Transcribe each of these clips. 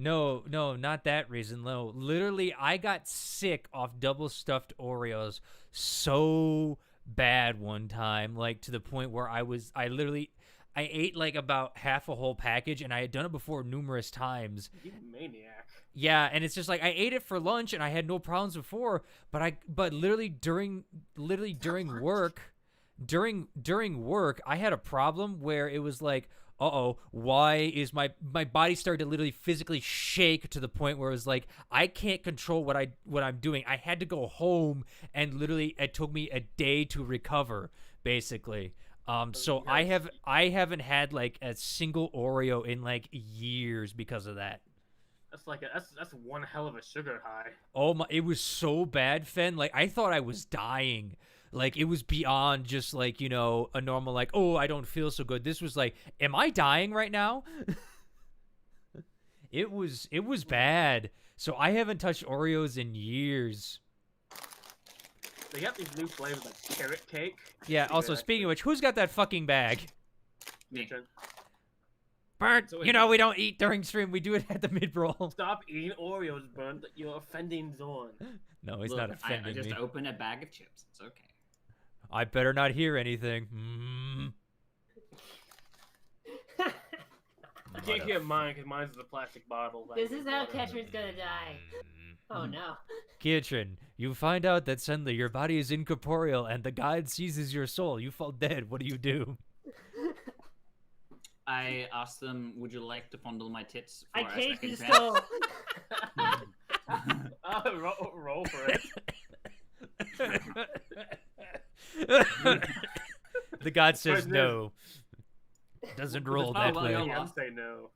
No, not that reason. No, literally, I got sick off double stuffed Oreos so bad one time, like to the point where I ate like about half a whole package, and I had done it before numerous times. You maniac. Yeah, and it's just like I ate it for lunch, and I had no problems before, but literally during work, during work, I had a problem where it was like, why is my body started to literally physically shake to the point where it was like I can't control what I'm doing. I had to go home, and literally it took me a day to recover, basically. So I haven't had like a single Oreo in like years because of that. That's one hell of a sugar high. Oh my, it was so bad, Fen. Like I thought I was dying. Like it was beyond just like, a normal like, oh, I don't feel so good. This was like, am I dying right now? It was bad. So I haven't touched Oreos in years. They got these new flavors like carrot cake. Yeah, also speaking of which, who's got that fucking bag? Me. Burnt, we don't eat during stream. We do it at the mid-roll. Stop eating Oreos, Burnt. You're offending Zorn. No, he's not offending me. I just opened a bag of chips. It's okay. I better not hear anything. I can't hear mine because mine's the plastic bottle. This is how Ketcherin's gonna die. Oh no. Ketcherin, you find out that suddenly your body is incorporeal and the god seizes your soul. You fall dead. What do? I asked them, would you like to fondle my tits for I a caged second his chance? skull. Roll for it. The god says no. Doesn't roll that well, way. I'll say no.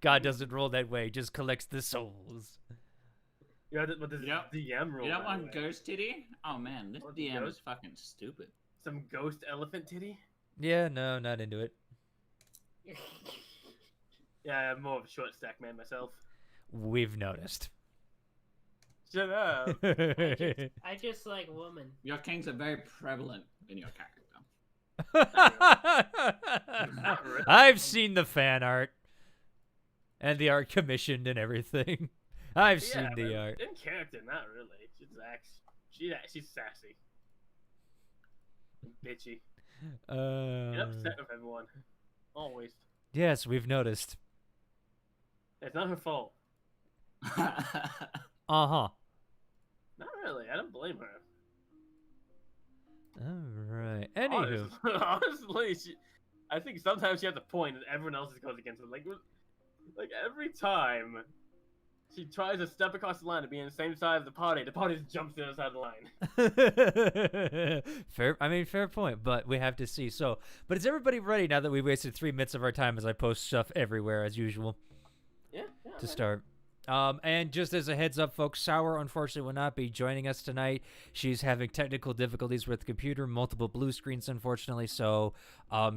God doesn't roll that way. Just collects the souls. Yeah, but this DM roll. You don't want way. ghost titty? Oh man, this DM is fucking stupid. Some ghost elephant titty? Yeah, no, not into it. Yeah, I'm more of a short stack man myself. We've noticed. Shut up. I just like woman. Your kinks are very prevalent in your character. Really. I've seen the fan art and the art commissioned and everything. I've seen the art. In character, not really. She's sassy. And bitchy. Get upset with everyone. Always. Yes, we've noticed. It's not her fault. Uh-huh. Not really. I don't blame her. Alright. Anywho. Honestly, I think sometimes she has a point and everyone else goes against her. Like every time she tries to step across the line to be on the same side of the party just jumps to the other side of the line. Fair point, but we have to see. So, but is everybody ready now that we wasted 3 minutes of our time as I post stuff everywhere as usual? Yeah. To start. And just as a heads up, folks, Sour unfortunately will not be joining us tonight. She's having technical difficulties with the computer, multiple blue screens, unfortunately. So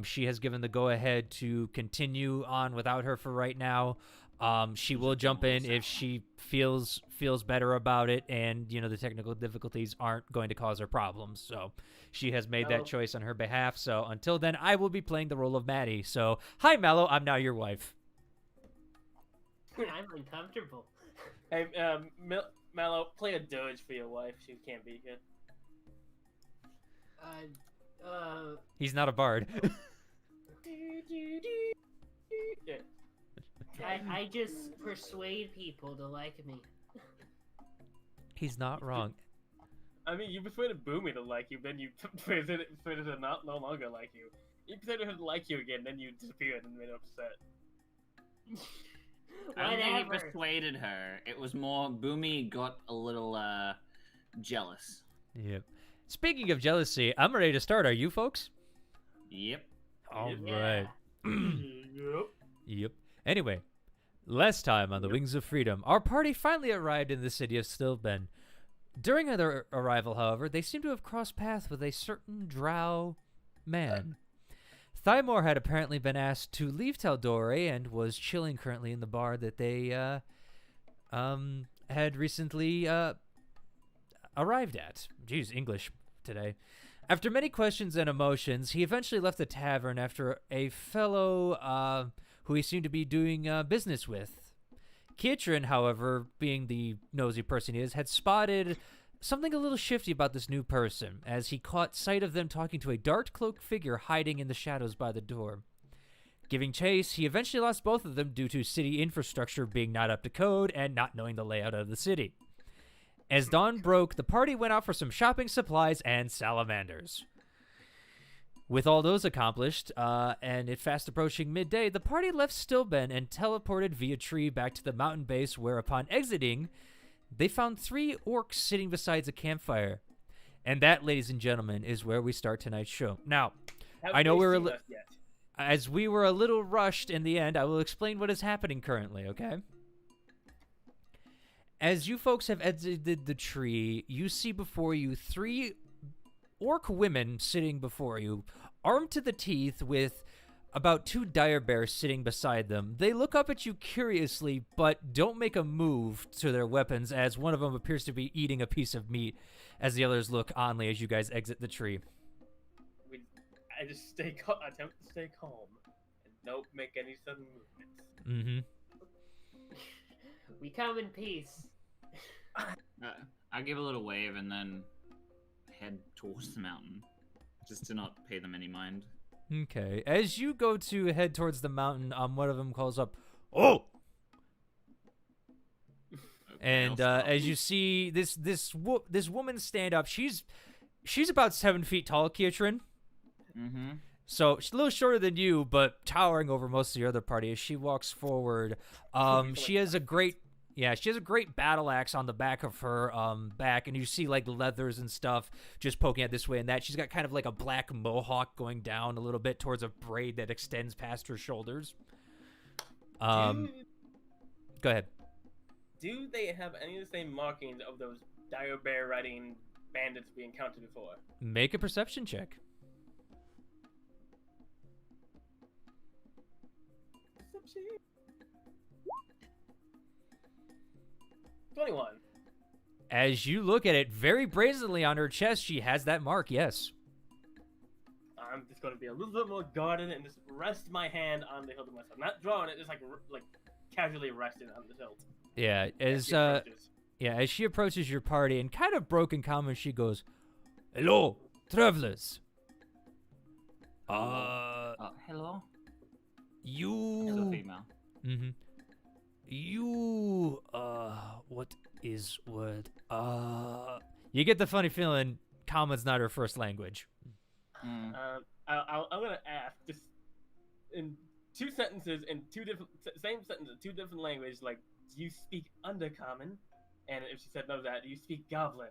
she has given the go-ahead to continue on without her for right now. She will jump in if she feels better about it, and the technical difficulties aren't going to cause her problems. So she has made that choice on her behalf. So until then, I will be playing the role of Maddie. So hi, Mallow. I'm now your wife. I'm uncomfortable. Hey, Mallow, play a dirge for your wife. She can't be here. He's not a bard. Yeah. I just persuade people to like me. He's not wrong. I mean, you persuaded Boomy to like you, then you persuaded her to no longer like you. You persuaded her to like you again, then you disappeared and made her upset. I don't think he Whatever. persuaded her. It was more Boomy got a little jealous. Yep. Speaking of jealousy, I'm ready to start. Are you folks? Yep. All Yeah. right. Yep. Anyway, last time on the Wings of Freedom, our party finally arrived in the city of Stilben. During their arrival, however, they seem to have crossed paths with a certain drow man. Thymore had apparently been asked to leave tal'dorei and was chilling currently in the bar that they had recently arrived at. Jeez, English today. After many questions and emotions, he eventually left the tavern after a fellow who he seemed to be doing business with Kietrin, however, being the nosy person he is, had spotted something a little shifty about this new person, as he caught sight of them talking to a dark cloaked figure hiding in the shadows by the door. Giving chase, he eventually lost both of them due to city infrastructure being not up to code and not knowing the layout of the city. As dawn broke, the party went out for some shopping supplies and salamanders. With all those accomplished, and it fast approaching midday, the party left Stillben and teleported via tree back to the mountain base, where upon exiting, they found 3 orcs sitting beside a campfire. And that, ladies and gentlemen, is where we start tonight's show. Now, I know as we were a little rushed in the end, I will explain what is happening currently, okay? As you folks have exited the tree, you see before you 3 orc women sitting before you, armed to the teeth with about 2 dire bears sitting beside them. They look up at you curiously, but don't make a move to their weapons, as one of them appears to be eating a piece of meat, as the others look only as you guys exit the tree. I just attempt to stay calm and don't make any sudden movements. Mm-hmm. We come in peace. I give a little wave and then head towards the mountain, just to not pay them any mind. Okay. As you go to head towards the mountain, one of them calls up, "Oh!" Okay, And as you see this woman stand up, she's about 7 feet tall, Kietrin. Mm-hmm. So she's a little shorter than you, but towering over most of the other party. As she walks forward, she has a great battle axe on the back of her back, and you see like leathers and stuff just poking out this way and that. She's got kind of like a black mohawk going down a little bit towards a braid that extends past her shoulders. Go ahead. Do they have any of the same markings of those dire bear riding bandits we encountered before? Make a perception check. 21. As you look at it, very brazenly on her chest, she has that mark, yes. I'm just going to be a little bit more guarded and just rest my hand on the hilt of myself. Not drawing it, just like casually resting on the hilt. Yeah, as she approaches your party, in kind of broken common, she goes, "Hello, travelers. Hello? You... Hello, female. Mm-hmm. You, what is word? You get the funny feeling common's not her first language. Mm. I'm gonna ask, just in 2 sentences, in same sentence in 2 different languages, like, do you speak Undercommon? And if she said no to that, do you speak Goblin?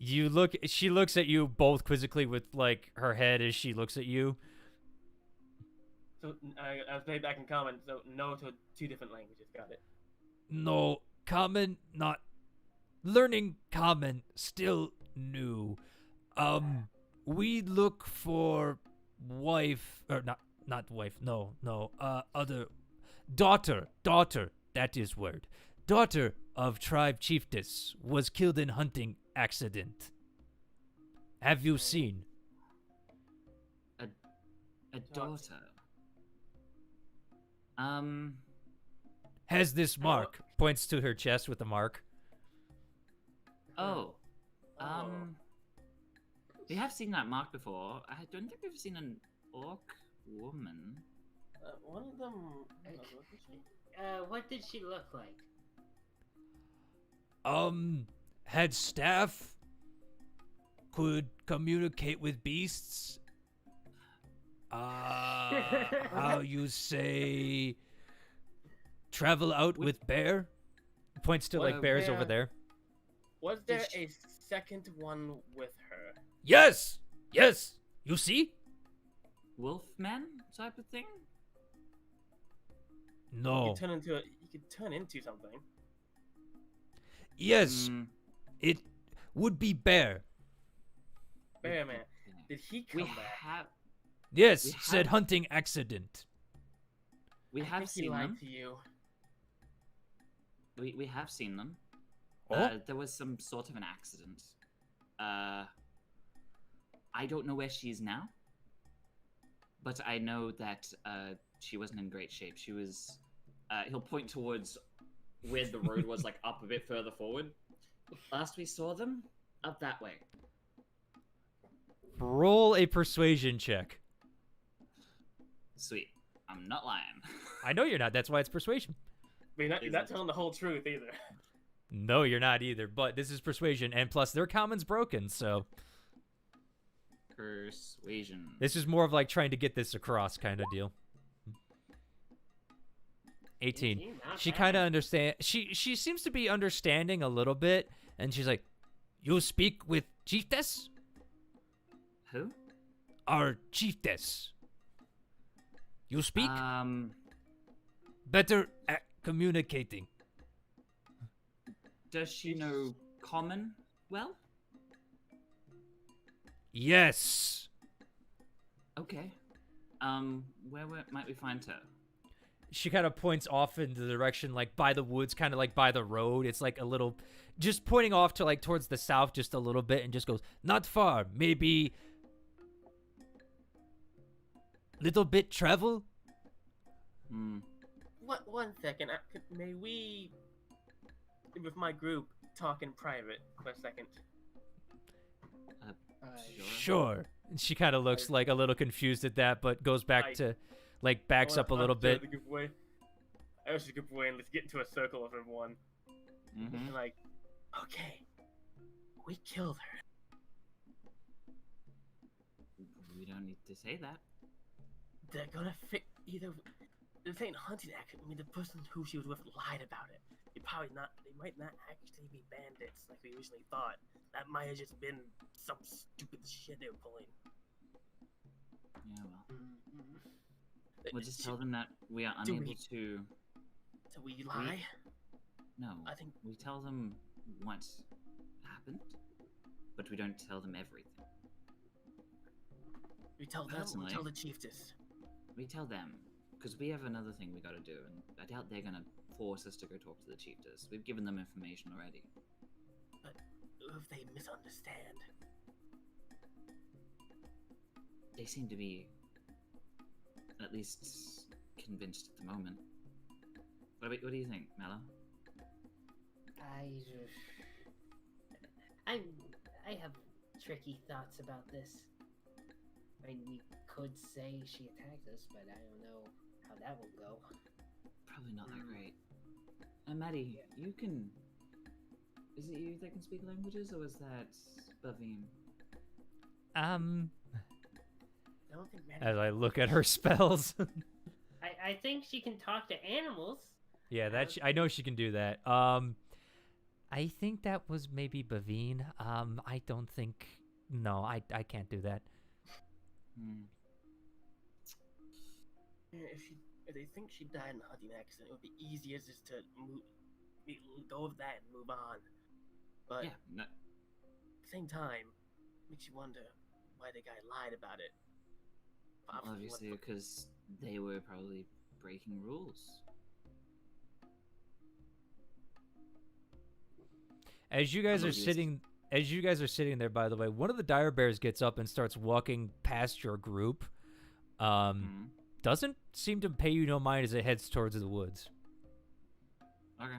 She looks at you both quizzically with, like, her head as she looks at you. So, I'll say back in Common, so no to 2 different languages, got it. No, common, not... Learning common, still new. We look for wife... Or not wife, no. Other... Daughter, that is word. Daughter of tribe chiefess was killed in hunting accident. Have you seen? A daughter. Has this mark. Points to her chest with a mark. Oh. We have seen that mark before. I don't think we've seen an orc woman. One of them... What did she look like? Had staff, could communicate with beasts. How you say, travel out with bear? Points to like bears over there. Was there a second one with her? Yes, you see? Wolfman type of thing? No. You could turn into something. Yes, it would be bear. Bear man. Did he come back? Yes, said hunting accident. We have seen them. To you. We have seen them. Oh? There was some sort of an accident. I don't know where she is now, but I know that she wasn't in great shape. She was. He'll point towards where the road was, like, up a bit further forward. Last we saw them, up that way. Roll a persuasion check. Sweet. I'm not lying. I know you're not. That's why it's persuasion. I mean, you're not telling the whole truth either. No, you're not either. But this is persuasion, and plus their common's broken, so Persuasion. this is more of like trying to get this across kind of deal. 18. Not She bad. kind of understand. She seems to be understanding a little bit, and she's like, "You speak with chiefess? Who? Our chiefess. You speak Um, better at communicating." does she know common well? Yes. Okay. Where might we find her? She kind of points off in the direction, like by the woods, kind of like by the road. It's like a little, just pointing off to like towards the south just a little bit, and just goes, "Not far, maybe little bit travel." Hmm. What? 1 second. May we, with my group, talk in private for a second? Sure. And she kind of looks like a little confused at that, but goes back to, like, backs up a little bit. I was just group away and let's get into a circle of everyone. Mm-hmm. And like, okay, we killed her. We don't need to say that. They're gonna fit either. This ain't hunting action. I mean, the person who she was with lied about it. They might not actually be bandits like we originally thought. That might have just been some stupid shit they were pulling. Yeah, well. We'll just tell them that we are unable to... So we lie? No. I think... We tell them what happened, but we don't tell them everything. We tell them, Personally. we tell the chiefess. We tell them, because we have another thing we gotta do, and I doubt they're gonna force us to go talk to the chiefess. We've given them information already. But if they misunderstand? They seem to be at least convinced at the moment. What do you think, Mala? I have tricky thoughts about this. I mean, we could say she attacked us, but I don't know how that will go. Probably not that great. And Maddie, you can... Is it you that can speak languages, or was that Bavine? I don't think As I look at her spells. I think she can talk to animals. Yeah, I know she can do that. I think that was maybe Bavine. I don't think... No, I can't do that. If they think she died in a hunting accident, it would be easiest just to go with that and move on. But Yeah, no, at the same time, makes you wonder why the guy lied about it. obviously because they were probably breaking rules. As you guys are sitting there, by the way, one of the dire bears gets up and starts walking past your group. Doesn't seem to pay you no mind as it heads towards the woods. Okay.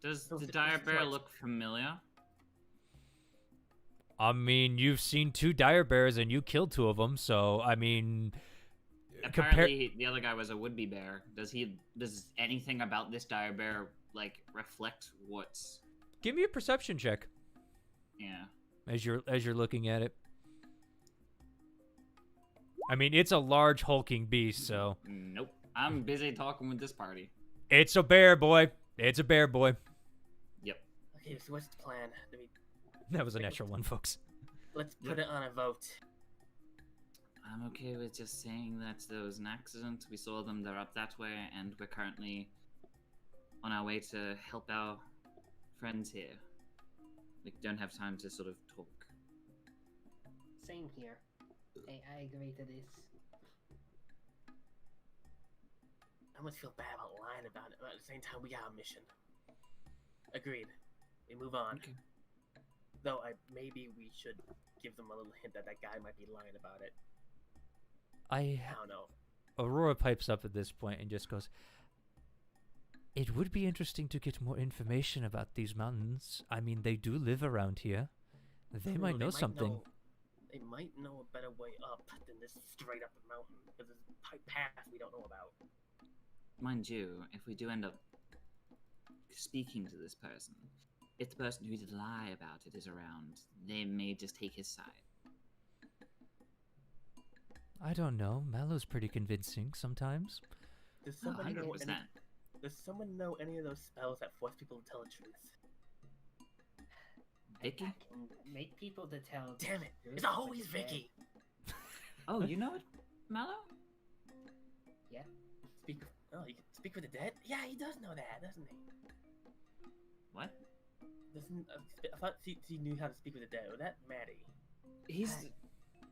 Does the dire bear look familiar? I mean, you've seen 2 dire bears and you killed 2 of them, so I mean, Apparently, the other guy was a would-be bear. Does anything about this dire bear like reflect what's? Give me a perception check. Yeah. As you're looking at it. I mean, it's a large hulking beast, so. Nope. I'm busy talking with this party. It's a bear, boy. It's a bear, boy. Yep. Okay, so what's the plan? That was a natural one, folks. Let's put it on a vote. I'm okay with just saying that there was an accident. We saw them, they're up that way, and we're currently on our way to help our friends here. We don't have time to sort of talk. Same here. I agree to this. I almost feel bad about lying about it, but at the same time, we got a mission. Agreed. We move on. Okay. Though maybe we should give them a little hint that guy might be lying about it. I don't know. Aurora pipes up at this point and just goes, "It would be interesting to get more information about these mountains. I mean, they do live around here. They might know something." They might know a better way up than this straight up the mountain, because there's a path we don't know about. Mind you, if we do end up speaking to this person, if the person who did lie about it is around, they may just take his side. I don't know. Mallow's pretty convincing sometimes. Does Oh, somebody know 100%. Does someone know any of those spells that force people to tell the truth? Vicky? I can make people to tell. the Damn it! truth, It's but always they're dead. Vicky. Oh, you know it, Mallow? Yeah. You can speak for the dead? Yeah, he does know that, doesn't he? What? Doesn't I thought he knew how to speak with the dead. Was that Maddie? He's.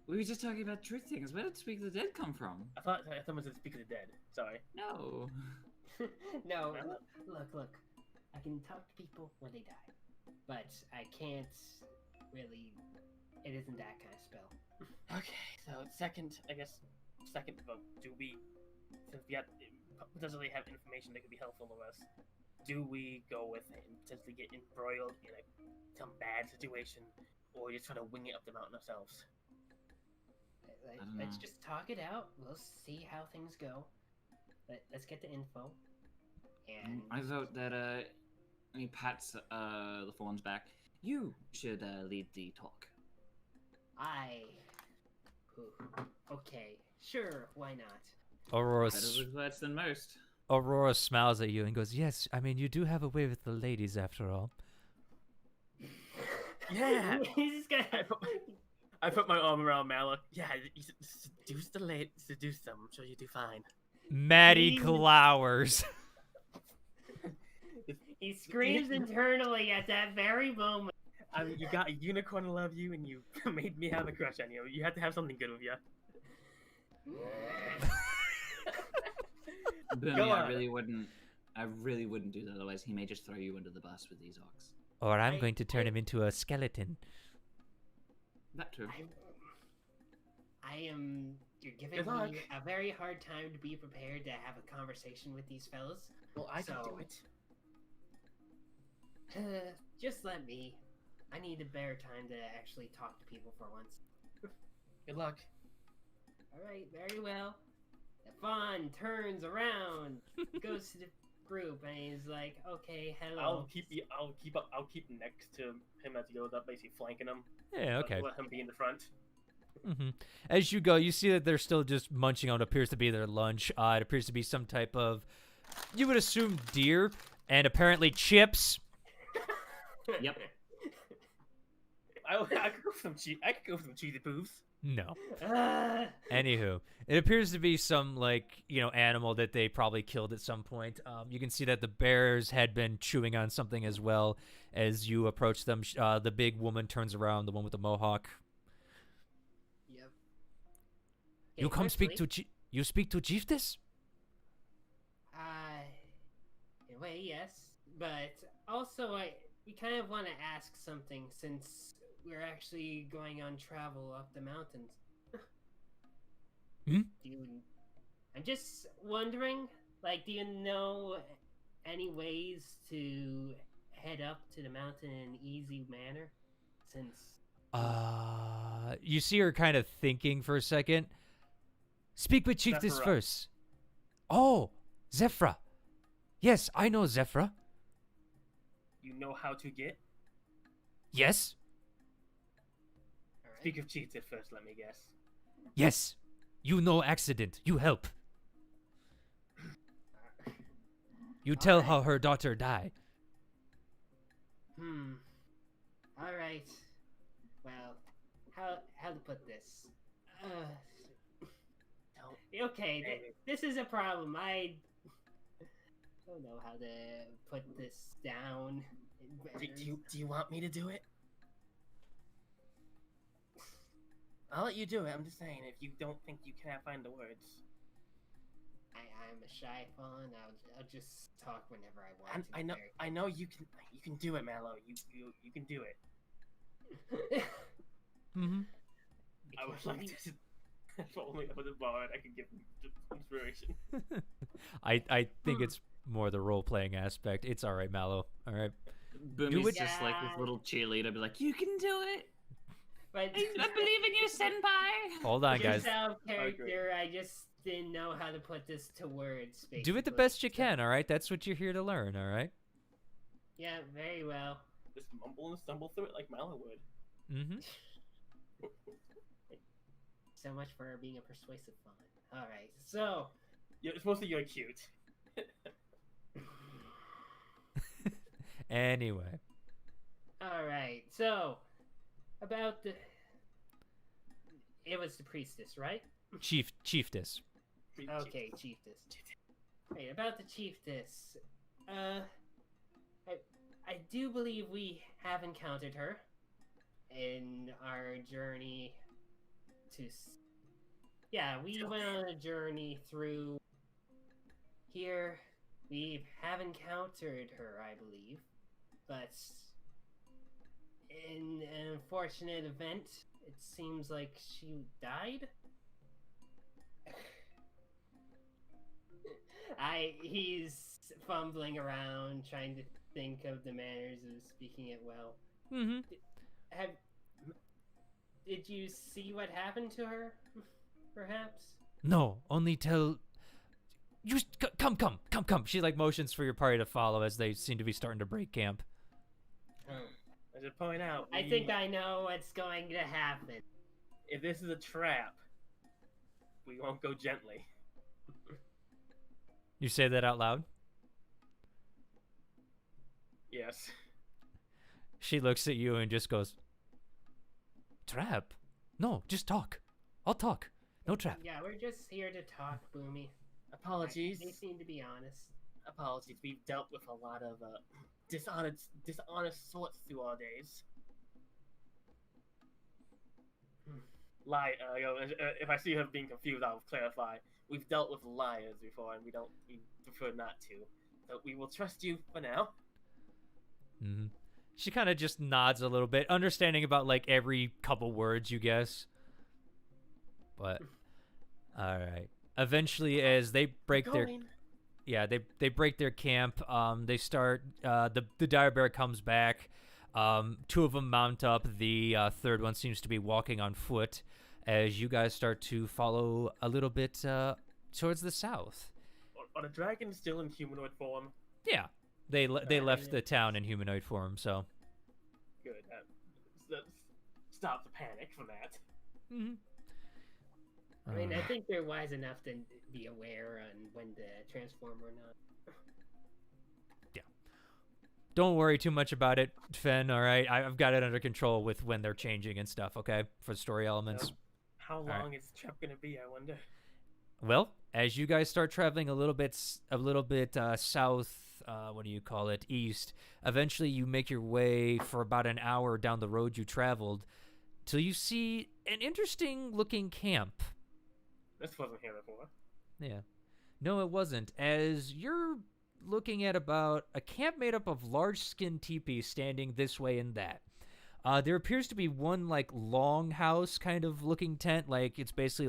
We were just talking about truth things. Where did Speak of the Dead come from? I thought someone said speak with the dead. Sorry. No. No, Well- look. I can talk to people when they die, but I can't really. It isn't that kind of spell. Okay, so second vote. Do we, since we potentially have information that could be helpful to us, do we go with it and potentially get embroiled in some bad situation, or just try to wing it up the mountain ourselves? don't Let's know. just talk it out. We'll see how things go. Let's get the info. And I vote that, he pats, the Fawn's back. You should, lead the talk. Okay, sure, why not? Aurora, Better with words than most. Aurora smiles at you and goes, "Yes, I mean, you do have a way with the ladies after all." Yeah. He's gonna. I put my arm around Malak. Yeah, you seduce them. I'm sure you do fine. Maddie Please. glowers. He screams internally at that very moment. I mean, you got a unicorn to love you, and you made me have a crush on you. You had to have something good with you. Boomie, Go I on. really wouldn't do that, otherwise he may just throw you under the bus with these orcs. Or I'm going to turn him into a skeleton. That too. I am. You're giving Good luck. me a very hard time to be prepared to have a conversation with these fellas. Well, I can So- do it. Just let me. I need a better time to actually talk to people for once. Good luck. Alright, very well. The Fawn turns around, goes to the group, and he's like, "Okay, hello." I'll keep next to him as he goes up, basically flanking him. Yeah, okay. Let him be in the front. As you go, you see that they're still just munching on what appears to be their lunch. It appears to be some type of, you would assume, deer, and apparently chips. Yep. I could go for some cheesy poofs. No. Ah. Anywho, it appears to be some, like, animal that they probably killed at some point. You can see that the bears had been chewing on something as well as you approach them. The big woman turns around, the one with the mohawk. Yep. You Okay, come speak to firstly, you speak to Chiefess? in a way, yes, but also we kind of want to ask something since we're actually going on travel up the mountains. Hmm? I'm just wondering, do you know any ways to head up to the mountain in an easy manner? Since You see her kind of thinking for a second. Speak with Chiefess Zephyra. first. Oh, Zephra. Yes, I know Zephra. You know how to get. Yes, Speak of cheats at first. Let me guess. yes. You know accident. You help. You tell Alright. how her daughter died. All right. Well, how to put this? Okay, this is a problem. I don't know how to put this down. Do you want me to do it? I'll let you do it. I'm just saying, if you don't think you can find the words. I'm a shy fawn. I'll just talk whenever I want. I know you can do it, Mallow. You can do it. Mm-hmm. I would like to If only I was a bard, I could give him inspiration. I think it's more the role playing aspect. It's all right, Mallow. All right. Boomy's it- just like this little cheerleader, be like, "You can do it. But I believe in you, senpai." Hold on, guys. just out of character, I just didn't know how to put this to words. Do it the basically. best you So- can. All right. That's what you're here to learn. All right. Yeah, very well. Just mumble and stumble through it like Mallow would. Mm-hmm. So much for being a persuasive fun. All right, so It's mostly you're cute. Anyway. all right, so about the. It was the priestess, right? Chiefess. Okay, chiefess. Right, about the chiefess. I do believe we have encountered her in our journey to. Yeah, we went on a journey through here. We have encountered her, I believe, but in an unfortunate event, it seems like she died. He's fumbling around, trying to think of the manners of speaking it well. Mm-hmm. Did you see what happened to her? Perhaps. No, only tell. You come. She like motions for your party to follow as they seem to be starting to break camp. I should point out. I think I know what's going to happen. If this is a trap, we won't go gently. You say that out loud? Yes. She looks at you and just goes, "Trap? No, just talk. I'll talk. No trap." Yeah, we're just here to talk, Boomy. Apologies. They seem to be honest. Apologies. We've dealt with a lot of dishonest sorts through our days. Lie. If I see her being confused, I'll clarify. We've dealt with liars before, and we prefer not to. So we will trust you for now. Mm-hmm. She kind of just nods a little bit, understanding about like every couple words, you guess. But all right. Eventually, as they break they break their camp. They start. The dire bear comes back. Two of them mount up. The third one seems to be walking on foot. As you guys start to follow a little bit towards the south. Are the dragons still in humanoid form? Yeah, they left the town in humanoid form. So Good. That stop the panic from that. mm-hmm. I mean, I think they're wise enough to be aware on when to transform or not. Don't worry too much about it, Fen. All right, I've got it under control with when they're changing and stuff. Okay, for story elements. How long Alright. is the trap gonna be? I wonder. Well, as you guys start traveling a little bit south, what do you call it, east, eventually you make your way for about an hour down the road you traveled till you see an interesting looking camp. This wasn't here before. Yeah. No, it wasn't. As you're looking at about a camp made up of large skin teepees standing this way and that. There appears to be one like long house kind of looking tent, like it's basically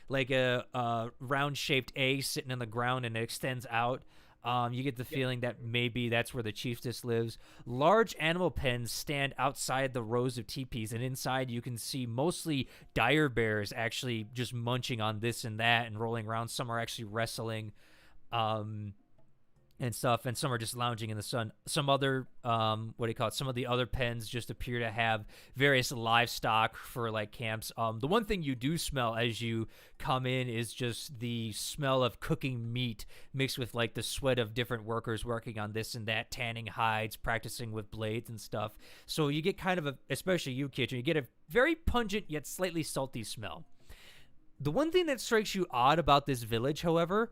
like a round shaped A sitting in the ground and it extends out. You get the feeling that maybe that's where the chiefess lives. Large animal pens stand outside the rows of teepees, and inside you can see mostly dire bears actually just munching on this and that and rolling around. Some are actually wrestling. And stuff, and some are just lounging in the sun. Some other, some of the other pens just appear to have various livestock for, like, camps. The one thing you do smell as you come in is just the smell of cooking meat mixed with, like, the sweat of different workers working on this and that, tanning hides, practicing with blades and stuff. So you get kind of especially you, Kitchen, you get a very pungent yet slightly salty smell. The one thing that strikes you odd about this village, however,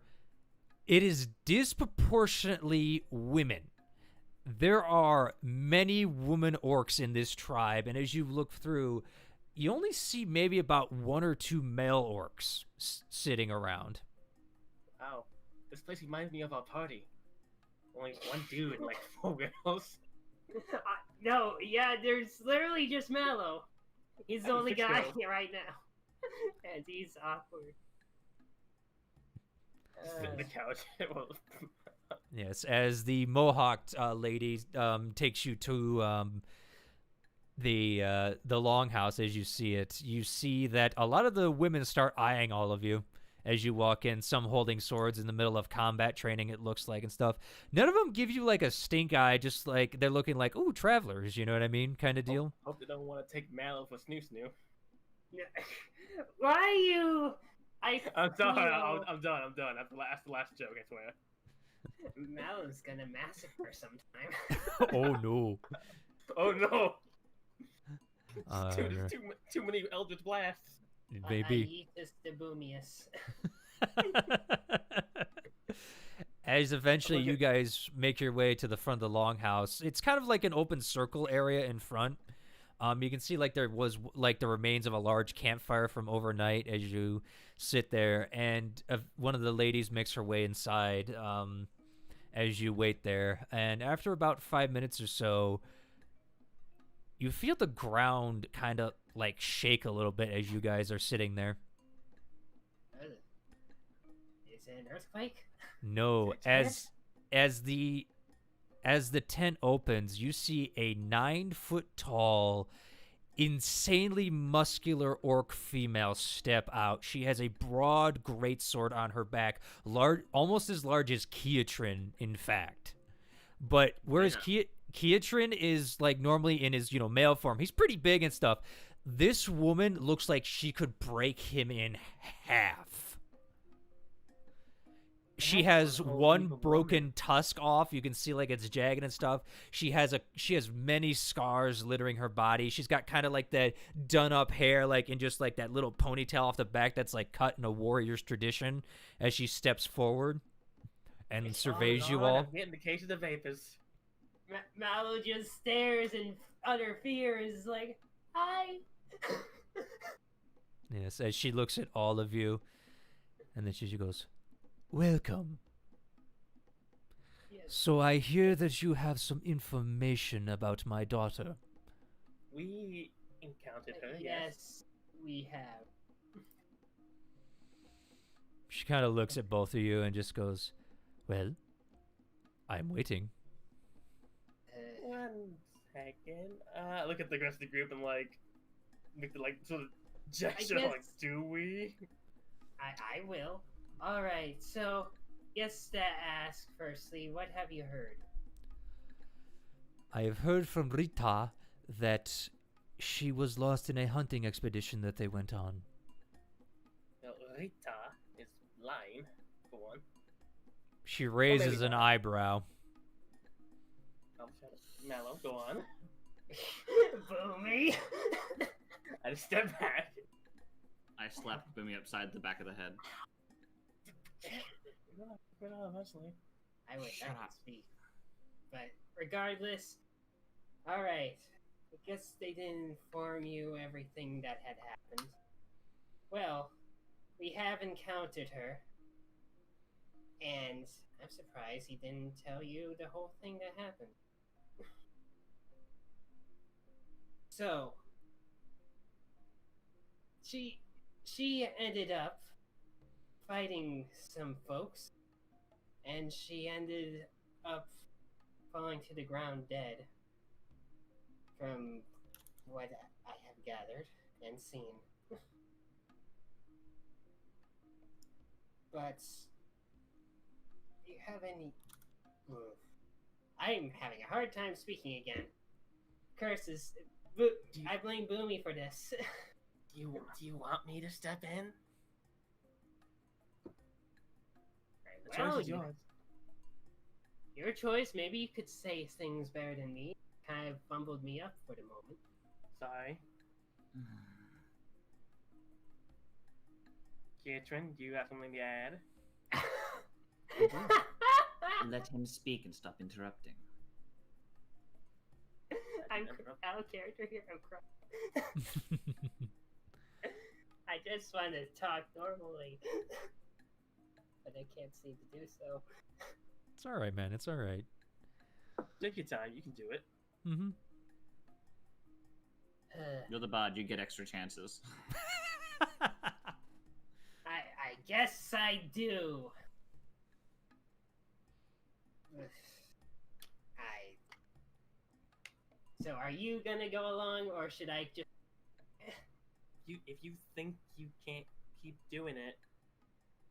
it is disproportionately women. There are many woman orcs in this tribe, and as you look through, you only see maybe about one or two male orcs sitting around. Wow. This place reminds me of our party. Only one dude and like 4 girls. No, yeah, there's literally just Mallow. He's the I'm only 6 guy girls. here right now. And he's awkward. Sit on the couch. Well, Yes, as the Mohawked lady takes you to the longhouse as you see it, you see that a lot of the women start eyeing all of you as you walk in, some holding swords in the middle of combat training, it looks like, and stuff. None of them give you like a stink eye, just like they're looking like, ooh, travelers, you know what I mean, kind of deal. hope they don't want to take Mallow for Snoo Snoo. Why are you? I'm done. feel I'm done. That's the last joke, I swear. Mallow's gonna massacre sometime. Oh no. Oh no! Uh, Too many Eldritch Blasts. maybe. Aetus the boomius. As eventually you guys make your way to the front of the longhouse, it's kind of like an open circle area in front. You can see like there was like the remains of a large campfire from overnight as you sit there, and one of the ladies makes her way inside as you wait there. And after about 5 minutes or so, you feel the ground kind of like shake a little bit as you guys are sitting there. Is it an earthquake? No, as the tent opens, you see a 9-foot tall, insanely muscular orc female step out. She has a broad greatsword on her back, large, almost as large as Keatrin, in fact. But whereas Keatrin is like normally in his male form, he's pretty big and stuff. This woman looks like she could break him in half. She has one broken tusk off. You can see like it's jagged and stuff. She has many scars littering her body. She's got kind of like that done up hair, like in just like that little ponytail off the back that's like cut in a warrior's tradition as she steps forward and surveys you all. I'm getting the case of the vapors. Mallow just stares in utter fear. Is like, hi. Yes, as she looks at all of you, and then she goes, "Welcome. Yes. So I hear that you have some information about my daughter." We encountered her. Yes, we have. She kind of looks at both of you and just goes, "Well, I'm waiting." One second. Look at the rest of the group and like, make the like sort of gesture. Like, guess- do we? I will. All right. So, yes, to ask firstly, what have you heard? I have heard from Rita that she was lost in a hunting expedition that they went on. Well, Rita is lying, for one. She raises maybe an not. eyebrow. I'll shut up. Mallow, go on. Boomy. I just step back. I slapped Boomy upside the back of the head. Eventually. I wish I Shut could up. speak. But regardless, all right. I guess they didn't inform you everything that had happened. Well, we have encountered her, and I'm surprised he didn't tell you the whole thing that happened. So, she ended up fighting some folks, and she ended up falling to the ground dead, from what I have gathered and seen. But do you have any... I'm having a hard time speaking again. Curses. I blame Boomy for this. Do you want me to step in? The Well, choice is yours. your choice. Maybe you could say things better than me. Kind of fumbled me up for the moment. Sorry. Katrin, do you have something to add? Let him speak and stop interrupting. I'm out of character here. I'm crying. I just want to talk normally, but I can't seem to do so. It's all right, man. It's all right. Take your time. You can do it. Mm-hmm. You're the bard, you get extra chances. guess I do. So are you gonna go along, or should I just... If you think you can't keep doing it,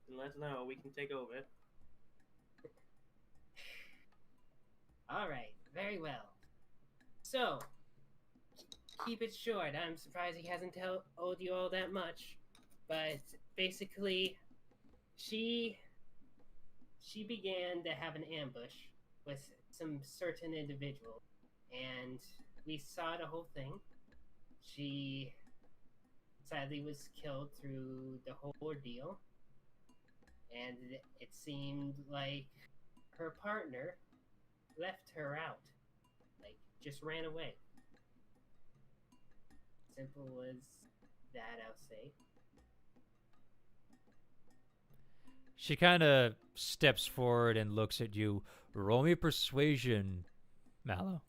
then let us know. We can take over. Alright, very well. So, keep it short. I'm surprised he hasn't told you all that much. But basically, she began to have an ambush with some certain individual. And we saw the whole thing. She sadly was killed through the whole ordeal. And it seemed like her partner left her out. Like, just ran away. Simple as that, I'll say. She kind of steps forward and looks at you. Roll me persuasion, Mallow.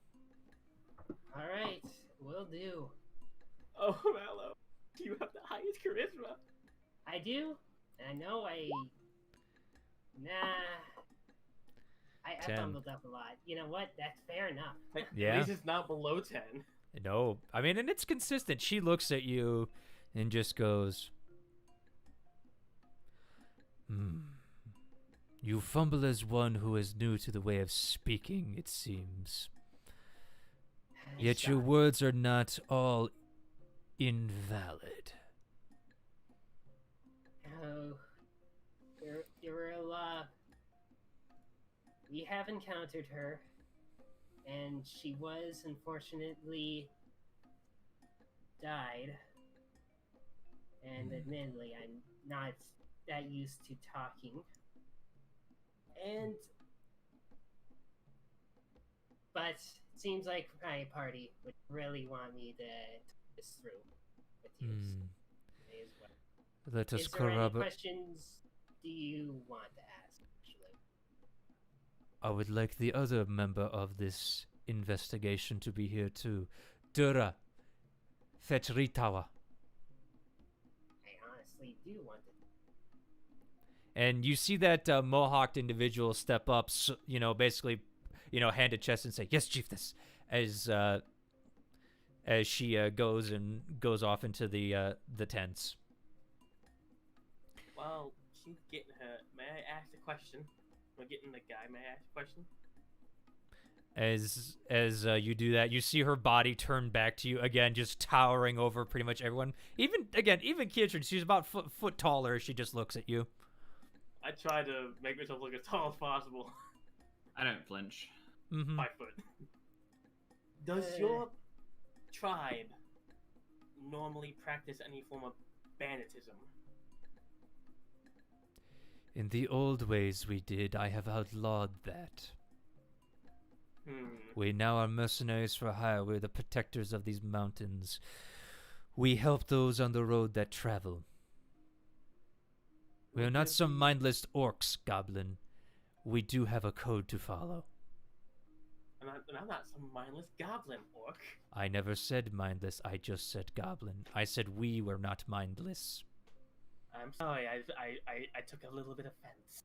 Alright, will do. Oh, Mallow, you have the highest charisma. I do? I know I 10. fumbled up a lot. You know what? That's fair enough. Yeah. At least it's not below 10. No, I mean, and it's consistent. She looks at you and just goes, You fumble as one who is new to the way of speaking, it seems. Yet your words are not all invalid. Oh, we have encountered her, and she was unfortunately died. And admittedly, I'm not that used to talking. But it seems like my party would really want me to talk this through with you. So may as well. Let us Is there any corroborate. questions do you want to ask, actually? I would like the other member of this investigation to be here too. Dura, fetch Ritawa. I honestly do want to. And you see that mohawked individual step up, basically, hand to chest and say, "Yes, chiefess," as she goes off into the tents. Well, she's getting her. May I ask a question? We're getting the guy. May I ask a question? As you do that, you see her body turn back to you again, just towering over pretty much everyone. Even Keyleth, she's about foot taller. She just looks at you. I try to make myself look as tall as possible. I don't flinch. 5 foot. Does your tribe normally practice any form of banditism? In the old ways we did. I have outlawed that. We now are mercenaries for hire. We're the protectors of these mountains. We help those on the road that travel. We are not some mindless orcs, Goblin. We do have a code to follow. And I'm not some mindless goblin orc. I never said mindless, I just said goblin. I said we were not mindless. I'm sorry, I took a little bit of offense.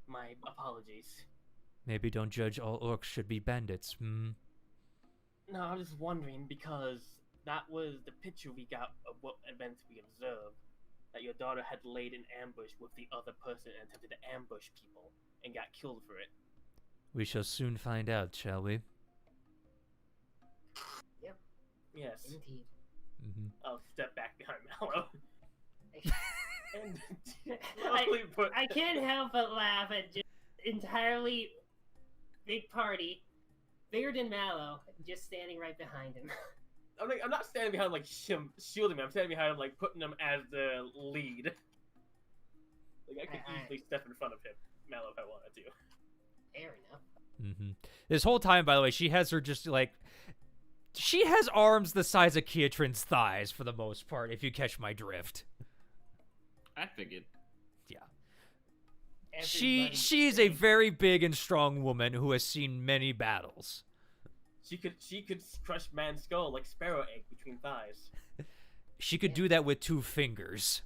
My apologies. Maybe don't judge all orcs should be bandits, No, I'm just wondering because that was the picture we got of what events we observed. That your daughter had laid an ambush with the other person and attempted to ambush people and got killed for it. We shall soon find out, shall we? Yep. Yes. Indeed. I'll step back behind Mallow. And I can't help but laugh at just entirely big party, bigger than Mallow, just standing right behind him. I'm not standing behind him shielding him. I'm standing behind him putting him as the lead. I could easily step in front of him, Mallow, if I wanted to. Fair enough. This whole time, by the way, she has her she has arms the size of Keatrin's thighs for the most part, if you catch my drift. I figured. Yeah. Everybody She's a very big and strong woman who has seen many battles. She could crush man's skull like sparrow egg between thighs. She could do that with 2 fingers.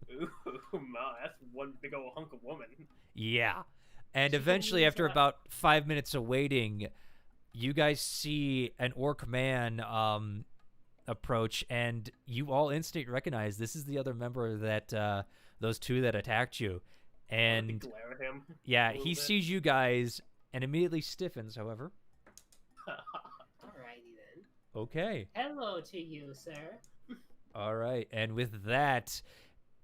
Ooh, ma, that's one big old hunk of woman. Yeah. And She can eventually, use after that. about 5 minutes of waiting, you guys see an orc man approach, and you all instantly recognize this is the other member that those 2 that attacked you. And Glare at him. yeah, a little he bit. sees you guys and immediately stiffens, however. Alrighty then. Okay. Hello to you, sir. All right. And with that,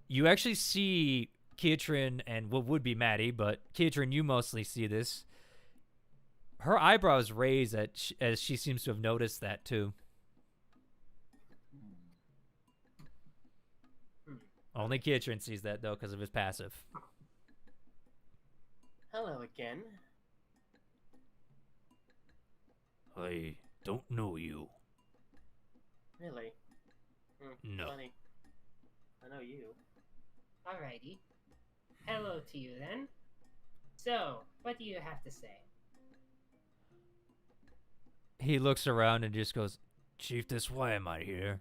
you actually see Keatrin and what would be Maddie, but Keatrin, you mostly see this. Her eyebrows raise as she seems to have noticed that too. Only Keatrin sees that though because of his passive. Hello again. I don't know you. Really? No. Funny. I know you. Alrighty. Hello to you then. So, what do you have to say? He looks around and just goes, Chiefess, why am I here?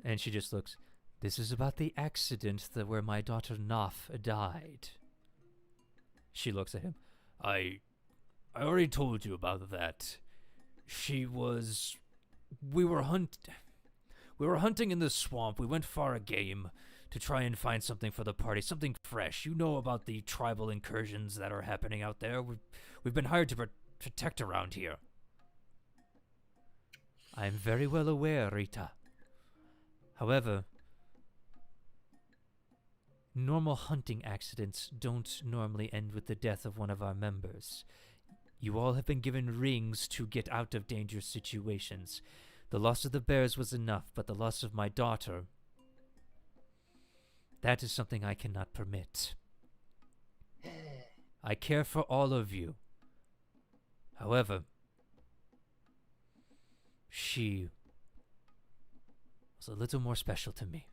And she just looks, this is about the accident where my daughter Naf died. She looks at him. I already told you about that. We were hunting in the swamp. We went for a game to try and find something for the party, something fresh. You know about the tribal incursions that are happening out there. We've been hired to protect around here. I am very well aware, Rita. However, normal hunting accidents don't normally end with the death of one of our members. You all have been given rings to get out of dangerous situations. The loss of the bears was enough, but the loss of my daughter, that is something I cannot permit. I care for all of you. However, she was a little more special to me.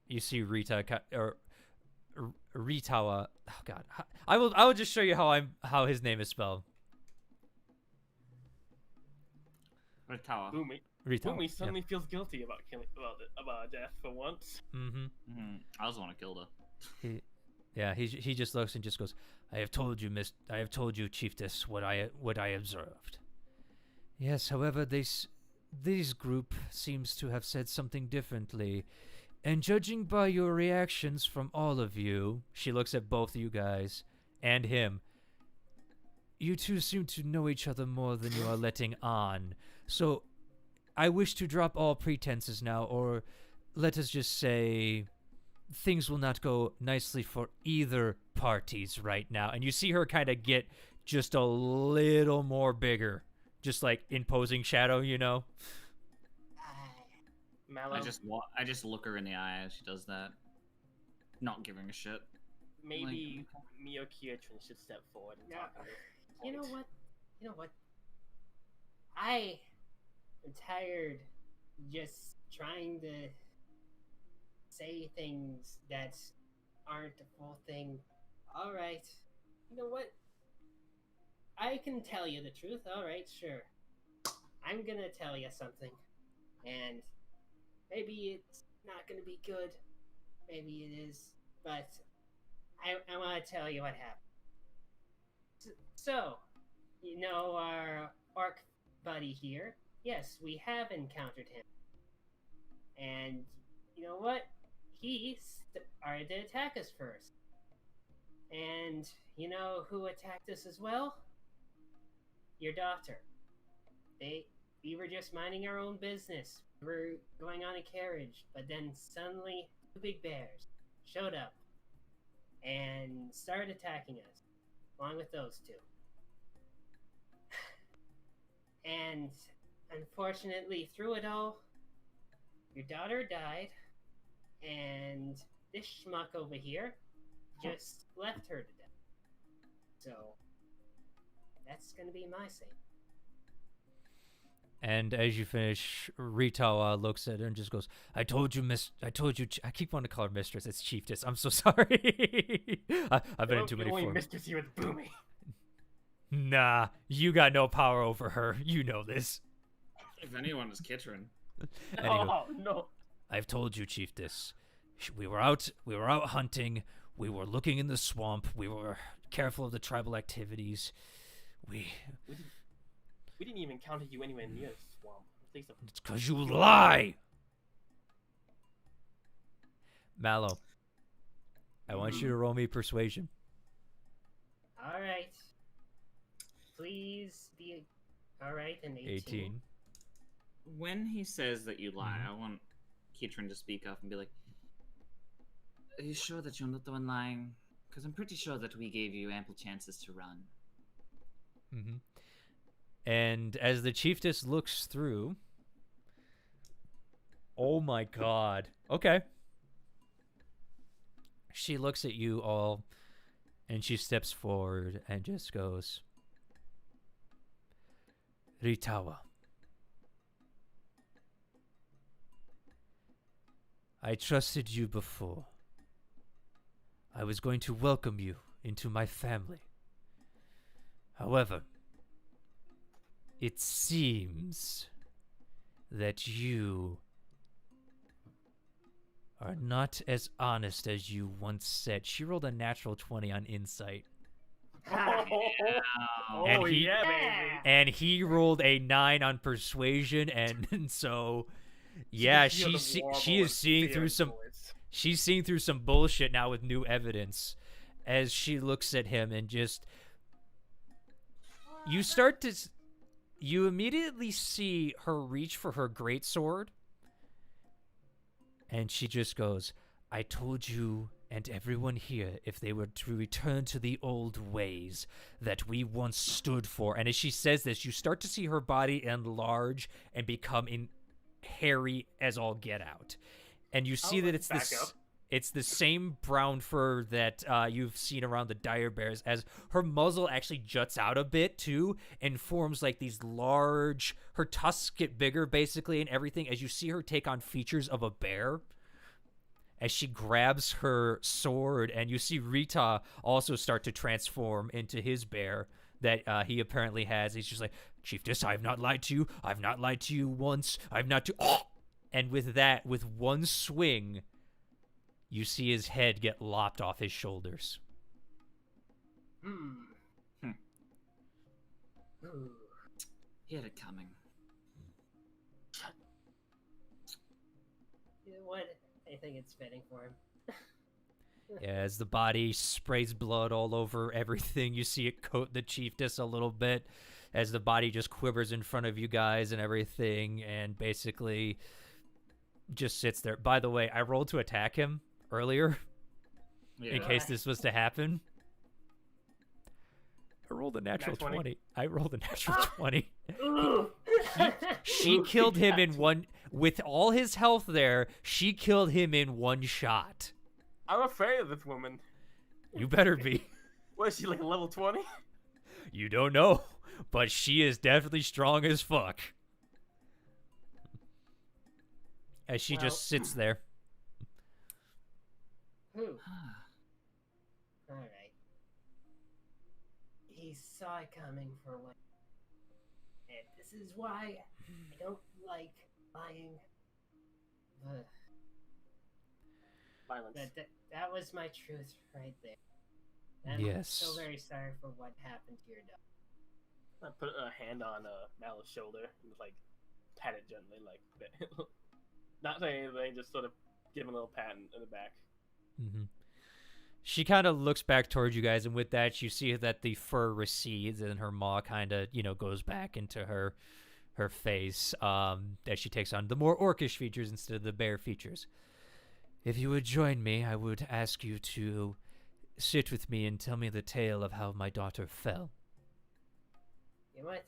You see Rita, or Ritawa. Oh God, I will just show you how his name is spelled. Ritawa. Ritawa. Boomy suddenly feels guilty about about death for once. Mm-hmm. I also want to kill her. He just looks and just goes, I have told you, Chiefess, what I observed. Yes, however, this group seems to have said something differently. And judging by your reactions from all of you, she looks at both you guys and him. You two seem to know each other more than you are letting on. So, I wish to drop all pretenses now, or let us just say things will not go nicely for either parties right now. And you see her kind of get just a little more bigger, just like imposing shadow, you know? Mallow, I just look her in the eye as she does that, not giving a shit. maybe Mio Kiatrin should step forward and talk on this You know point. what? You know what? I am tired just trying to say things that aren't the full thing. Alright. You know what? I can tell you the truth. Alright, sure. I'm gonna tell you something. And maybe it's not gonna be good. Maybe it is. But I want to tell you what happened. So, you know our orc buddy here? Yes, we have encountered him. And you know what? He started to attack us first. And you know who attacked us as well? Your daughter. We were just minding our own business. We were going on a carriage, but then suddenly 2 big bears showed up and started attacking us, along with those 2. And unfortunately, through it all, your daughter died, and this schmuck over here just left her to death. So, that's gonna be my say. And as you finish, Rita looks at her and just goes, I told you, I keep wanting to call her mistress. It's chiefess. I'm so sorry. I've been in too many only forms. mistress here with Boomy. Nah, you got no power over her. You know this. If anyone is Kitrin. Anywho, Oh no. I've told you, Chiefess. We were out hunting. We were looking in the swamp. We were careful of the tribal activities. We didn't even encounter you anywhere near the swamp. At least It's 'cause you lie! Mallow, I want you to roll me persuasion. Alright. Please be... Alright, an 18. When he says that you lie, I want Kitrin to speak up and be like, "Are you sure that you're not the one lying? Because I'm pretty sure that we gave you ample chances to run." Mm-hmm. And as the chiefess looks through... Oh my god. Okay. She looks at you all, and she steps forward and just goes, Ritawa, I trusted you before. I was going to welcome you into my family. However, it seems that you are not as honest as you once said. She rolled a natural 20 on insight. Oh, And he- yeah, baby. And he rolled a 9 on persuasion, and so yeah, You can hear the she warble is and seeing fear through in some voice. she's seeing through some bullshit now with new evidence as she looks at him and just you immediately see her reach for her greatsword, and she just goes, I told you and everyone here, if they were to return to the old ways that we once stood for. And as she says this, you start to see her body enlarge and become hairy as all get out. And you see that it's the same brown fur that you've seen around the dire bears, as her muzzle actually juts out a bit too and forms like these large, her tusks get bigger basically and everything as you see her take on features of a bear as she grabs her sword. And you see Rita also start to transform into his bear that he apparently has. He's just like, Chiefess, I have not lied to you. I've not lied to you once. I've not to... Oh! And with that, with one swing, you see his head get lopped off his shoulders. Ooh. He had it coming. You know what? I think it's fitting for him. Yeah, as the body sprays blood all over everything, you see it coat the chiefess a little bit as the body just quivers in front of you guys and everything, and basically just sits there. By the way, I rolled to attack him earlier in case this was to happen. I rolled a natural 20. I rolled a natural 20. She killed him in one... With all his health there, she killed him in one shot. I'm afraid of this woman. You better be. What is she, like level 20? You don't know, but she is definitely strong as fuck. As she just sits there. Alright. He saw it coming for what... And this is why I don't like lying. Violence. That was my truth right there. And Yes. I'm so very sorry for what happened to your dog. I put a hand on Mal's shoulder and like pat it gently, like not saying anything, just sort of give him a little pat in the back. Mm-hmm. She kind of looks back towards you guys, and with that, you see that the fur recedes, and her maw kind of, goes back into her face as she takes on the more orcish features instead of the bear features. If you would join me, I would ask you to sit with me and tell me the tale of how my daughter fell. You know what?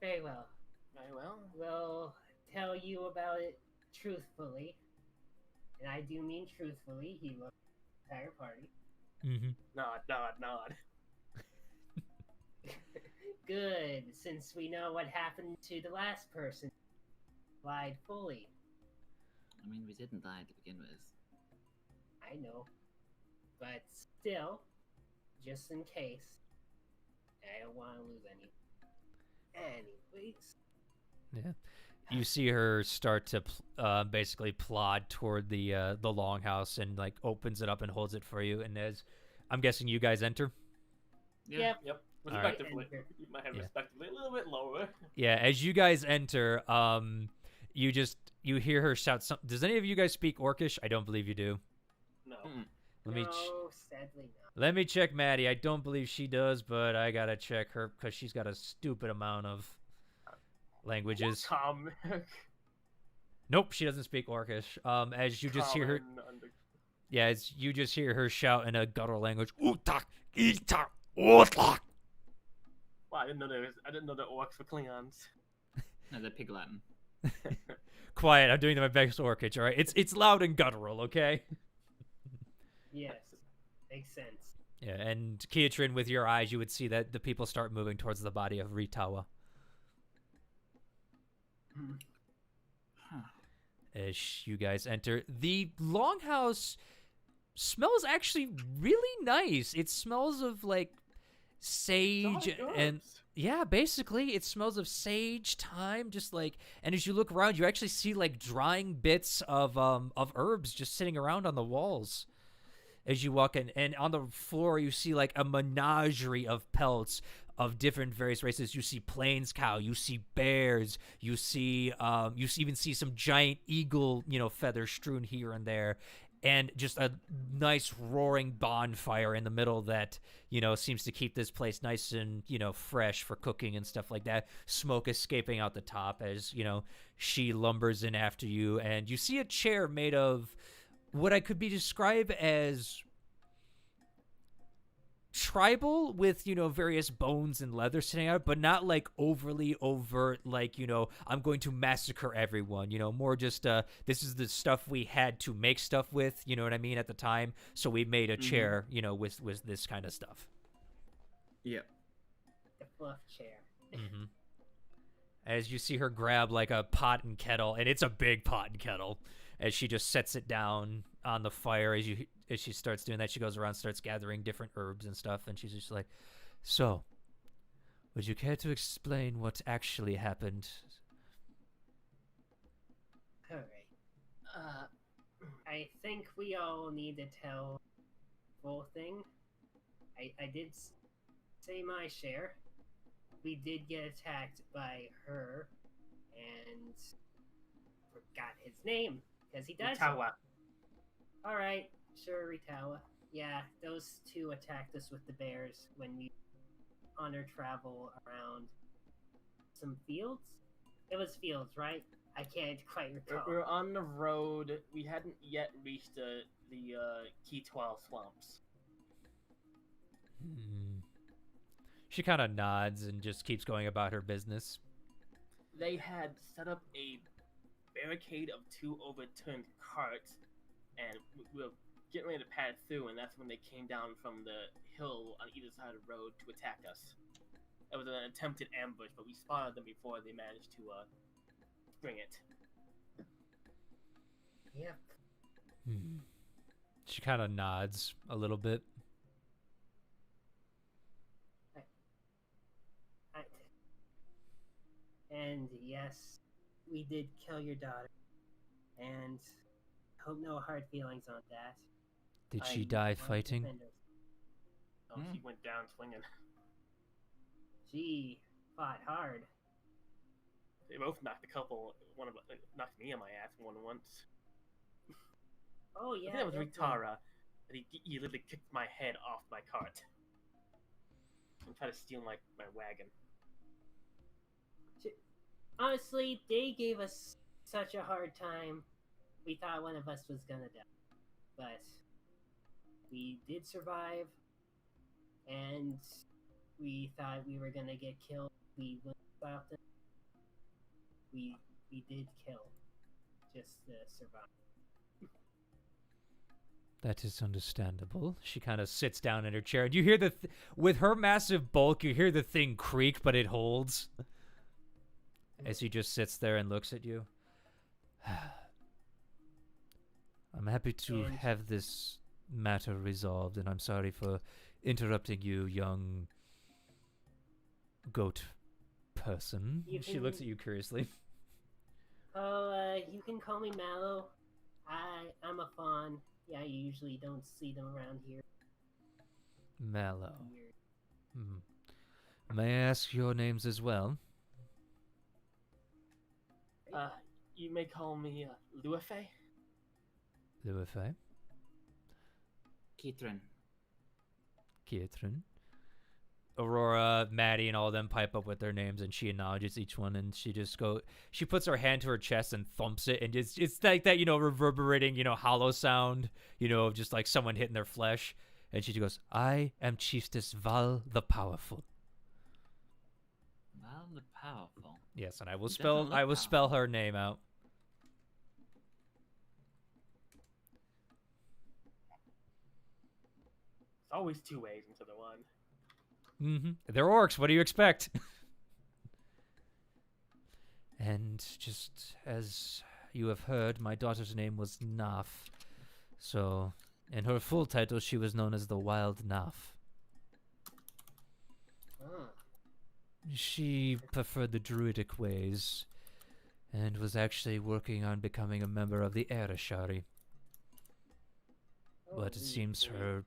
Very well. Very well. We'll tell you about it truthfully. And I do mean truthfully. He looked at the entire party. Mm-hmm. Nod. Good, since we know what happened to the last person. Lied fully. I mean, we didn't lie to begin with. I know. But still, just in case, I don't want to lose any. Anyways. Yeah. You see her start to basically plod toward the longhouse and like opens it up and holds it for you. And as I'm guessing you guys enter. Yep. Yep. All right. Respectively. You might have Yeah. respectively a little bit lower. Yeah. As you guys enter, you hear her shout. Does any of you guys speak Orcish? I don't believe you do. No. Let me. No, sadly not. Let me check Maddie. I don't believe she does, but I gotta check her because she's got a stupid amount of languages. Nope, she doesn't speak Orcish. As you just hear her, yeah, as you just hear her shout in a guttural language. Utak, itak, otak. Wow, I didn't know there orcs were Klingons. No, they're Pig Latin. Quiet. I'm doing my best Orcish. All right, it's loud and guttural. Okay. Yes, makes sense. Yeah, and Keatrin, with your eyes, you would see that the people start moving towards the body of Ritawa. As you guys enter, the longhouse smells actually really nice. It smells of like sage and yeah, basically it smells of sage, thyme, just like. And as you look around, you actually see like drying bits of herbs just sitting around on the walls. As you walk in, and on the floor, you see like a menagerie of pelts of different various races. You see plains cow, you see bears, you even see some giant eagle, feathers strewn here and there, and just a nice roaring bonfire in the middle that, seems to keep this place nice and, fresh for cooking and stuff like that. Smoke escaping out the top as, she lumbers in after you, and you see a chair made of what I could be described as tribal with, various bones and leather sitting out, but not like overly overt, like, I'm going to massacre everyone, more just, this is the stuff we had to make stuff with, you know what I mean, at the time. So we made a chair, with this kind of stuff. Yep. The fluff chair. Mm-hmm. As you see her grab like a pot and kettle, and it's a big pot and kettle, as she just sets it down on the fire. As she starts doing that, she goes around, starts gathering different herbs and stuff, and she's just like, so, would you care to explain what actually happened? Alright. I think we all need to tell the full thing. I did say my share. We did get attacked by her, and forgot his name. Because he does. Ritawa. Alright, sure, Ritawa. Yeah, those two attacked us with the bears when we on our travel around some fields? It was fields, right? I can't quite recall. We were on the road. We hadn't yet reached the Key 12 swamps. She kind of nods and just keeps going about her business. They had set up a barricade of 2 overturned carts, and we were getting ready to pad through, and that's when they came down from the hill on either side of the road to attack us. It was an attempted ambush, but we spotted them before they managed to bring it. Yep. She kind of nods a little bit. And yes, we did kill your daughter, and hope no hard feelings on that. Did she die fighting? Oh, she went down swinging. She fought hard. They both knocked knocked me on my ass once. Oh yeah, I think that was definitely. Ritara. But he literally kicked my head off my cart and tried to steal my wagon. Honestly, they gave us such a hard time. We thought one of us was gonna die. But we did survive, and we thought we were gonna get killed. We went about them. We did kill just to survive. That is understandable. She kind of sits down in her chair, and you hear with her massive bulk, you hear the thing creak, but it holds. As he just sits there and looks at you. I'm happy to have this matter resolved, and I'm sorry for interrupting you, young goat person. You She looks can- at you curiously. Oh, you can call me Mallow. I'm a fawn. Yeah, I usually don't see them around here. Mallow. Weird. May I ask your names as well? You may call me Luafe. Luafe, Keithrin. Keithrin. Aurora, Maddie, and all of them pipe up with their names, and she acknowledges each one, and she puts her hand to her chest and thumps it, and it's like that, reverberating, hollow sound, of just like someone hitting their flesh, and she goes, I am Chiefess Val the Powerful. Val the Powerful. Yes, and I will Doesn't look spell powerful. her name out. It's always two ways instead of one. They're orcs. What do you expect? And just as you have heard, my daughter's name was Naf. So, in her full title, she was known as the Wild Naf. Oh. She preferred the druidic ways and was actually working on becoming a member of the Ereshari. Oh, But it seems weird. her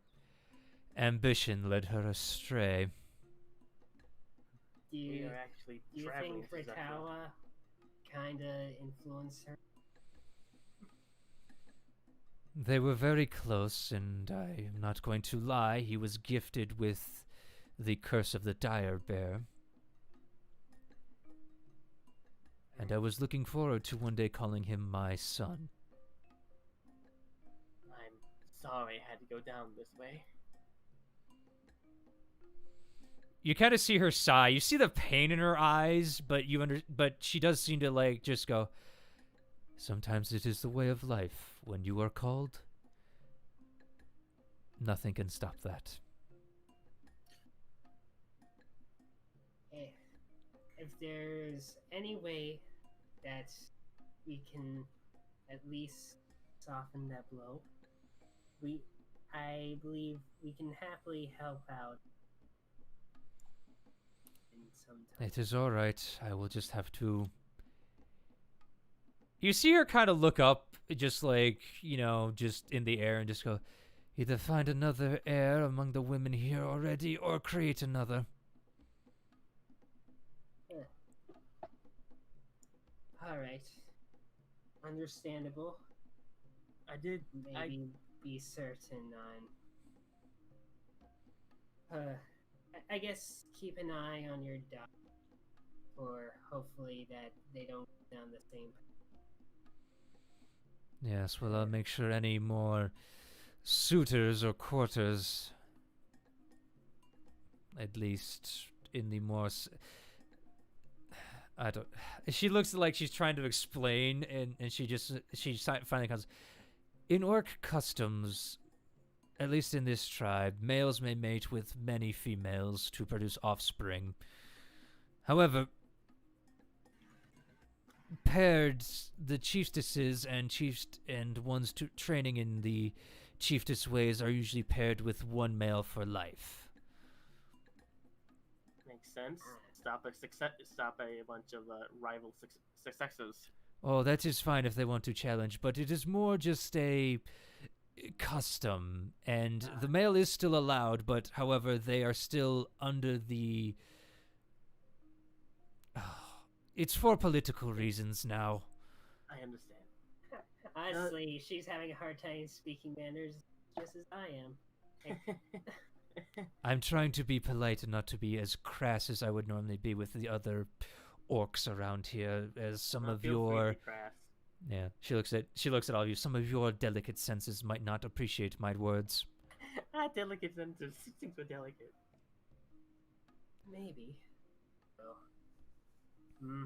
ambition led her astray. Do We you, are actually do you traveling think to Zephyr. Ritawa kind of influenced her? They were very close, and I am not going to lie, he was gifted with the curse of the dire bear. And I was looking forward to one day calling him my son. I'm sorry I had to go down this way. You kind of see her sigh. You see the pain in her eyes, but but she does seem to like just go, sometimes it is the way of life. When you are called, nothing can stop that. If there's any way that we can at least soften that blow, I believe we can happily help out in some time. It is all right. I will just have to. You see her kind of look up, just like, just in the air, and just go, either find another heir among the women here already, or create another. All right, understandable. Maybe be certain on. I guess keep an eye on your dog, or hopefully that they don't go down the same. Yes, well, I'll make sure any more suitors or courters, at least in the more. I don't. She looks like she's trying to explain, and she finally comes. In orc customs, at least in this tribe, males may mate with many females to produce offspring. However, the chiefesses and ones training in the chiefess ways are usually paired with one male for life. Makes sense. Stop a bunch of rival successors. Oh, that is fine if they want to challenge, but it is more just a custom, and the male is still allowed, but however, they are still under the. It's for political reasons now. I understand. Honestly, she's having a hard time speaking manners, just as I am. I'm trying to be polite and not to be as crass as I would normally be with the other orcs around here, as some of Feel free to your. be crass. Yeah, she looks at all of you. Some of your delicate senses might not appreciate my words. Delicate senses. Seems so delicate. Maybe. Oh.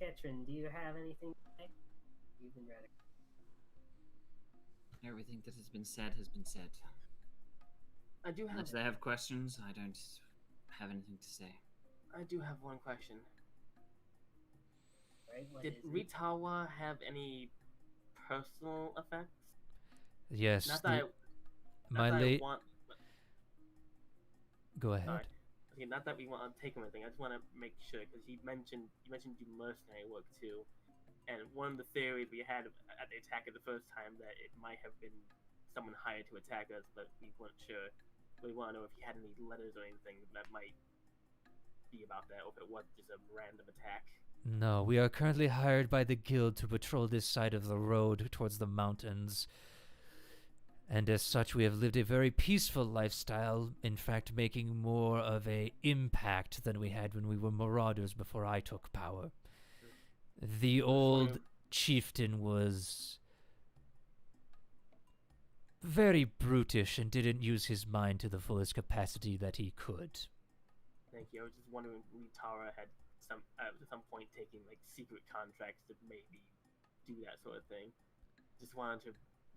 Ketrin, do you have anything to say? You've been rather. Everything that has been said has been said. I do have. Unless they have questions, I don't have anything to say. I do have one question. Right? What Did is it? Ritawa have any personal effects? Yes, Not that I my not that I late. want. Go ahead. Sorry. not that we want to take him or anything. I just want to make sure because you mentioned do mercenary work too, and one of the theories we had at the attack of the first time that it might have been someone hired to attack us, but we weren't sure. We want to know if he had any letters or anything that might be about that, or if it was just a random attack. No, we are currently hired by the guild to patrol this side of the road towards the mountains. And as such, we have lived a very peaceful lifestyle, in fact making more of a impact than we had when we were marauders before I took power. The old chieftain was very brutish and didn't use his mind to the fullest capacity that he could. Thank you. I was just wondering if Tara had at some point taking like secret contracts to maybe do that sort of thing. Just wanted to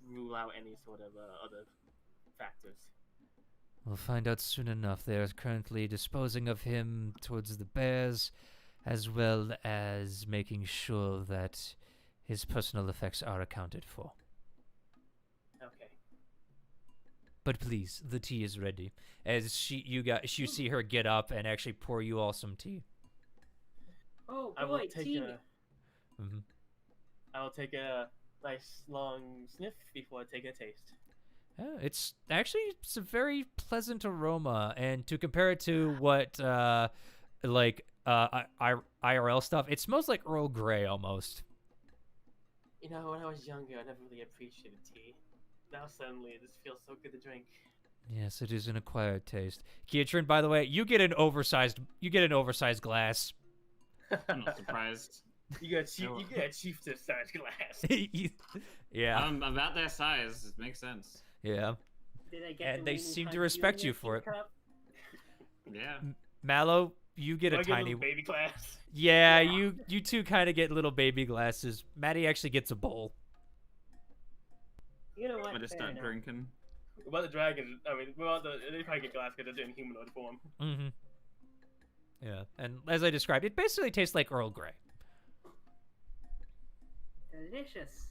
rule out any sort of other factors. We'll find out soon enough. They are currently disposing of him towards the bears, as well as making sure that his personal effects are accounted for. Okay. But please, the tea is ready. As you see her get up and actually pour you all some tea. Oh I will boy, take tea. I will take a nice long sniff before I take a taste. Yeah, it's a very pleasant aroma, and to compare it to what IRL stuff, it smells like Earl Grey almost. You know, when I was younger, I never really appreciated tea. Now suddenly, it just feels so good to drink. Yes, it is an acquired taste. Keatrin, by the way, you get an oversized glass. I'm not surprised. You got a chieftain size glass. Yeah. I'm about their size. It makes sense. Yeah. Did I get And the they leaning seem to country respect you in for it. cup? Yeah. Mallow, you get Do a I get tiny little baby glass. Yeah, you two kind of get little baby glasses. Maddie actually gets a bowl. You know what? I just Fair start enough. drinking. About the dragon, they probably get glass because they're doing humanoid form. Mm-hmm. Yeah, and as I described, it basically tastes like Earl Grey. Delicious.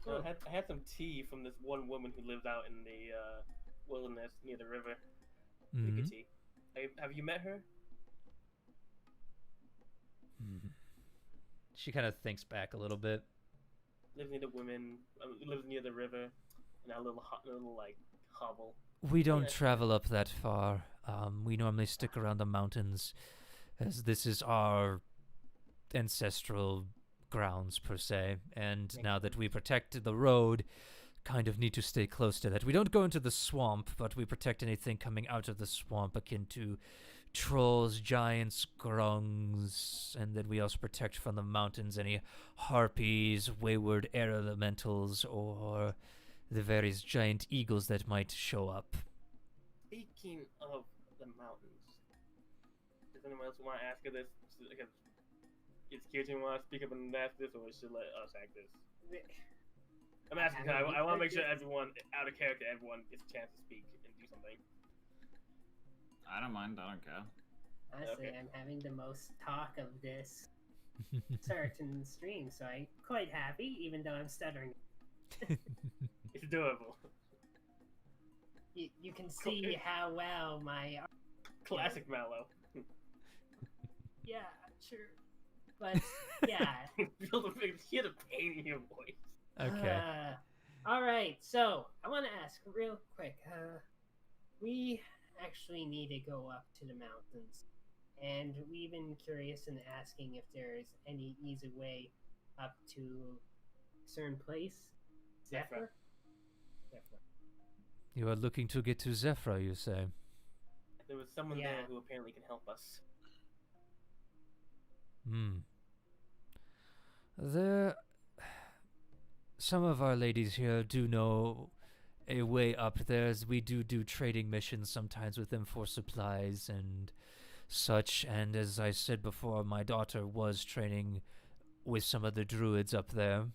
So I had some tea from this one woman who lives out in the wilderness near the river. Mm-hmm. Tea. Have you met her? She kind of thinks back a little bit. Lives near the women. Lives near the river, in a little like hovel. We don't Yeah. travel up that far. We normally stick around the mountains, as this is our ancestral grounds, per se. And now that we protect the road, kind of need to stay close to that. We don't go into the swamp, but we protect anything coming out of the swamp, akin to trolls, giants, grungs, and then we also protect from the mountains any harpies, wayward air elementals, or the various giant eagles that might show up. Speaking of the mountains, does anyone else want to ask her this? Is Kirsten want to speak up and ask this, or should let us ask this? I'm asking because I want to make sure everyone, out of character, everyone gets a chance to speak and do something. I don't mind. I don't care. Honestly, Okay. I'm having the most talk of this certain stream, so I'm quite happy, even though I'm stuttering. It's doable. You can see how well my... Classic Mallow. Yeah, sure. But, yeah. Hear the pain in your voice. Okay. Alright, so, I want to ask real quick. We actually need to go up to the mountains. And we've been curious in asking if there's any easy way up to a certain place. Zephyr? Zephyr. You are looking to get to Zephyr, you say? There was someone Yeah. there who apparently can help us. Some of our ladies here do know a way up there, as we do trading missions sometimes with them for supplies and such. And as I said before, my daughter was training with some of the druids up there.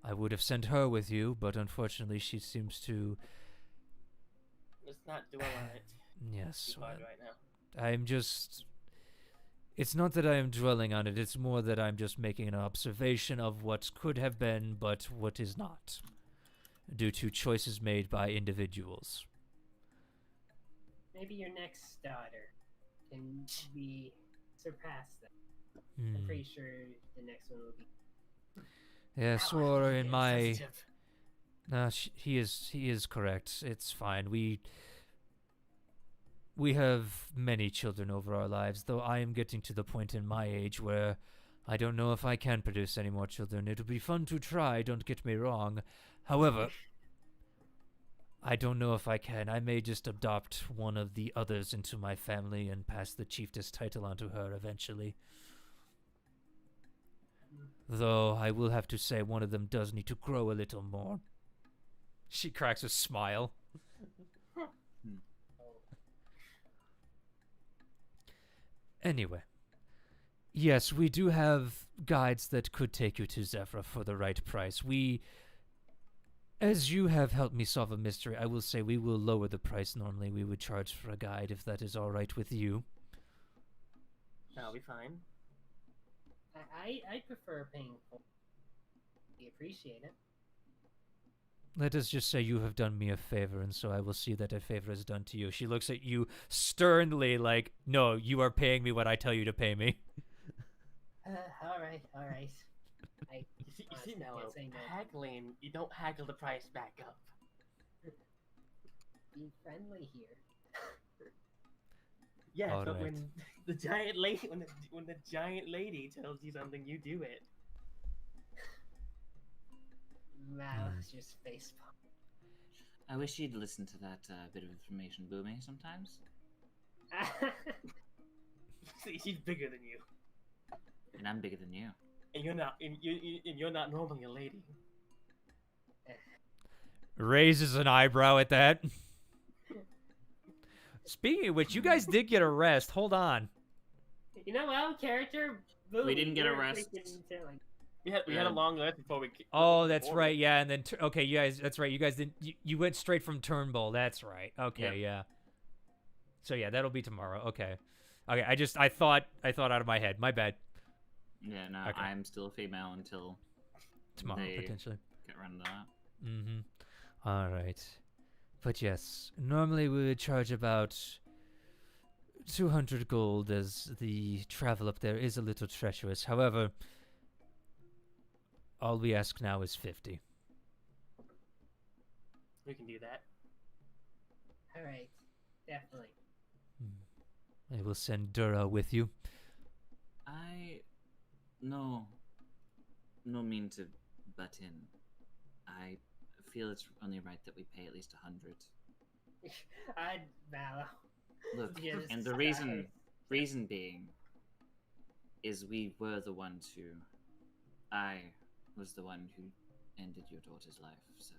I would have sent her with you, but unfortunately she seems to... Let's not dwell on it Yes, too hard right now. I'm just... It's not that I am dwelling on it, it's more that I'm just making an observation of what could have been, but what is not, due to choices made by individuals. maybe your next daughter can be surpassed that. I'm Hmm. pretty sure the next one will be. Yes, Ow, or I'm in getting my... sensitive. No, he is correct. It's fine. We have many children over our lives, though I am getting to the point in my age where I don't know if I can produce any more children. It would be fun to try, don't get me wrong. However, I don't know if I can. I may just adopt one of the others into my family and pass the chiefess title onto her eventually. Though I will have to say one of them does need to grow a little more. She cracks a smile. Anyway. Yes, we do have guides that could take you to Zephyr for the right price. As you have helped me solve a mystery, I will say we will lower the price normally we would charge for a guide if that is all right with you. That'll be fine. I prefer paying full. We appreciate it. Let us just say you have done me a favor, and so I will see that a favor is done to you. She looks at you sternly like, no, you are paying me what I tell you to pay me. All right. You see Honestly, Mello, can't say no. haggling, you don't haggle the price back up. Be friendly here. Yeah, All but right. when the giant lady, when the giant lady tells you something, you do it. Mouth just face palm. I wish you'd listen to that bit of information, Boomy, sometimes. See, she's bigger than you, And I'm bigger than you. and you're not normally a lady. Raises an eyebrow at that. Speaking of which, you guys did get a rest. Hold on. You know, out of character. Boom, We didn't get a you're rest. freaking telling. We had Yeah. a long rest before we. Oh, that's before right. Yeah, and then okay, you guys. That's right. You guys didn't. You went straight from Turnbull. That's right. Okay, yeah. So yeah, that'll be tomorrow. Okay. Okay. I thought out of my head. My bad. Yeah, no, Okay. I'm still a female until Tomorrow They- potentially. get around to that. Mm-hmm. All right. But yes, normally we would charge about 200 gold, as the travel up there is a little treacherous. However, all we ask now is 50. We can do that. All right, definitely. I will send Dura with you. No mean to butt in. I feel it's only right that we pay at least 100. I'd Mallow. Look, Yes, and the reason being is we were the ones who... I was the one who ended your daughter's life, so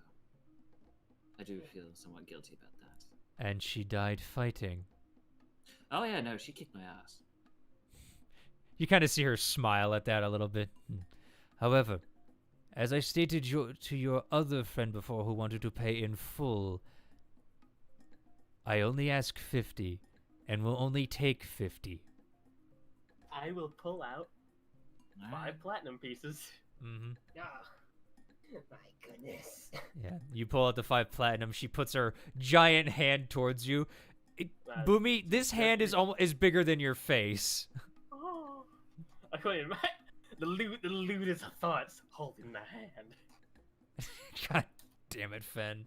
I do feel somewhat guilty about that. And she died fighting. Oh yeah, no, she kicked my ass. You kind of see her smile at that a little bit. However, as I stated to your other friend before who wanted to pay in full, I only ask 50, and will only take 50. I will pull out All 5 right. platinum pieces. Mm-hmm. Oh, my goodness. Yeah, you pull out the 5 platinum. She puts her giant hand towards you. Boomy, this hand is is bigger than your face. Oh, I couldn't imagine. The lewdest of thoughts holding the hand. God damn it, Fen.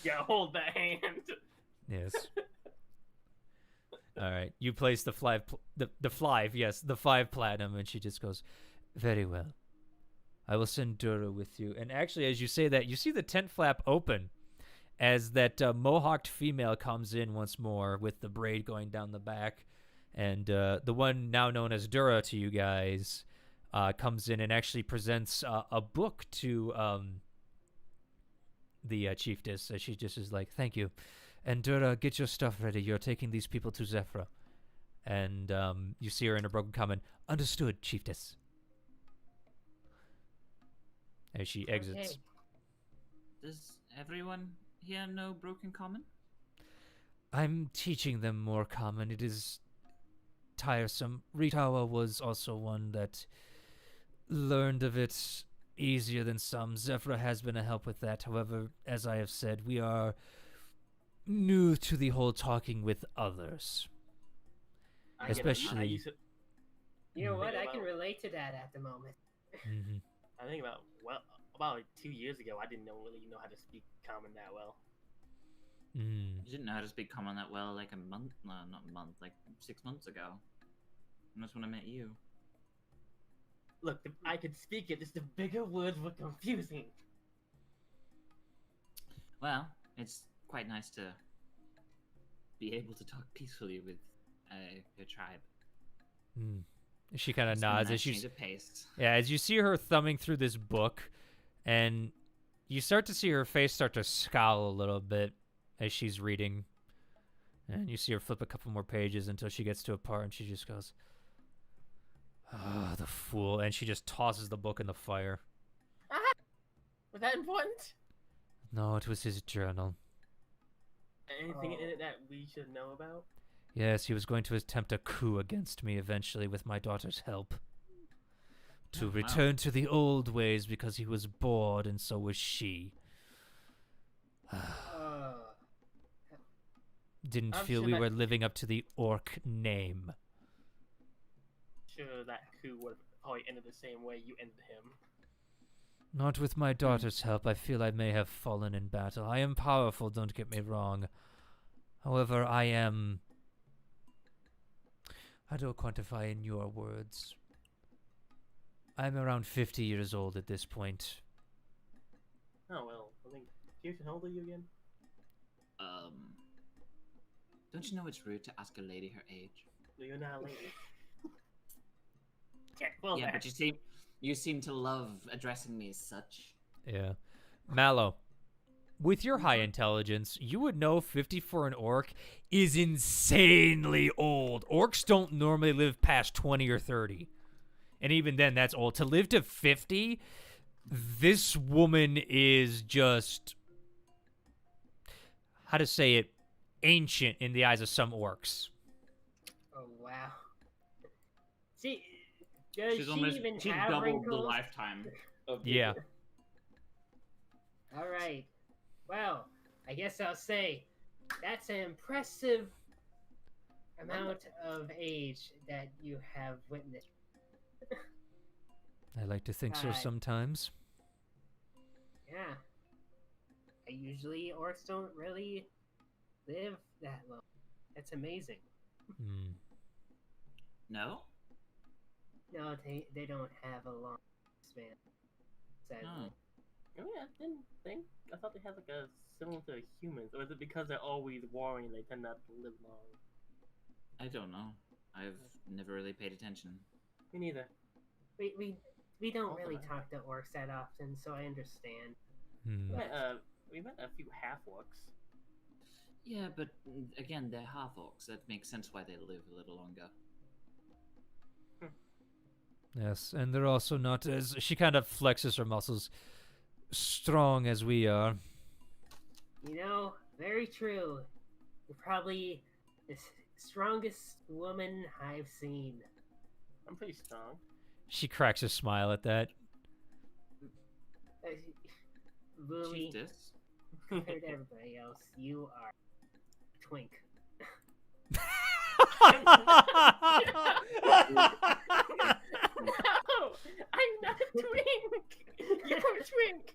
Yeah, hold that hand. Yes. All right, you place the 5 the 5 platinum, and she just goes, very well. I will send Dura with you. And actually, as you say that, you see the tent flap open as that mohawked female comes in once more with the braid going down the back. And the one now known as Dura to you guys comes in and actually presents a book to the chiefess. She just is like, thank you. And Dura, get your stuff ready. You're taking these people to Zephyr. And you see her in a broken comment. Understood, chiefess. As she exits. Okay. Does everyone here know Broken Common? I'm teaching them more common. It is tiresome. Ritawa was also one that learned of it easier than some. Zephyr has been a help with that. However, as I have said, we are new to the whole talking with others. I get it. Especially- used to- You know what? Yeah, I can well- relate to that at the moment. Hmm. I think about like 2 years ago, I didn't really know how to speak common that well. Mm. You didn't know how to speak common that well like a month, no, not a month, like 6 months ago. And that's when I met you. Look, I could speak it, just the bigger words were confusing. Well, it's quite nice to be able to talk peacefully with your tribe. Mm. She kind of It's been a nods nice as you change of pace. as you see her thumbing through this book, and you start to see her face start to scowl a little bit as she's reading, and you see her flip a couple more pages until she gets to a part, and she just goes, "Ah, the fool!" and she just tosses the book in the fire. Was that important? No, it was his journal. Anything in it that we should know about? Yes, he was going to attempt a coup against me eventually with my daughter's help. To Oh, wow. return to the old ways because he was bored and so was she. Didn't I'm feel sure we that- were living up to the orc name. Sure, that coup would probably ended the same way you ended him. Not with my daughter's help. I feel I may have fallen in battle. I am powerful, don't get me wrong. However, I am... How do I quantify in your words? I'm around 50 years old at this point. Oh well, I think. Keyleth, how old are you again? Don't you know it's rude to ask a lady her age? No, you're not a lady. Yeah, well, Yeah, but you seem to love addressing me as such. Yeah. Mallow, with your high intelligence, you would know 50 for an orc is insanely old. Orcs don't normally live past 20 or 30. And even then, that's old. To live to 50, this woman is just... How to say it? Ancient in the eyes of some orcs. Oh wow. See, does She's she almost even she have doubled wrinkles? the lifetime of Yeah. All right. Well, I guess I'll say that's an impressive amount of age that you have witnessed. I like to think so Right. sometimes. Yeah. Usually orcs don't really live that long. That's amazing. Hmm. No? No, they don't have a long span. Sadly. Oh. I mean, I didn't think. I thought they had like a similar to humans, or is it because they're always warring and they tend not to live long? I don't know. I've never really paid attention. Me neither. We don't Also really that. talk to orcs that often, so I understand. Hmm. We met a few half orcs. Yeah, but again, they're half orcs. That makes sense why they live a little longer. Yes, and they're also not as... She kind of flexes her muscles. Strong as we are. You know, very true. You're probably the strongest woman I've seen. I'm pretty strong. She cracks a smile at that. Lily, Chiefess? compared to everybody else, you are a twink. No, I'm not a twink. You're a twink.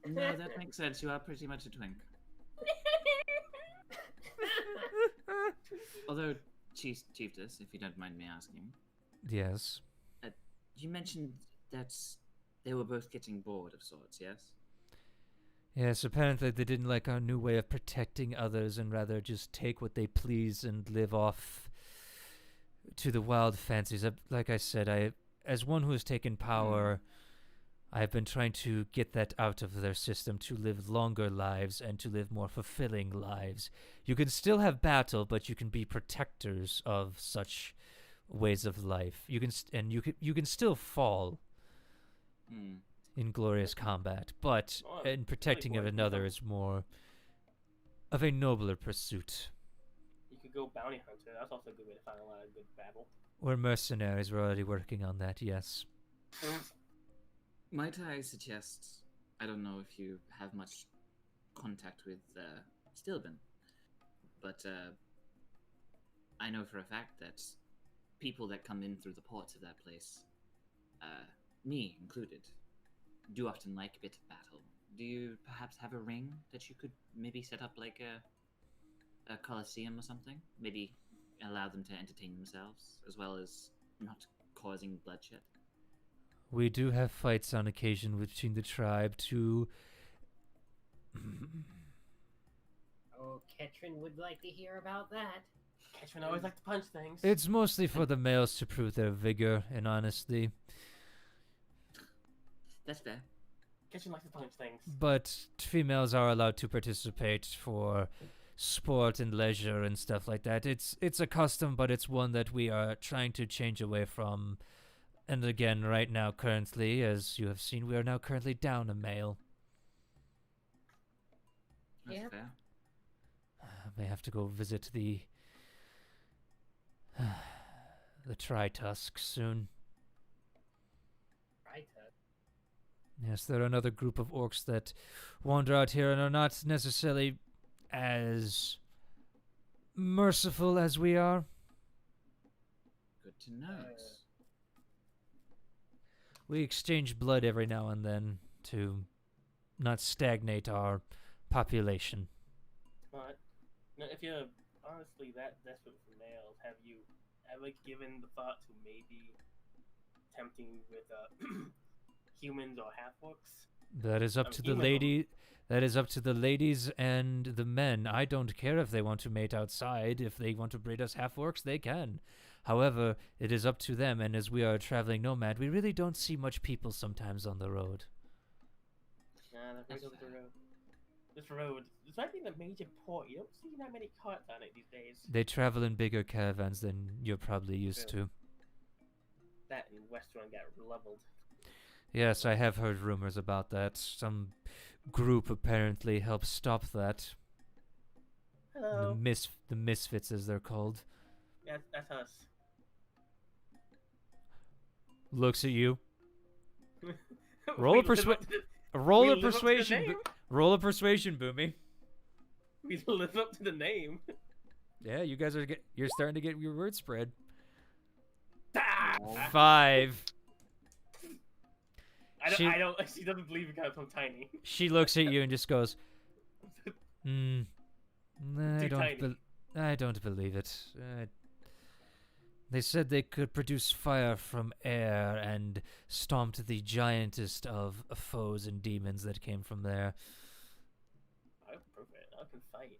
No, that makes sense. You are pretty much a twink. Although, Chiefess, if you don't mind me asking, Yes. you mentioned that they were both getting bored of sorts, yes? Yes, apparently they didn't like our new way of protecting others and rather just take what they please and live off to the wild fancies. Like I said, as one who has taken power, I've been trying to get that out of their system to live longer lives and to live more fulfilling lives. You can still have battle, but you can be protectors of such ways of life. You can still fall Hmm. in glorious combat, but Oh, in protecting of boring. another is more of a nobler pursuit. You could go bounty hunter. That's also a good way to find a lot of good babble. We're mercenaries. We're already working on that. Yes. Might I suggest, I don't know if you have much contact with Stilben, but I know for a fact that people that come in through the ports of that place, me included, do often like a bit of battle. Do you perhaps have a ring that you could maybe set up like a coliseum or something? Maybe allow them to entertain themselves, as well as not causing bloodshed? We do have fights on occasion between the tribe to... Oh, Ketrin would like to hear about that. Ketrin always like to punch things. It's mostly for the males to prove their vigor and honesty, That's fair. Ketrin likes to punch things. but females are allowed to participate for sport and leisure and stuff like that. It's a custom, but it's one that we are trying to change away from. And again, right now, currently, as you have seen, we are now currently down a male. That's Yep. fair. May have to go visit the Tri-Tusks soon. Right. Yes, they're another group of orcs that wander out here and are not necessarily as merciful as we are. Good to know. We exchange blood every now and then to not stagnate our population. But no, if you're honestly that desperate for males, have you ever given the thought to maybe tempting with humans or half-orcs? That is up to the human lady. That is up to the ladies and the men. I don't care if they want to mate outside. If they want to breed us half-orcs, they can. However, it is up to them, and as we are a traveling nomad, we really don't see much people sometimes on the road. Nah, that That's goes up the fair. road. This road, despite being a major port, you don't see that many carts on it these days. They travel in bigger caravans than you're probably used to. That and Westron got leveled. Yes, I have heard rumors about that. Some group apparently helped stop that. Hello. The Misfits, as they're called. That's us. Looks at you. We live persuasion. up to the- Roll we a live up to the persuasion. name. Roll a persuasion, Boomy. We live up to the name. Yeah, you guys you're starting to get your word spread. Ah! 5. She doesn't believe it because I'm tiny. She looks at you and just goes, I Too tiny. I don't believe it. They said they could produce fire from air and stomped the giantest of foes and demons that came from there. I can prove it. I can fight.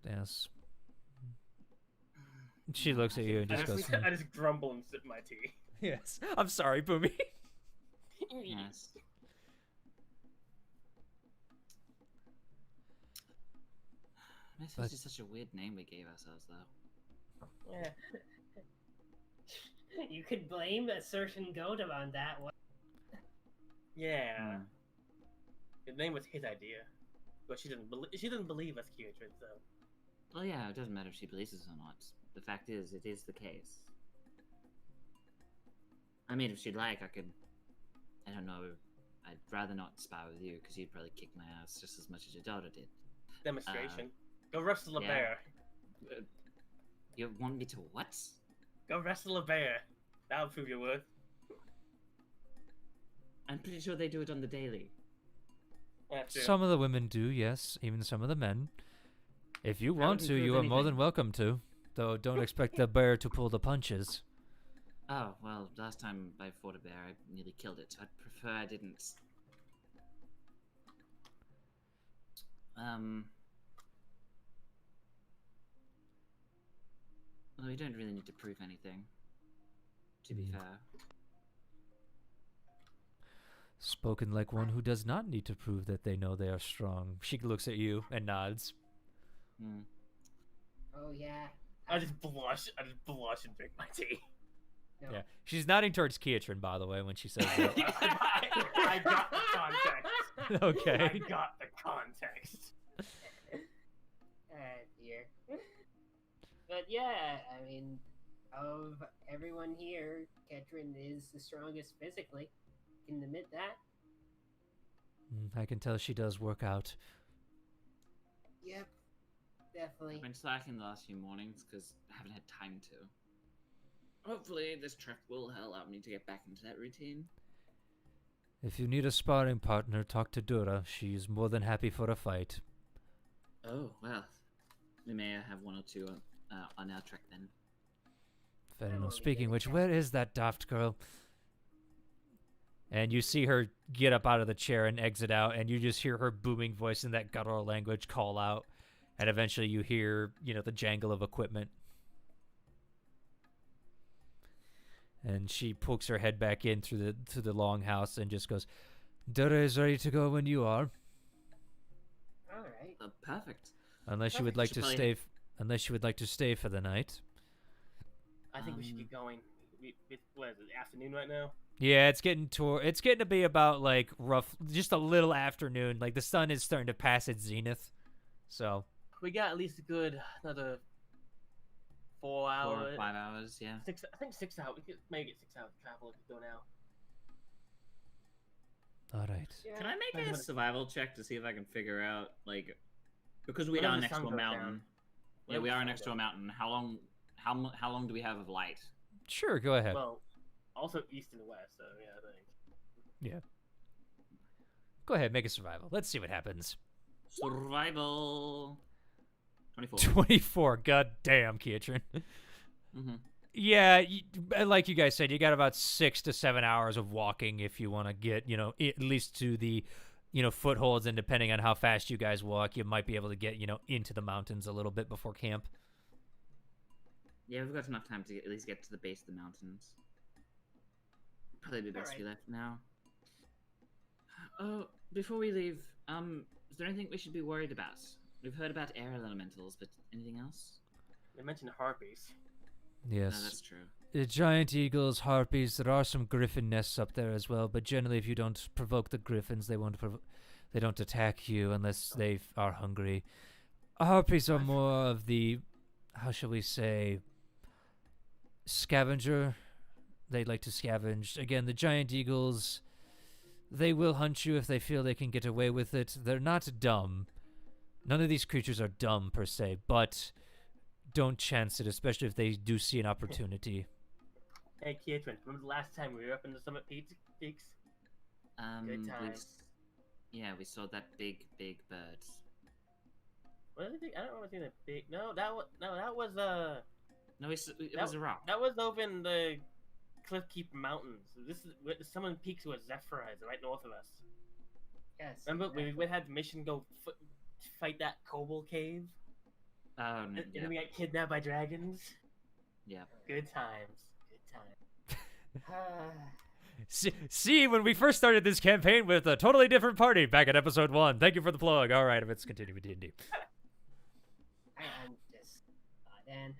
Yes. She looks at you and just goes, I just grumble and sip my tea. yes. I'm sorry, Boomy. Yes. Misfits is such a weird name we gave ourselves, though. Yeah. You could blame a certain Godam on that one. Yeah. Hmm. The name was his idea, but she didn't believe us, Keyleth. So Well, yeah, it doesn't matter if she believes us or not. The fact is, it is the case. I mean, if she'd like, I could... I don't know. I'd rather not spar with you, because you'd probably kick my ass just as much as your daughter did. demonstration. Go wrestle a yeah. bear. You want me to what? Go wrestle a bear. That'll prove your worth. I'm pretty sure they do it on the daily. That's true. Some of the women do, yes. Even some of the men. If you want wouldn't to, prove you are more anything. than welcome to. Though don't expect the bear to pull the punches. Oh, well, last time I fought a bear, I nearly killed it. I'd prefer I didn't. Well, we don't really need to prove anything, to be fair. Spoken like one who does not need to prove that they know they are strong. She looks at you and nods. Hmm. Oh yeah. I just blush and drink my tea. No. Yeah, she's nodding towards Keatrin, by the way, when she says that. I got the context. Okay. I got the context. Dear. But yeah, I mean, of everyone here, Ketrin is the strongest physically. Can admit that. I can tell she does work out. Yep. Definitely. I've been slacking the last few mornings because I haven't had time to. Hopefully, this trek will allow me to get back into that routine. If you need a sparring partner, talk to Dura. She's more than happy for a fight. Oh, well. We may have one or two on our trek then. Fair I enough. won't be Speaking good which, at where is that daft girl? And you see her get up out of the chair and exit out, and you just hear her booming voice in that guttural language call out. And eventually you hear, the jangle of equipment. And she pokes her head back in through the longhouse and just goes, Dura is ready to go when you are. All right. Perfect. Unless you would Perfect. like Should to probably- stay unless you would like to stay for the night. I think we should get going. What is it, afternoon right now? Yeah, it's getting to be about like just a little afternoon. Like the sun is starting to pass its zenith. So We got at least a good another 4 4 hours. or 5 hours, yeah. I think 6 hours. We could maybe get 6 hours of travel if we go now. all right. Yeah. Can I make Wait a a minute. survival check to see if I can figure out, like, because we Whenever are the next sun to a goes mountain. down. Yeah, Whenever we the are sun next to a goes mountain. How long do we have of light? Sure, go ahead. Well, also east and west, so yeah, I think. Go ahead, make a survival. Let's see what happens. Survival. 24. 24. God damn, Kiatrin. Mm-hmm. Yeah, like you guys said, you got about 6 to 7 hours of walking if you want to get, at least to the, footholds. And depending on how fast you guys walk, you might be able to get, into the mountains a little bit before camp. Yeah, we've got enough time to at least get to the base of the mountains. Probably be best if we Alright. left now. Oh, before we leave, is there anything we should be worried about? We've heard about air elementals, but anything else? They mentioned harpies. No, Yes. that's true. The giant eagles, harpies, there are some griffin nests up there as well, but generally if you don't provoke the griffins, they don't attack you unless they are hungry. Harpies are more of the, how shall we say, scavenger. They like to scavenge. Again, the giant eagles, they will hunt you if they feel they can get away with it. They're not dumb. None of these creatures are dumb per se, but don't chance it, especially if they do see an opportunity. Hey, Kiatrin, remember the last time we were up in the summit peaks? Good we times. we saw that big bird. What did I don't want to see that big. No, that was No, it was a rock. That was over in the Cliffkeep Mountains. This is the summit peaks where Zephyr is, right north of us. Yes. Remember exactly. we had the mission go fight that kobold cave, Oh, no, and yeah. then we got kidnapped by dragons. Yeah. Good times. Good times. See, when we first started this campaign with a totally different party back at episode 1. Thank you for the plug. All right, let's continue with D&D. I'm just and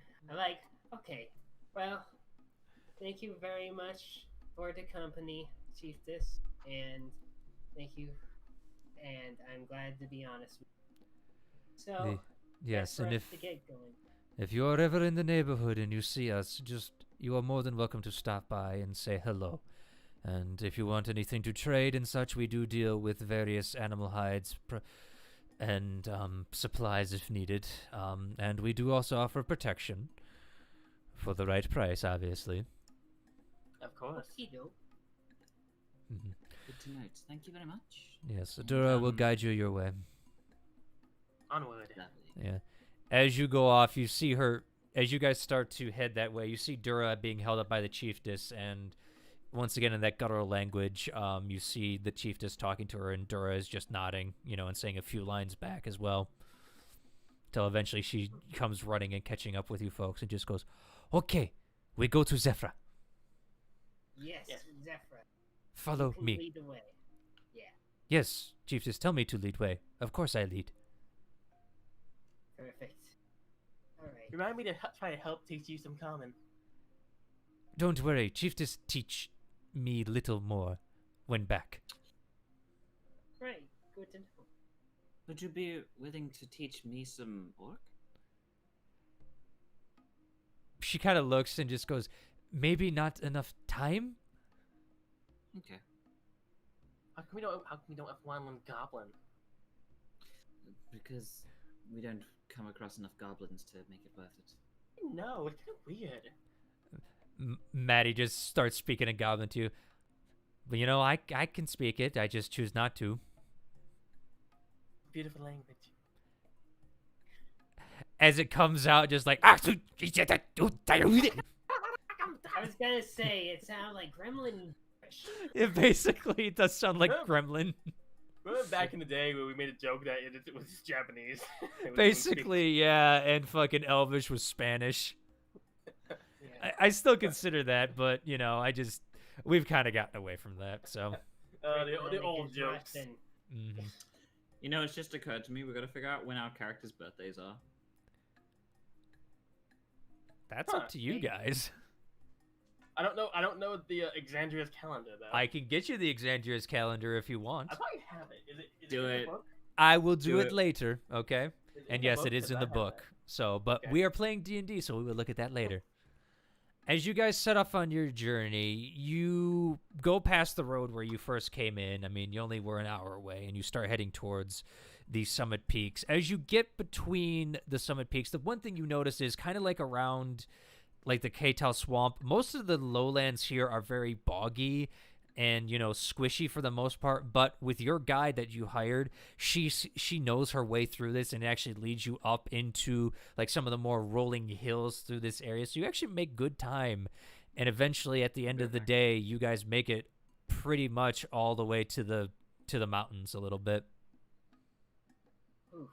okay. Well, thank you very much for the company, Chiefess, and thank you. And I'm glad to be honest with you. So, Yes, for and us to get going. if you are ever in the neighborhood and you see us, you are more than welcome to stop by and say hello. And if you want anything to trade and such, we do deal with various animal hides and supplies if needed. And we do also offer protection for the right price, obviously. Of course. Okie-doke. Mhm. Good to note. Thank you very much. Yes, Adura will Um, guide you your way. Onward. Lovely. Yeah. As you go off, you see her, as you guys start to head that way, you see Dura being held up by the chiefess, and once again in that guttural language, you see the chiefess talking to her, and Dura is just nodding, and saying a few lines back as well. Till eventually she comes running and catching up with you folks and just goes, okay, we go to Zephyr. Yes, Yes. Zephyr. Follow you can me. Lead the way. Yes, chiefess, tell me to lead way. Of course I lead. Perfect. All right. Remind me to try to help teach you some common. Don't worry, chiefess teach me little more when back. Right. Good to know. Would you be willing to teach me some orc? She kind of looks and just goes, maybe not enough time? Okay. How come we don't have one goblin? Because we don't come across enough goblins to make it worth it. No, it's kind of weird. Maddie just starts speaking in Goblin to you. But you know, I can speak it. I just choose not to. Beautiful language. As it comes out, just like I was gonna say it sounded like Gremlin. it basically does sound like Gremlin. Remember back in the day where we made a joke that it was Japanese? Basically, yeah, and fucking Elvish was Spanish. Yeah. I still consider that, but you know, we've kind of gotten away from that. So the old jokes. mhm. You know, it's just occurred to me, we've got to figure out when our characters' birthdays are. That's up to you guys. I don't know the Exandria's calendar though. I can get you the Exandria's calendar if you want. I thought you have it. Is Do it in it. the book? I will do Do it it. later, okay? Is it And in the yes, book? it is 'Cause in I the have book. that. So, but Okay. we are playing D&D, so we will look at that later. As you guys set off on your journey, you go past the road where you first came in. I mean, you only were an hour away, and you start heading towards the summit peaks. As you get between the summit peaks, the one thing you notice is kind of like around like the K'tau swamp, most of the lowlands here are very boggy and, you know, squishy for the most part. But with your guide that you hired, she knows her way through this and actually leads you up into like some of the more rolling hills through this area. So you actually make good time. And eventually at the end of the day, you guys make it pretty much all the way to the mountains a little bit. Ooh.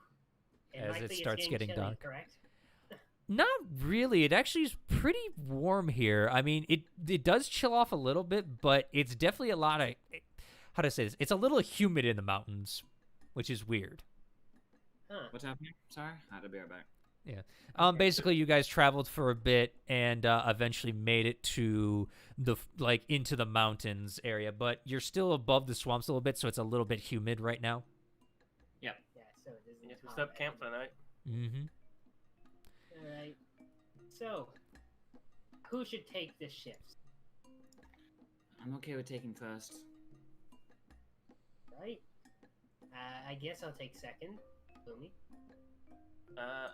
As likely it it's starts getting chilly, dark. Correct. Not really. It actually is pretty warm here. I mean, it does chill off a little bit, but it's definitely a lot of, how to say this? It's a little humid in the mountains, which is weird. Huh. What's happening? Sorry, I had to be right back. Basically, you guys traveled for a bit and eventually made it to into the mountains area, but you're still above the swamps a little bit, so it's a little bit humid right now. Yeah. So it isn't. Yes, we set up camp for the night. Mm-hmm. All right. So, who should take this shift? I'm okay with taking first. Right. I guess I'll take second. Lumi. Are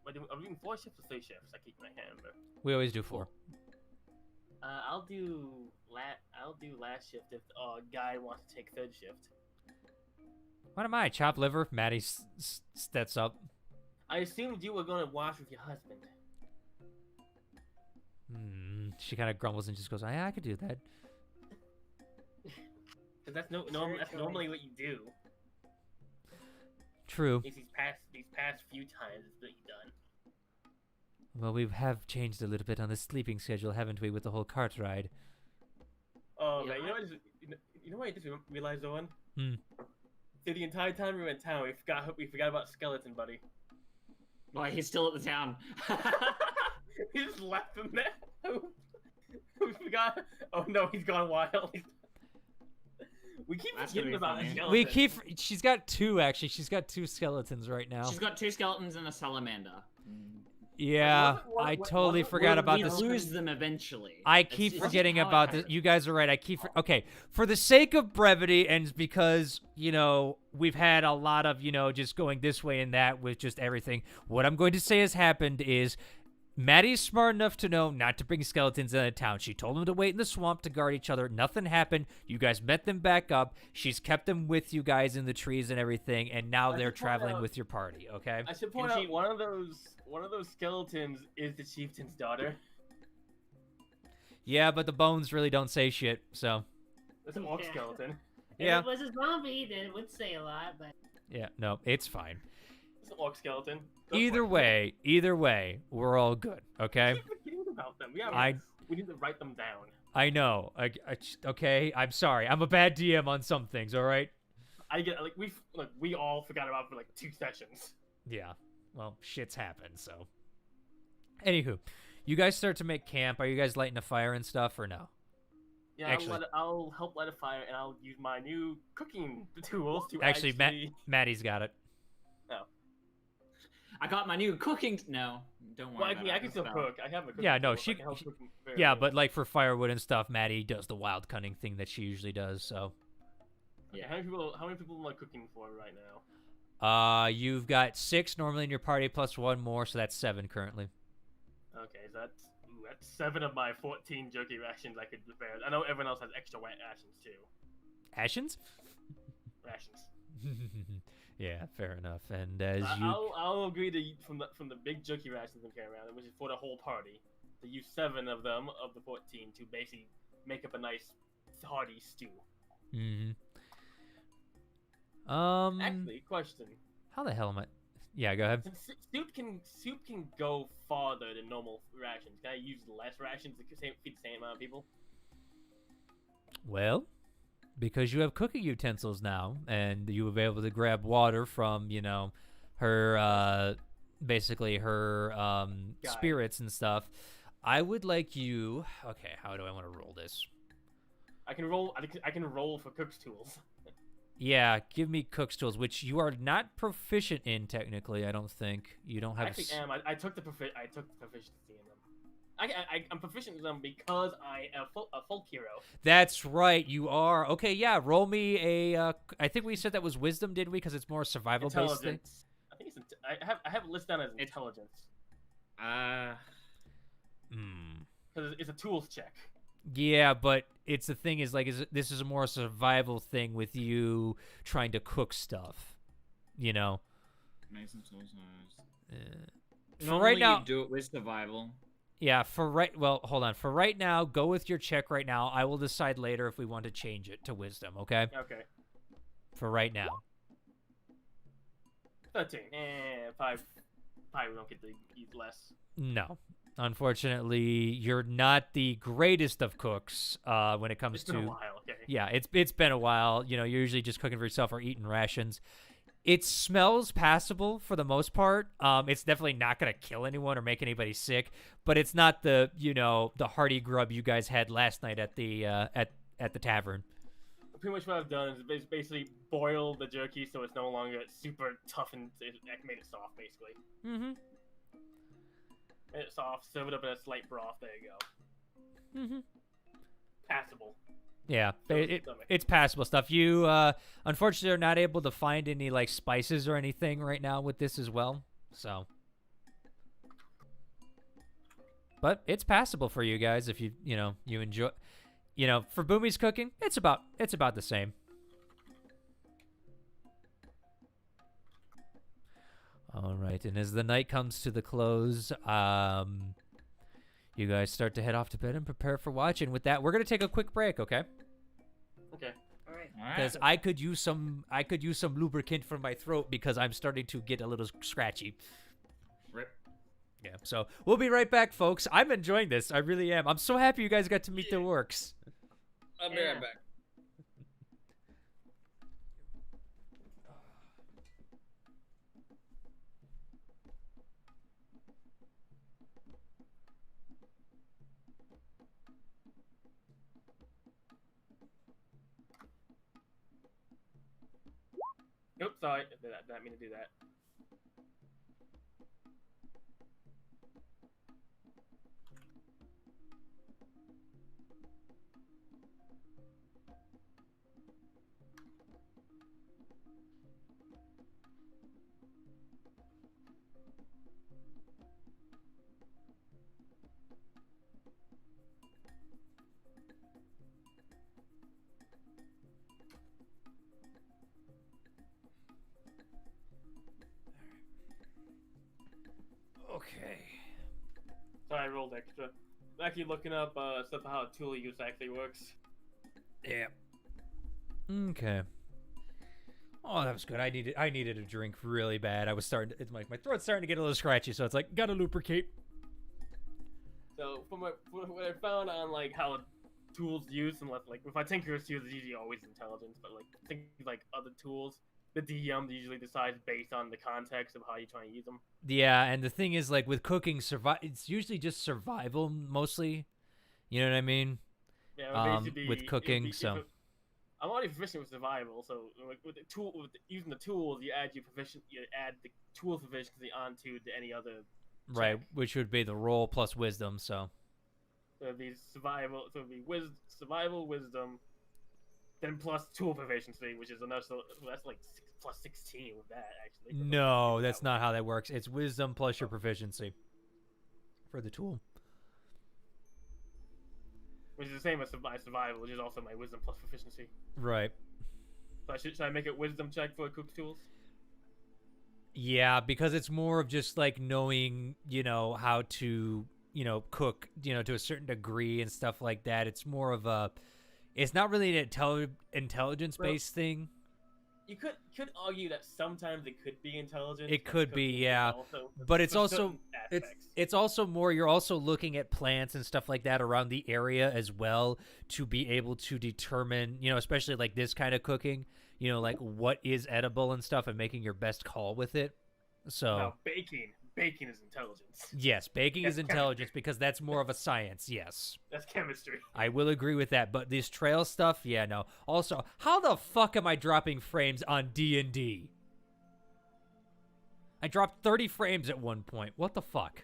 we doing 4 shifts or 3 shifts? I keep my hand, but We always do 4. I'll do last shift if guy wants to take 3rd shift. What am I? Chop liver? Maddie steps up. I assumed you were going to watch with your husband. She kind of grumbles and just goes, I could do that. Cause that's Sure, that's sure. normally what you do. True. These past few times it's what you've done. Well, we have changed a little bit on the sleeping schedule, haven't we, with the whole cart ride? Oh Yeah, man, you know what I just realized, Owen? Hmm. So the entire time we were in town, we forgot about Skeleton Buddy. Well, he's still at the town. We just left him there. We forgot. Oh no, he's gone wild. We keep That's gonna forgetting be about the funny. skeleton. She's got 2, actually. She's got 2 skeletons right now. She's got 2 skeletons and a salamander. Yeah, Wasn't one- I wa- totally wasn't forgot one- about we this. lose them eventually. I It's- keep it's forgetting how it about this. happens. You guys are right. I keep okay. For the sake of brevity and because, you know, we've had a lot of, you know, just going this way and that with just everything. What I'm going to say has happened is Maddie's smart enough to know not to bring skeletons into town. She told them to wait in the swamp to guard each other. Nothing happened. You guys met them back up. She's kept them with you guys in the trees and everything, and now I they're should point traveling out- with your party, okay? I should point out one of those skeletons is the chieftain's daughter. Yeah, but the bones really don't say shit, so. That's an orc Yeah. skeleton. Yeah. If it was a zombie, then it would say a lot, but Yeah, no, it's fine. It's an orc skeleton. Don't Either worry. way, we're all good, okay? I keep forgetting about them. We need to write them down. I know. Okay, I'm sorry. I'm a bad DM on some things, all right? I get we all forgot about it for like 2 sessions. Yeah. Well, shit's happened, so. Anywho, you guys start to make camp. Are you guys lighting a fire and stuff, or no? Yeah, Actually- I'll help light a fire, and I'll use my new cooking tools to Actually, Maddie's got it. I got my new cooking. No, don't worry. Well, about it. I can still Spell. cook. I have a cooking Yeah, no, tool. she- I can help cooking very Yeah, well. but like for firewood and stuff, Maddie does the wild cunning thing that she usually does, so. Okay, Yeah. how many people am I cooking for right now? You've got 6 normally in your party plus 1 more, so that's 7 currently. Okay, so that's 7 of my 14 jerky rations I could prepare. I know everyone else has extra wet rations too. Ashens? Rations. Yeah, fair enough. And as you, I'll agree to eat from the big jerky rations I'm carrying around, which is for the whole party, to use 7 of them of the 14 to basically make up a nice hearty stew. Actually, question. how the hell am I? Yeah, go ahead. Since soup can go farther than normal rations, can I use less rations to feed the same amount of people? Well, because you have cooking utensils now, and you will be able to grab water from, you know, her, basically her, spirits and stuff. I would like you. Okay, how do I want to roll this? I can roll for cook's tools. Yeah, give me cook's tools, which you are not proficient in technically. I don't think you don't have. I actually am. I took the proficiency in them. I'm proficient in them because I am a folk hero. That's right, you are. Okay, yeah. Roll me a. I think we said that was wisdom, didn't we? Because it's more survival based thing. I think it's. I have it listed down as intelligence. Because it's a tools check. Yeah, but it's the thing is like this is a more survival thing with you trying to cook stuff, you know. Make some tools. For right now, you do it with survival. Yeah, hold on. For right now, go with your check right now. I will decide later if we want to change it to wisdom, okay? Okay. For right now. 13. Probably we don't get to eat less. No. Unfortunately, you're not the greatest of cooks when it comes It's been a while, okay. Yeah, it's been a while. You know, you're usually just cooking for yourself or eating rations. It smells passable for the most part. It's definitely not going to kill anyone or make anybody sick, but it's not the, you know, the hearty grub you guys had last night at the at the tavern. Pretty much what I've done is basically boil the jerky so it's no longer super tough and made it soft, basically. Mm-hmm. Made it soft, serve it up in a slight broth. There you go. Mm-hmm. Passable. Yeah, it's passable stuff. You, unfortunately, are not able to find any, like, spices or anything right now with this as well, so. But it's passable for you guys if you enjoy, for Boomy's cooking, it's about the same. All right, and as the night comes to the close, you guys start to head off to bed and prepare for watching. With that, we're gonna take a quick break, okay? Okay. All right. Because I could use some lubricant for my throat because I'm starting to get a little scratchy. Rip. Yeah. So we'll be right back, folks. I'm enjoying this. I really am. I'm so happy you guys got to meet the works. I'll be right back. Nope, sorry. Didn't mean to do that. Okay. Sorry, I rolled extra. I'm actually looking up stuff how a tool use actually works. Yeah. Okay. Oh, that was good. I needed a drink really bad. I was starting to, it's like my throat's starting to get a little scratchy, so it's like gotta lubricate. So from what I found on like how tools used, and like if I tinker's tools, it's usually always intelligence, but like things like other tools, the DM usually decides based on the context of how you're trying to use them. Yeah, and the thing is, like with cooking, it's usually just survival mostly. You know what I mean? Yeah, with cooking, so. I'm already proficient with survival, so like with the tool, using the tools, you add the tool proficiency onto any other. Right, check. which would be the roll plus wisdom. So it'd be survival. So it'd be survival, wisdom, then plus tool proficiency, which is another. So that's like plus 16 with that, actually. No, that's not how that works. It's wisdom plus your proficiency for the tool. Which is the same as my survival, which is also my wisdom plus proficiency. Right. So should I make it wisdom check for cooked tools? Yeah, because it's more of just like knowing, how to, cook, to a certain degree and stuff like that. It's more of a, it's not really an intelligence-based thing. You could argue that sometimes it could be intelligence. It could be, yeah. But it's also more, you're also looking at plants and stuff like that around the area as well to be able to determine, especially like this kind of cooking, like what is edible and stuff and making your best call with it. So now, baking is intelligence. Yes, baking is intelligence because that's more of a science, yes. That's chemistry. I will agree with that, but this trail stuff, yeah, no. Also, how the fuck am I dropping frames on D&D? I dropped 30 frames at one point. What the fuck?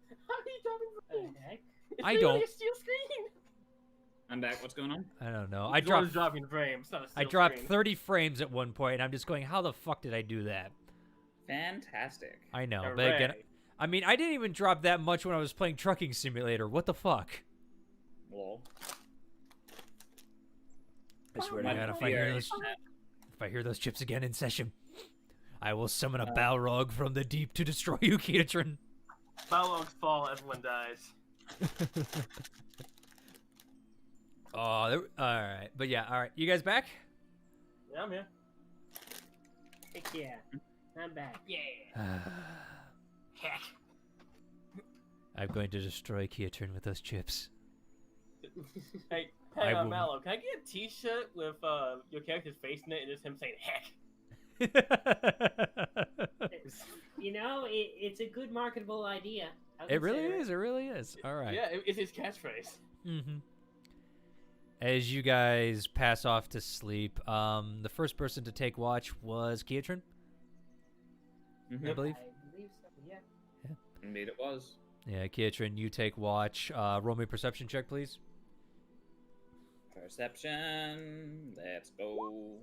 How are you dropping frames? I don't. It's a steel screen. I'm back. What's going on? I don't know. Dropping frames. Not a steel I dropped screen. 30 frames at one point, and I'm just going, how the fuck did I do that? Fantastic. I know, Hooray. but again, I mean, I didn't even drop that much when I was playing Trucking Simulator. What the fuck? Lol. I swear to God, if I hear those chips again in session, I will summon a Balrog from the deep to destroy you, Keyleth. Balrogs fall, everyone dies. Oh, all right. But yeah, all right. You guys back? Yeah, I'm here. Heck yeah. I'm back. Yeah. Heck. I'm going to destroy Keyleth with those chips. Hey, I will- Mallow, can I get a t-shirt with your character's face in it and just him saying heck? It's a good marketable idea. It really is. It really is. All right. Yeah, it's his catchphrase. Mm-hmm. As you guys pass off to sleep, the first person to take watch was Keyleth, Mm-hmm. I believe. I believe so, yeah. Indeed it was. Yeah, Keyleth, you take watch. Roll me a perception check, please. Perception. Let's go.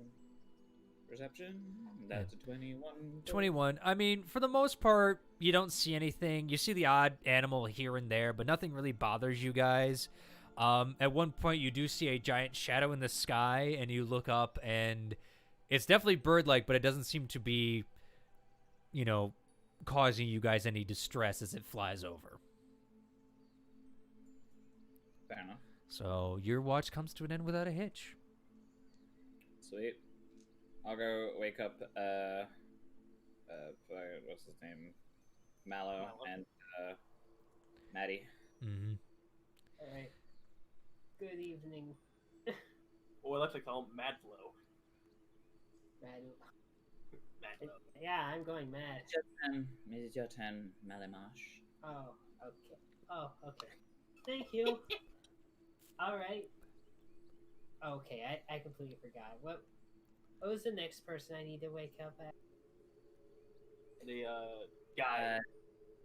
Perception. That's a 21. 21. I mean, for the most part, you don't see anything. You see the odd animal here and there, but nothing really bothers you guys. At one point, you do see a giant shadow in the sky, and you look up, and it's definitely bird-like, but it doesn't seem to be, causing you guys any distress as it flies over. Fair enough. So your watch comes to an end without a hitch. Sweet. I'll go wake up, what's his name? Mallow and, Maddie. Mm-hmm. Alright. Good evening. Or I like to call him Madflow. Madflow. Yeah, I'm going mad. It's your turn, Malimash. Oh, okay. Oh, okay. Thank you. Alright. Okay, I completely forgot. What was the next person I need to wake up at? The guy.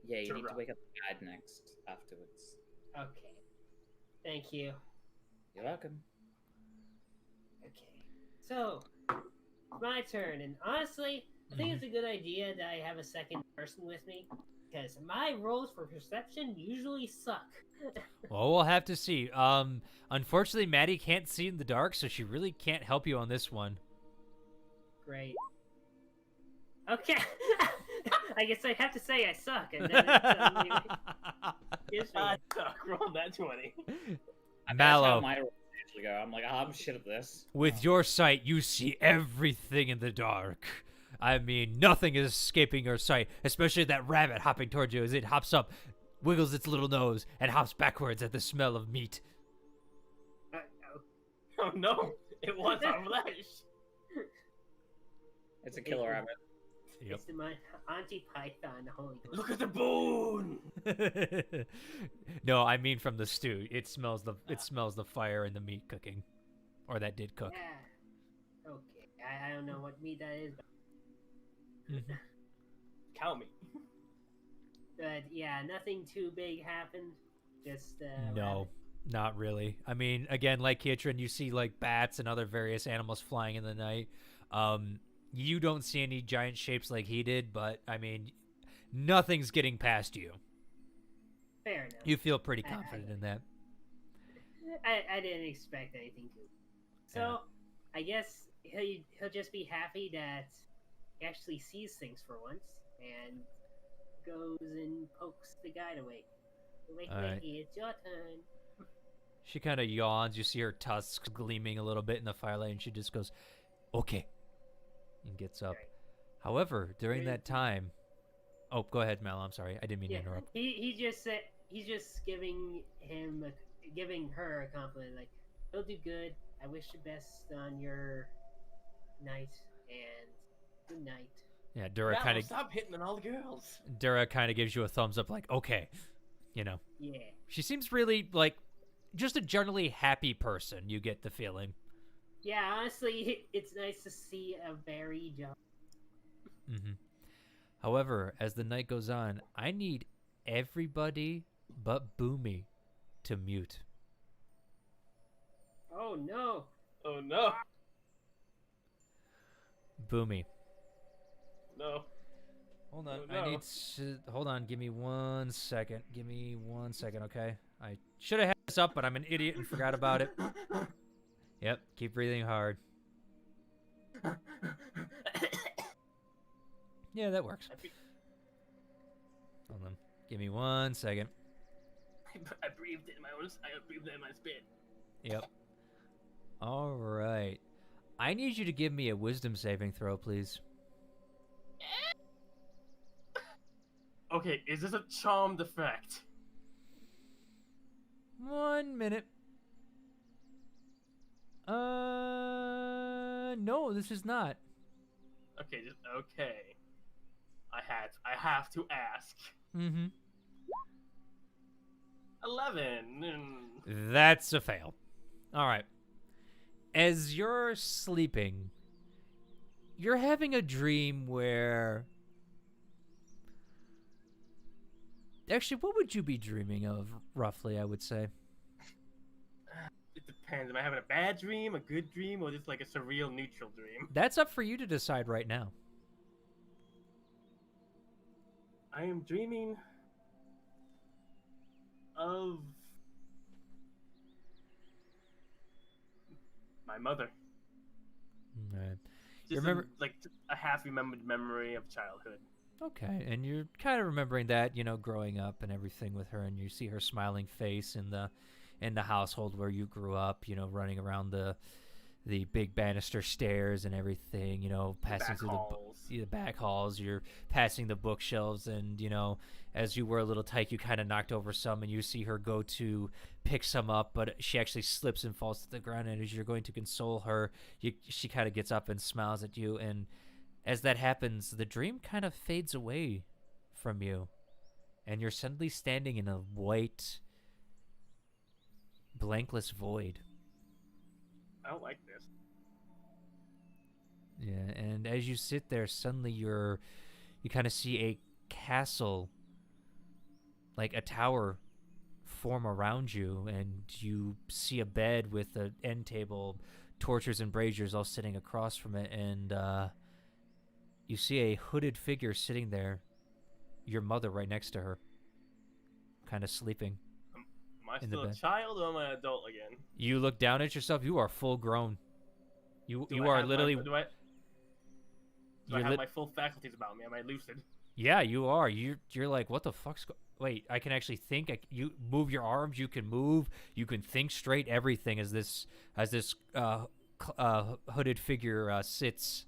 Yeah, you Sure, need to Rob. wake up the guide next, afterwards. Okay. Thank you. You're welcome. Okay. So, my turn, and honestly, I think it's a good idea that I have a second person with me, because my rolls for perception usually suck. Well, we'll have to see. Unfortunately, Maddie can't see in the dark, so she really can't help you on this one. Great. Okay. I guess I have to say I suck, and then it suddenly gives me. I suck. Roll that 20. That's Mallow. how my rolls usually go. I'm like, I'm shit at this. With your sight, you see everything in the dark. I mean, nothing is escaping your sight, especially that rabbit hopping towards you as it hops up, wiggles its little nose, and hops backwards at the smell of meat. Oh no! It wants our flesh! It's a killer rabbit. Yep. It's my Auntie Python, holy ghost. Look at the bone! No, I mean from the stew. It smells the fire and the meat cooking, or that did cook. Yeah. Okay. I don't know what meat that is, Cow meat. but yeah, nothing too big happened. Just No, rabbit. not really. I mean, again, like Keyleth, you see like bats and other various animals flying in the night. You don't see any giant shapes like he did, but I mean, nothing's getting past you. Fair enough. You feel pretty I- confident in that. I didn't expect anything to. So, I guess he'll just be happy that he actually sees things for once and goes and pokes the guide away. Wakey, Alright. wakey, it's your turn. She kind of yawns. You see her tusks gleaming a little bit in the firelight, and she just goes, "Okay," and gets up. Right. However, during Very that time, oh, go ahead, Mel. I'm sorry, I didn't mean to interrupt. He just said he's just giving her a compliment like he'll do good. I wish you best on your night and good night. Yeah, Dura Now kind of stop hitting on all the girls. gives you a thumbs up, like, okay, you know. Yeah. She seems really like just a generally happy person. You get the feeling. Yeah, honestly, it's nice to see a very young. Mm-hmm. However, as the night goes on, I need everybody but Boomy to mute. Oh no! Oh no. Boomy. No. Hold on. Oh, no. I need to... Hold on. Give me 1 second. Give me 1 second, okay? I should have had this up, but I'm an idiot and forgot about it. Yep. Keep breathing hard. Yeah, that works. Hold on. Give me 1 second. I breathed in my own. I breathed in my spit. Yep. All right. I need you to give me a wisdom saving throw, please. Okay, is this a charmed effect? 1 minute. No, this is not. Okay, okay. I have to ask. Mm-hmm. 11. That's a fail. All right. As you're sleeping, you're having a dream where... Actually, what would you be dreaming of, roughly, I would say? It depends. Am I having a bad dream, a good dream, or just like a surreal neutral dream? That's up for you to decide right now. I am dreaming of my mother. All right. Just remember- like a half-remembered memory of childhood. Okay, and you're kind of remembering that, you know, growing up and everything with her, and you see her smiling face in the household where you grew up, you know, running around the big banister stairs and everything, you know, passing Back through halls. the back halls. You're passing the bookshelves, and you know, as you were a little tyke, you kind of knocked over some, and you see her go to pick some up, but she actually slips and falls to the ground. And as you're going to console her, she kind of gets up and smiles at you, and as that happens, the dream kind of fades away from you, and you're suddenly standing in a white, blankless void. I don't like this. Yeah, and as you sit there, suddenly you kind of see a castle, like a tower, form around you, and you see a bed with an end table, torches and braziers all sitting across from it, and you see a hooded figure sitting there, your mother right next to her, kind of sleeping. Am I In the still a bed. child or am I an adult again? You look down at yourself. You are full grown. You Do I are have literally. Do I you're have lit- my full faculties about me? Am I lucid? Yeah, you are. You're like, what the fuck's wait, I can actually think. You move your arms. You can move. You can think straight. Everything as this hooded figure sits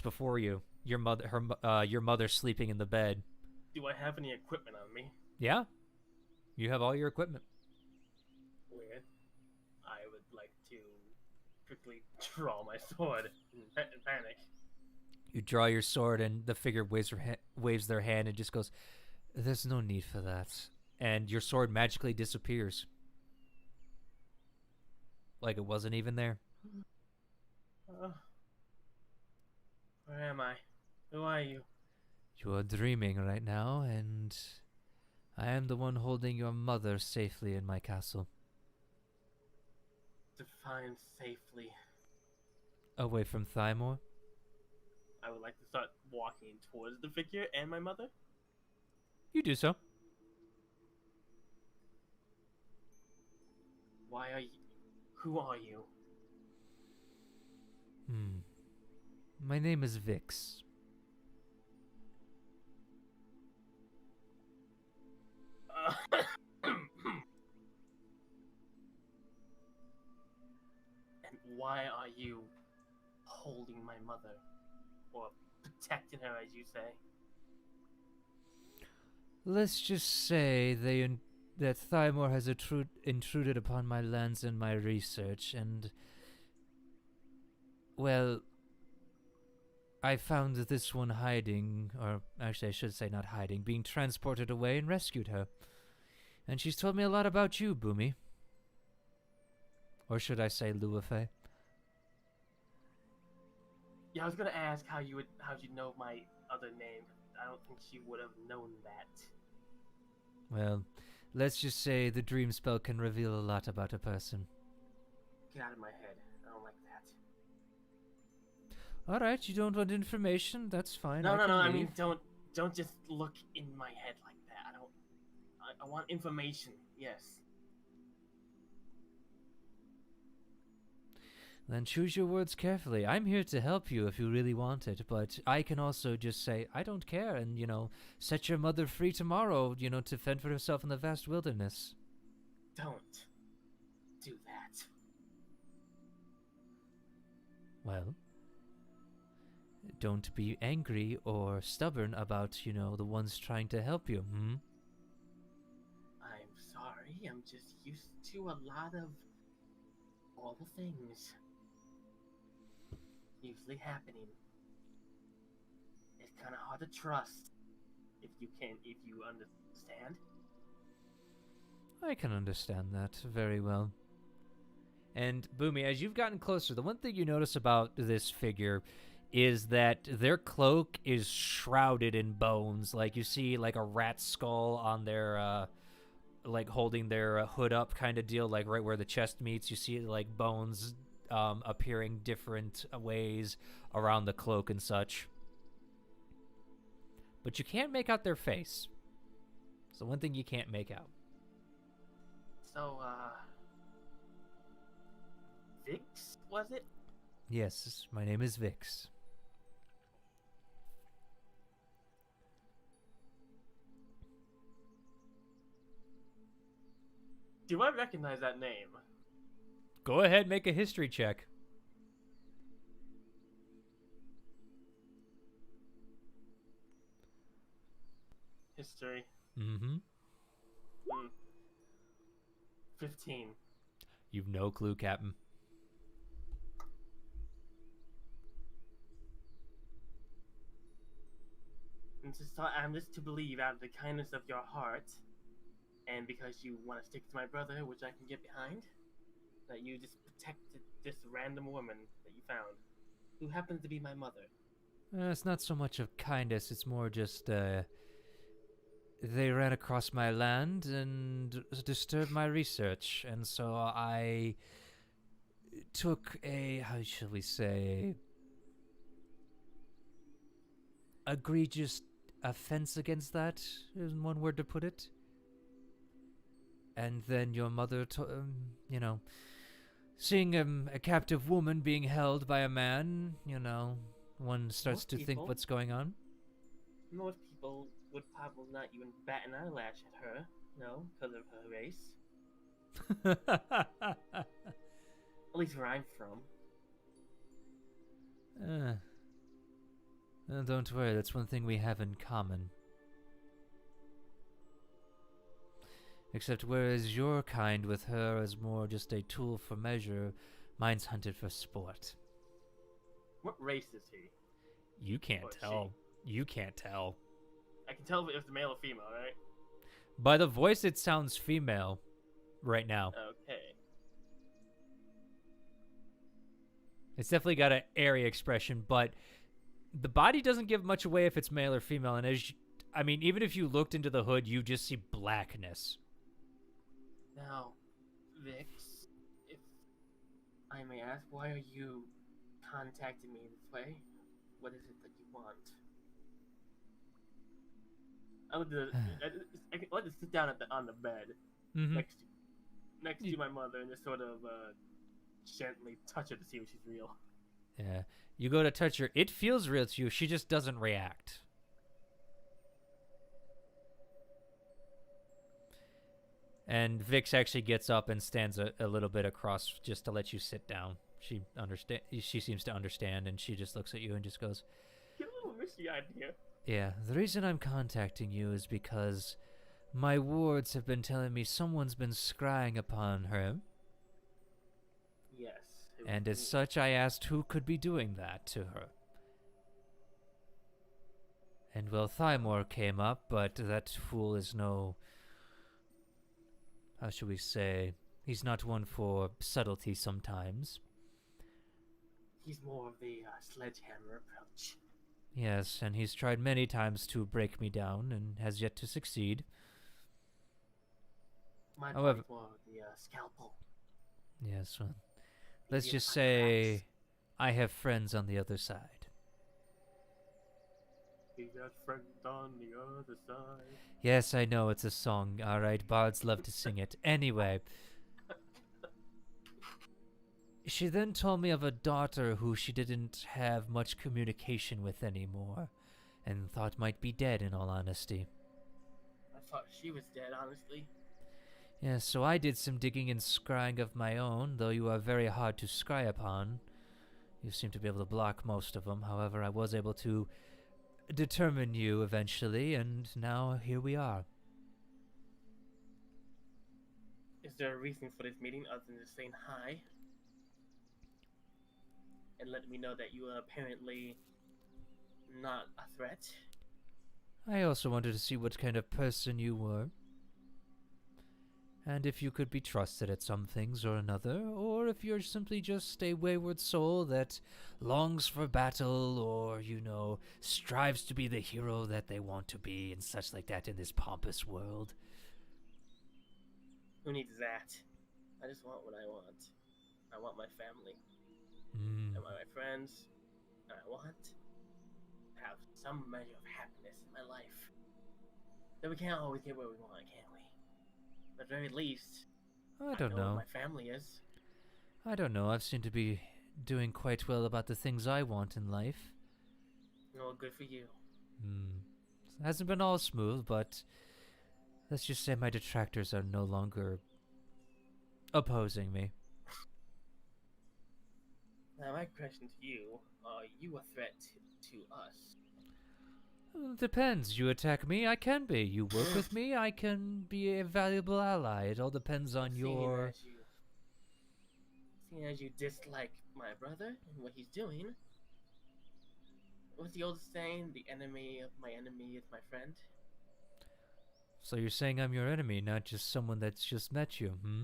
before you. Your mother sleeping in the bed. Do I have any equipment on me? Yeah, you have all your equipment. Weird. I would like to quickly draw my sword in panic. You draw your sword, and the figure waves their hand and just goes, "There's no need for that." And your sword magically disappears, like it wasn't even there. Where am I? Who are you? You are dreaming right now, and I am the one holding your mother safely in my castle, Define safely. away from Thymor. I would like to start walking towards the figure and my mother. You do so. Why are you? Who are you? My name is Vix. And why are you holding my mother? Or protecting her, as you say? Let's just say that Thymor has intruded upon my lands and my research, and, well, I found this one hiding, or actually I should say not hiding, being transported away and rescued her. And she's told me a lot about you, Boomy. Or should I say Luafe? Yeah, I was gonna ask how'd you know my other name. I don't think she would have known that. Well, let's just say the dream spell can reveal a lot about a person. Get out of my head. I don't like that. Alright, you don't want information? That's fine. No, I no, can no. I leave. mean, don't just look in my head like that. I want information. Yes. Then choose your words carefully. I'm here to help you if you really want it, but I can also just say, I don't care, and, set your mother free tomorrow, to fend for herself in the vast wilderness. Don't do that. Well, don't be angry or stubborn about, the ones trying to help you, I'm sorry. I'm just used to a lot of all the things usually happening. It's kind of hard to trust if you understand. I can understand that very well. And Boomy, as you've gotten closer, the one thing you notice about this figure is that their cloak is shrouded in bones. Like, you see, like, a rat skull on their, like, holding their hood up kind of deal, like, right where the chest meets. You see, like, bones appearing different ways around the cloak and such. But you can't make out their face. It's the one thing you can't make out. So, Vix, was it? Yes, my name is Vix. Do I recognize that name? Go ahead, make a history check. History. Mm-hmm. 15. You've no clue, Captain. I'm just to believe out of the kindness of your heart, and because you want to stick to my brother, which I can get behind, that you just protected this random woman that you found, who happens to be my mother. It's not so much of kindness, it's more just, they ran across my land and disturbed my research, and so I took a, how shall we say, egregious offense against that, is one word to put it. And then your mother, seeing a captive woman being held by a man, one starts to think what's going on. Most people would probably not even bat an eyelash at her, because of her race. At least where I'm from. Don't worry, that's one thing we have in common. Except whereas your kind with her is more just a tool for measure, mine's hunted for sport. What race is he? You can't tell. You can't tell. I can tell if it's male or female, right? By the voice, it sounds female right now. Okay. It's definitely got an airy expression, but the body doesn't give much away if it's male or female. And even if you looked into the hood, you just see blackness. Now, Vix, if I may ask, why are you contacting me this way? What is it that you want? I want to, I want to sit down on the bed Mm-hmm. next to my mother and just sort of gently touch her to see if she's real. Yeah. You go to touch her. It feels real to you. She just doesn't react. And Vix actually gets up and stands a little bit across just to let you sit down. She seems to understand, and she just looks at you and just goes, Get a little misty-eyed here. "Yeah, the reason I'm contacting you is because my wards have been telling me someone's been scrying upon her, Yes. it and was as me. such I asked who could be doing that to her. And well, Thymor came up, but that fool is no... how should we say? He's not one for subtlety sometimes. He's more of the sledgehammer approach. Yes, and he's tried many times to break me down and has yet to succeed. My However- part more of the scalpel. Yes, well, let's Easier just to say I have friends on the other side. He got friends on the other side. Yes, I know it's a song, alright, bards love to sing it. Anyway, she then told me of a daughter who she didn't have much communication with anymore, and thought might be dead in all honesty. I thought she was dead, honestly. Yes, so I did some digging and scrying of my own, though you are very hard to scry upon. You seem to be able to block most of them, however I was able to determine you eventually, and now here we are. Is there a reason for this meeting other than just saying hi? And letting me know that you are apparently not a threat? I also wanted to see what kind of person you were, and if you could be trusted at some things or another, or if you're simply just a wayward soul that longs for battle, or, you know, strives to be the hero that they want to be, and such like that in this pompous world. Who needs that? I just want what I want. I want my family. Hmm. I want my friends. And I want to have some measure of happiness in my life. That we can't always get where we want, can we? At the very least, I don't know know. what my family is. I don't know. I've seemed to be doing quite well about the things I want in life. Oh, good for you. It hasn't been all smooth, but let's just say my detractors are no longer opposing me. Now, my question to you, are you a threat to us? Depends. You attack me, I can be. You work with me, I can be a valuable ally. It all depends on your... Seeing as you dislike my brother and what he's doing, what's the old saying? The enemy of my enemy is my friend? So you're saying I'm your enemy, not just someone that's just met you, hmm?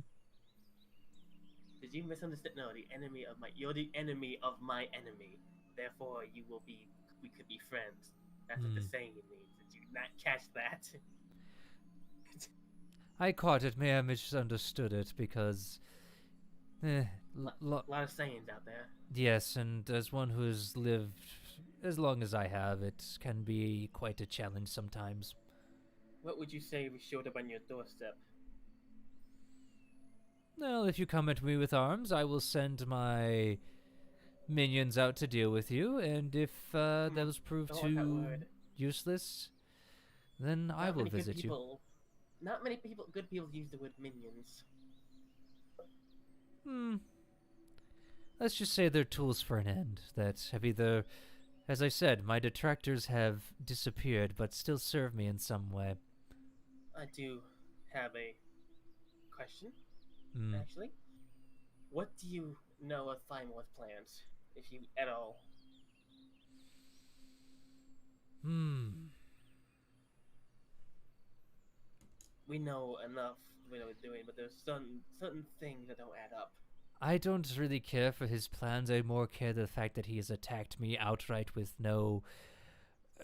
Did you misunderstand? No, you're the enemy of my enemy. Therefore, we could be friends. That's what the saying means. Did you not catch that? I caught it, may I misunderstood it, because... A lot of sayings out there. Yes, and as one who's lived as long as I have, it can be quite a challenge sometimes. What would you say if we showed up on your doorstep? Well, if you come at me with arms, I will send my minions out to deal with you, and if those prove Don't like that too word. useless, then I Not will many good visit you. people- Not many good people use the word minions. Let's just say they're tools for an end, that have either, as I said, my detractors have disappeared, but still serve me in some way. I do have a question, actually. What do you know of Thymor's plans, if you at all? We know enough what we're doing, but there's certain things that don't add up. I don't really care for his plans. I more care the fact that he has attacked me outright with no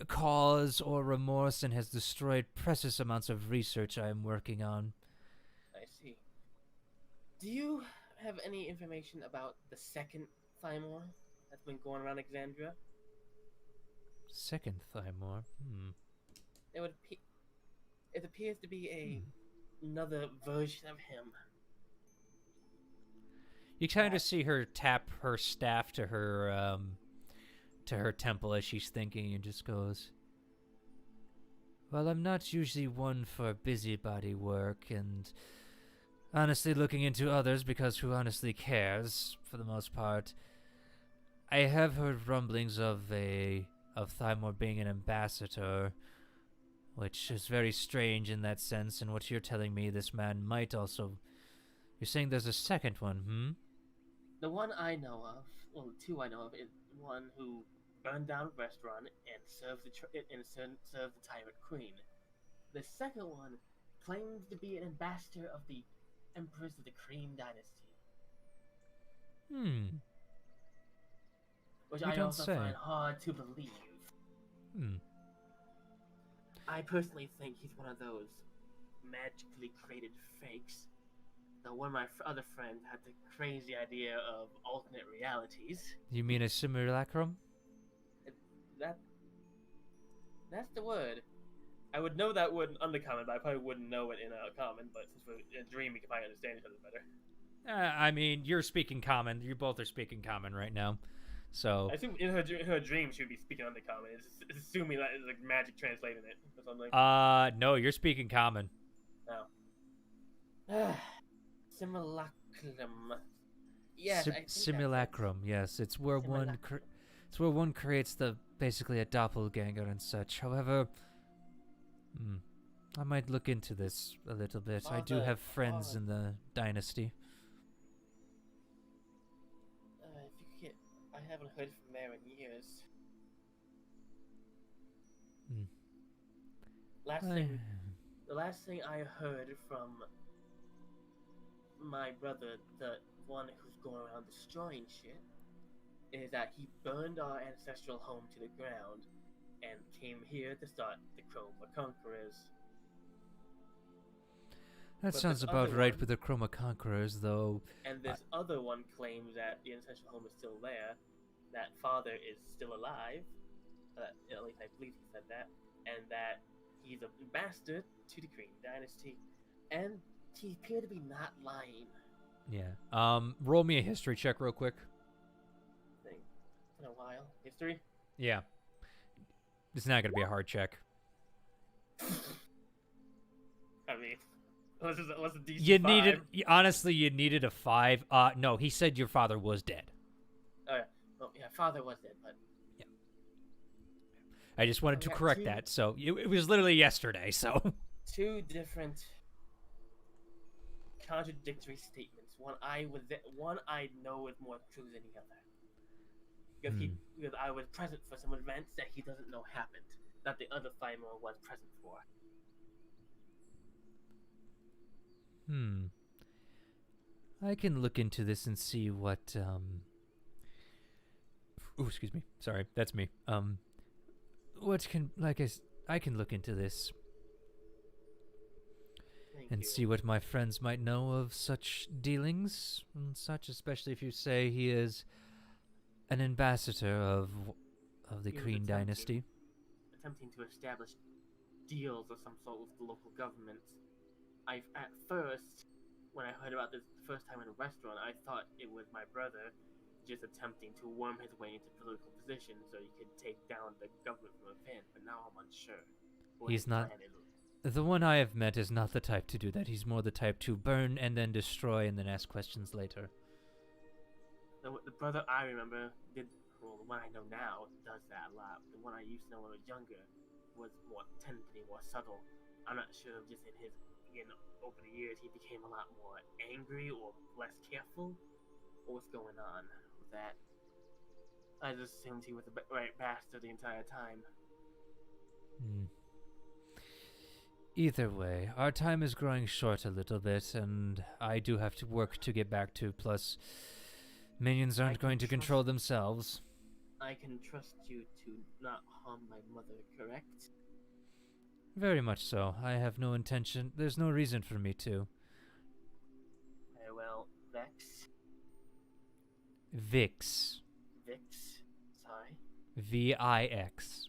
cause or remorse and has destroyed precious amounts of research I am working on. I see. Do you have any information about the second Thymor that's been going around Alexandria? second Thymor. It appears to be another version of him. You kind of see her tap her staff to her temple as she's thinking, and just goes, "Well, I'm not usually one for busybody work, and honestly looking into others because who honestly cares, for the most part. I have heard rumblings of Thymor being an ambassador, which is very strange in that sense, and what you're telling me, this man might also... You're saying there's a second one, The one I know of, well, the two I know of, is one who burned down a restaurant and served the tyrant queen. The second one claims to be an ambassador of the Empress of the Cream Dynasty. Which You I don't also say. find hard to believe. I personally think he's one of those magically created fakes. Though one of my other friends had the crazy idea of alternate realities. You mean a simulacrum? That's the word. I would know that word in Undercommon, but I probably wouldn't know it in a Common, but since we're in a dream, we can probably understand each other better. I mean, you're speaking common. You both are speaking common right now. So... I assume in her dream she would be speaking Undercommon. It's assuming that is like magic translating it or something. No, you're speaking common. No. Simulacrum. Yes, I think simulacrum. Yes, it's where one creates basically a doppelganger and such. However, I might look into this a little bit. I do have friends in the dynasty. I haven't heard from there in years. The last thing I heard from my brother, the one who's going around destroying shit, is that he burned our ancestral home to the ground and came here to start the Chroma Conquerors. That But sounds this about other right one- with the Chroma Conquerors, though. And this other one claims that the ancestral home is still there, that father is still alive, at least I believe he said that, and that he's an ambassador to the Green Dynasty, and he appeared to be not lying. Yeah. Roll me a history check real quick. Thing. In a while. History? Yeah. It's not going to be a hard check. I mean, unless it's a DC You 5. needed... Honestly, you needed a 5. No, he said your father was dead. Oh, yeah. Well, yeah, father was dead, but... I just wanted to correct that. So, it was literally yesterday, so... Two different contradictory statements. One I know is more true than the other. Because I was present for some events that he doesn't know happened, that the other Thymor was present for. I can look into this and see what, Ooh, excuse me. Sorry, that's me. I can look into this and see what my friends might know of such dealings and such, especially if you say he is an ambassador of the Green Dynasty. Attempting to establish deals of some sort with the local governments. At first, when I heard about this the first time in a restaurant, I thought it was my brother just attempting to worm his way into political position so he could take down the government from within, but now I'm unsure. He's not... The one I have met is not the type to do that. He's more the type to burn and then destroy and then ask questions later. The brother I remember the one I know now does that a lot. The one I used to know when I was younger tended to be more subtle. I'm not sure if just in his, over the years he became a lot more angry or less careful. Or what's going on with that? I just assumed he was a right bastard the entire time. Either way, our time is growing short a little bit, and I do have to work to get back to, plus minions aren't going to control themselves. I can trust you to not harm my mother, correct? Very much so. I have no intention. There's no reason for me to. Very well, Vex. Vix. Vix. Sorry. Vix.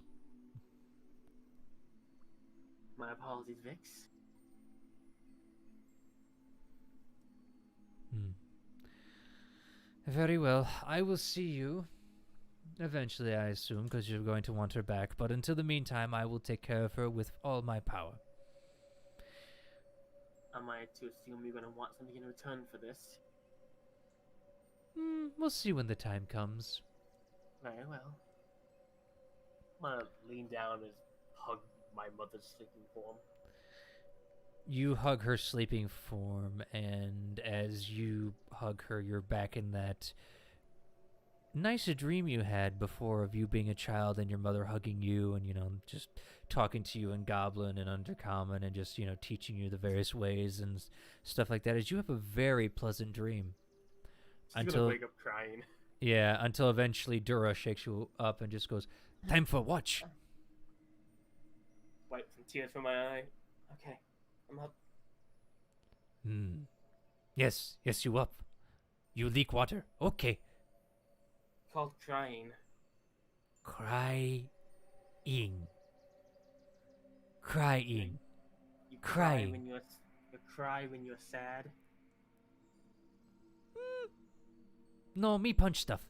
My apologies, Vix. Very well. I will see you eventually, I assume, because you're going to want her back. But until the meantime, I will take care of her with all my power. Am I to assume you're gonna want something in return for this? We'll see when the time comes. Very well. I'm gonna lean down and hug my mother's sleeping form. You hug her sleeping form, and as you hug her, you're back in that nice dream you had before of you being a child and your mother hugging you and, just talking to you in Goblin and Undercommon and just, teaching you the various ways and stuff like that. As you have a very pleasant dream. She's gonna wake up crying. Yeah, until eventually Dura shakes you up and just goes, "Time for watch." Wipe some tears from my eye. Okay, I'm up. Yes, you up. You leak water. Okay. Called crying. Crying. You Crying. cry when you're sad. No, me punch stuff.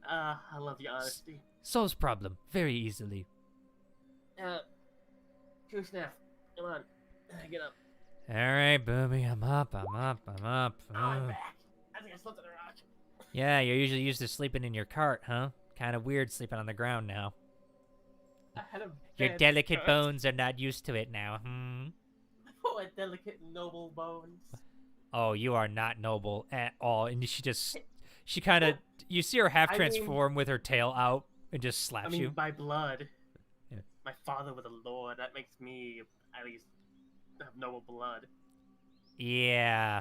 I love the honesty. Solves problem very easily. Kusnaf, come on, get up. All right, booby, I'm up. Oh, I'm back. I think I slipped on a rock. Yeah, you're usually used to sleeping in your cart, huh? Kind of weird sleeping on the ground now. I had a Your bad delicate start. bones are not used to it now, Oh, delicate noble bones. Oh, you are not noble at all. And she kind of, you see her half transform with her tail out and just slaps you. by blood. Yeah. My father was a lord. That makes me at least have noble blood. Yeah.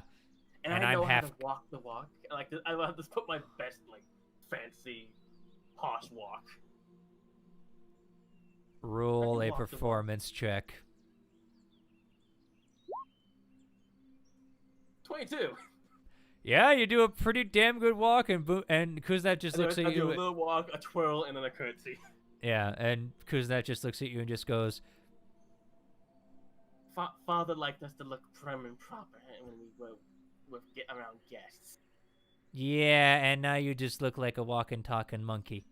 And And I know I'm how half- to walk the walk. Like I have to put my best, fancy, posh walk. Roll I a can walk the walk. performance check. 22. Yeah, you do a pretty damn good walk, and Kuznat just looks I at do a you. little walk, a twirl, and then a curtsy. Yeah, and Kuznat just looks at you and just goes, Father liked us to look prim and proper when we were get around guests. "Yeah, and now you just look like a walking, talking monkey."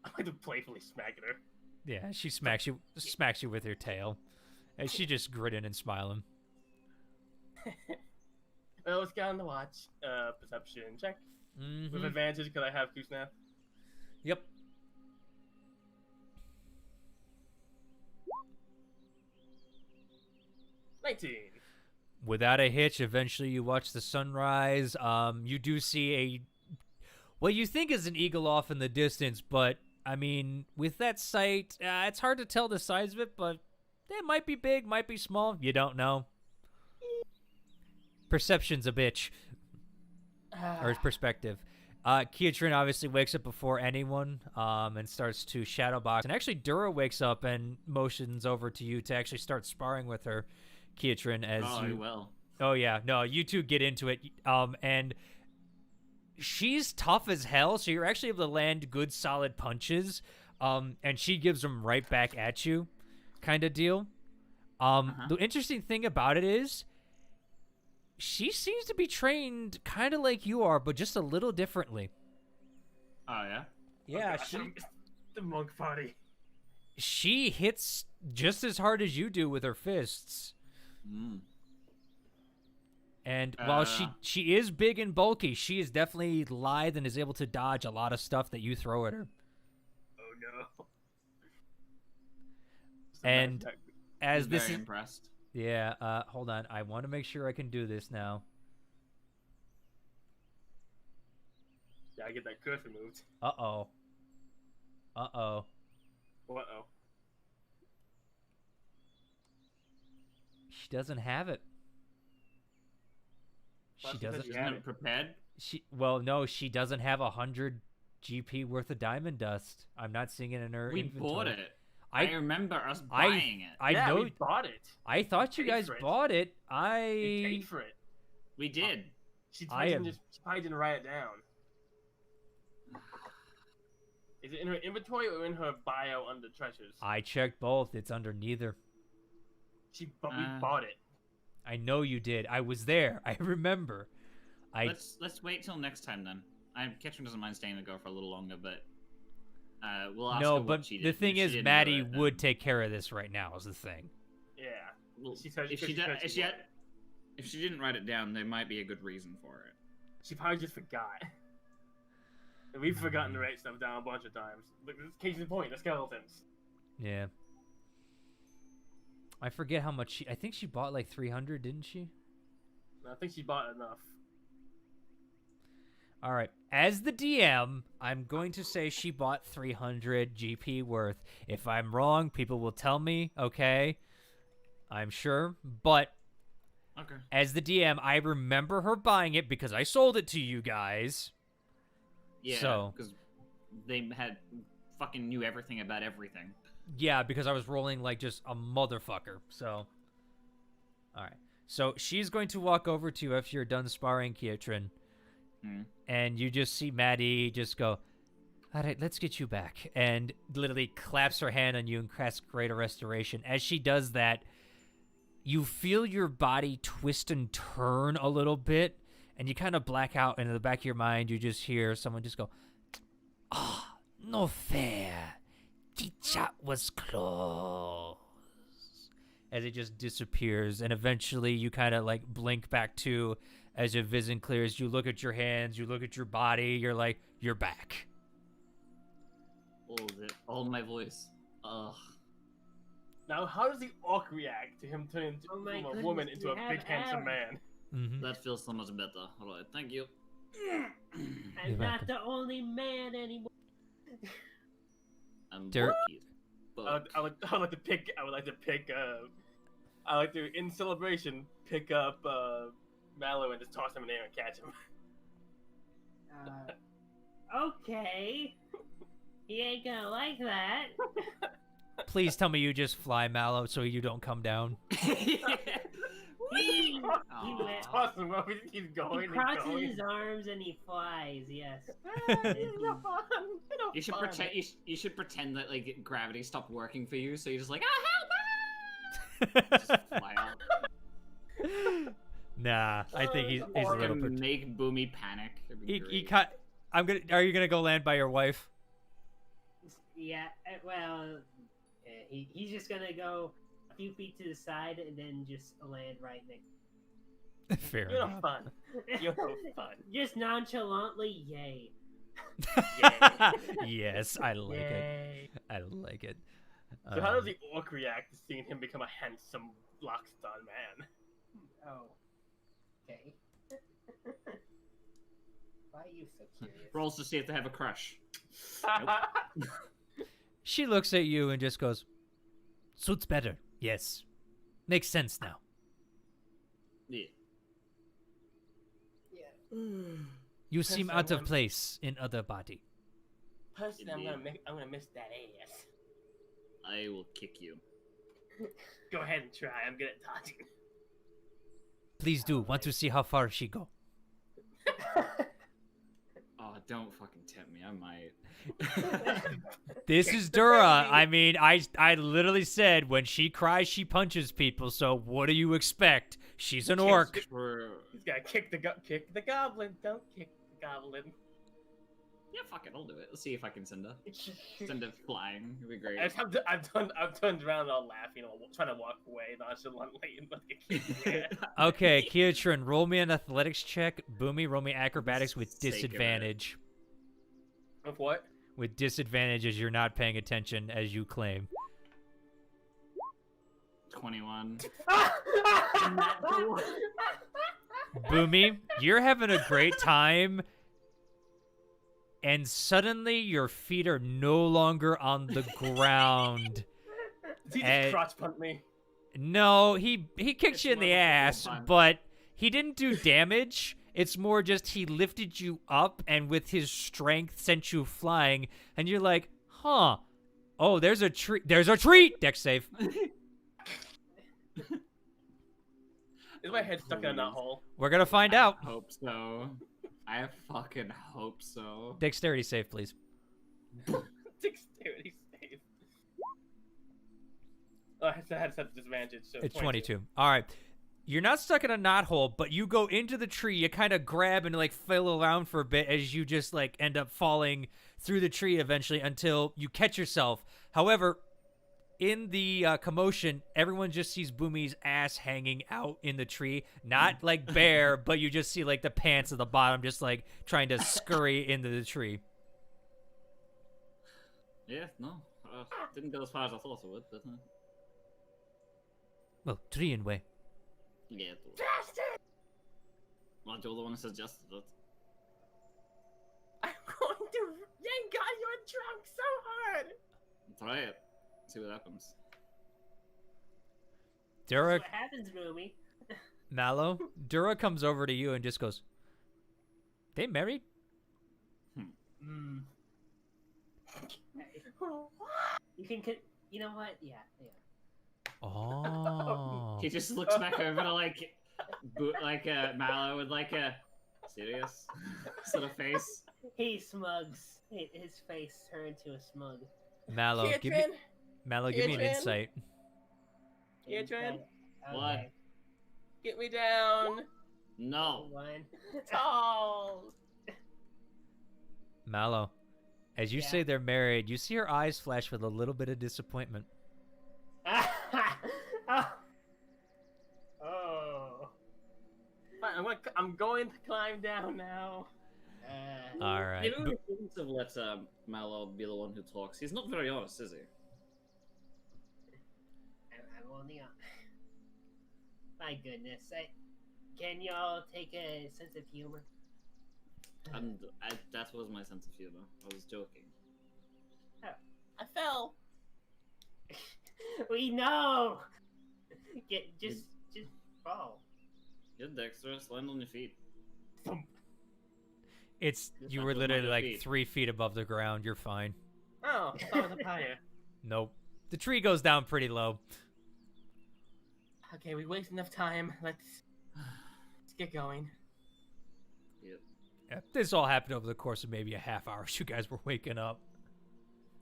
I like to playfully smacking her. Yeah, she smacks you with her tail, and she just grinning and smiling. Well, let's get on the watch. Perception check. With advantage because I have Kusnap. Yep. Without a hitch, eventually you watch the sunrise. You do see what you think is an eagle off in the distance, but I mean, with that sight, it's hard to tell the size of it, but it might be big, might be small. You don't know. Perception's a bitch. Or perspective. Keatrin obviously wakes up before anyone and starts to shadowbox. And actually, Dura wakes up and motions over to you to actually start sparring with her, Keatrin, as you... I will. Oh, yeah. No, you two get into it. And she's tough as hell, so you're actually able to land good, solid punches. And she gives them right back at you, kind of deal. The interesting thing about it is, she seems to be trained kind of like you are, but just a little differently. Oh, yeah? Yeah, the monk party. She hits just as hard as you do with her fists. And while she is big and bulky, she is definitely lithe and is able to dodge a lot of stuff that you throw at her. Oh, no. And as I'm this very is... impressed. Yeah, hold on. I want to make sure I can do this now. Yeah, I get that curse removed. Uh-oh. Uh-oh. Uh-oh. She doesn't have it. Well, She that's because doesn't... you had Isn't it prepared? Well, no, she doesn't have 100 GP worth of diamond dust. I'm not seeing it in her We inventory. bought it. I remember us I- buying it. I yeah, know. we bought it. I thought you paid guys for it. bought it. We paid for it. We did. She I probably didn't write it down. Is it in her inventory or in her bio under treasures? I checked both. It's under neither. We bought it. I know you did. I was there. I remember. Let's wait till next time then. Ketchum doesn't mind staying to go for a little longer, but we'll ask her No, what but she the did. thing If is, she didn't Maddie do it, would then- take care of this right now. Is the thing. Yeah. Well, She said if she didn't write it down, there might be a good reason for it. She probably just forgot. And we've forgotten to write stuff down a bunch of times. Look, this is case in point, the skeletons. Yeah. I forget how much I think she bought like 300, didn't she? I think she bought enough. All right. As the DM, I'm going to say she bought 300 GP worth. If I'm wrong, people will tell me, okay? I'm sure. But Okay. as the DM, I remember her buying it because I sold it to you guys. Yeah, So- because they had fucking knew everything about everything. Yeah, because I was rolling like just a motherfucker. So, all right. So she's going to walk over to you after you're done sparring, Kietrin. And you just see Maddie just go, all right, let's get you back. And literally claps her hand on you and casts Greater Restoration. As she does that, you feel your body twist and turn a little bit. And you kind of black out. And in the back of your mind, you just hear someone just go, ah, no fair. Teacher was close. As it just disappears. And eventually you kind of like blink back to as your vision clears. You look at your hands, you look at your body, you're like, you're back. All my voice. Ugh. Now, how does the orc react to him turning Oh my from a goodness, woman into you a have big, handsome abs. man? Mm-hmm. That feels so much better. Alright, thank you. I'm You're not welcome. the only man anymore. I'm Dirt. lucky. But I would like to pick. I like to, in celebration, pick up Mallow and just toss him in the air and catch him. Okay. He ain't gonna like that. Please tell me you just fly, Mallow, so you don't come down. He Aw. went- Toss him up. He keeps going. He and crosses going. his arms and he flies. Yes. No fun. No You should fun. pretend. You should pretend that like gravity stopped working for you, so you're just like, just fly out. Nah, I think he's a little Fucking bit. make Boomy panic. It'd be He great. cut. Are you gonna go land by your wife? Yeah. Well, he's just gonna go a few feet to the side and then just land right next. Fair You're enough. no fun. You're no fun. Just nonchalantly, yay. Yes, I like it. Yay. I like it. So how does the orc react to seeing him become a handsome Lockstar man? Oh. Okay. Why are you so curious? Rolls to see if they have a crush. She looks at you and just goes, "Suits better. Yes, makes sense now." Yeah. Yeah. You seem Yes, out of I'm- place in other body. Personally, I'm Indeed. gonna miss that ass. I will kick you. Go ahead and try. I'm good at dodging. Please do. Want to see how far she go? Oh, don't fucking tempt me. I might. This is Dura. I mean, I literally said when she cries, she punches people. So what do you expect? She's an orc. True. He's gotta kick the goblin. Don't kick the goblin. Yeah, fuck it. I'll do it. Let's see if I can send her. Send her flying. It'd be great. I've turned around all laughing, trying to walk away nonchalantly and like a kid. Okay, Kietrin, roll me an athletics check. Boomy, roll me acrobatics with Sake of it. disadvantage. Of what? With disadvantage as you're not paying attention, as you claim. 21. Boomy, you're having a great time, and suddenly your feet are no longer on the ground. Did he And- just crotch punt me? No, he kicked It's you in the more of a ass, full punch. but he didn't do damage. It's more just he lifted you up and with his strength sent you flying, and you're like, huh. Oh, there's a treat. There's a treat! Dex save. Is my head stuck in a nut hole? We're gonna find out. I hope so. I fucking hope so. Dexterity save, please. I had to set the disadvantage. So It's 22. All right. You're not stuck in a knothole, but you go into the tree. You kind of grab and like flail around for a bit as you just like end up falling through the tree eventually until you catch yourself. However, in the commotion, everyone just sees Boomy's ass hanging out in the tree. Not like bare, but you just see like the pants at the bottom just like trying to scurry into the tree. Yeah, no. Didn't go as far as I thought it would, but... Well, tree and way. Yeah, it was. Well, you're the one who suggested it. I'm going to yank on your trunk so hard. Try it. See what happens. Dura, What happens, Boomy? Mallow, Dura comes over to you and just goes, "They married?" Hmm. You can. You know what? Yeah. Oh. He just looks back over to Mallow with like a serious sort of face. He smugs. His face turned to a smug. Mallow, give me an insight. Adrian, What? get me down. No. One. Tall. Mallow, as you Yeah. say they're married, you see her eyes flash with a little bit of disappointment. Oh. Fine, I'm going to climb down now. All right. Maybe we shouldn't have let Mallow be the one who talks. He's not very honest, is he? I'm only on. My goodness. Can y'all take a sense of humor? And that was my sense of humor. I was joking. I fell. We know. Just fall. You're dexterous. Land on your feet. It's Yes, you that were was my literally like defeat. 3 feet above the ground. You're fine. Oh, I thought it was up higher. Nope. The tree goes down pretty low. Okay, we wasted enough time. Let's get going. Yep. Yeah, this all happened over the course of maybe a half hour as you guys were waking up.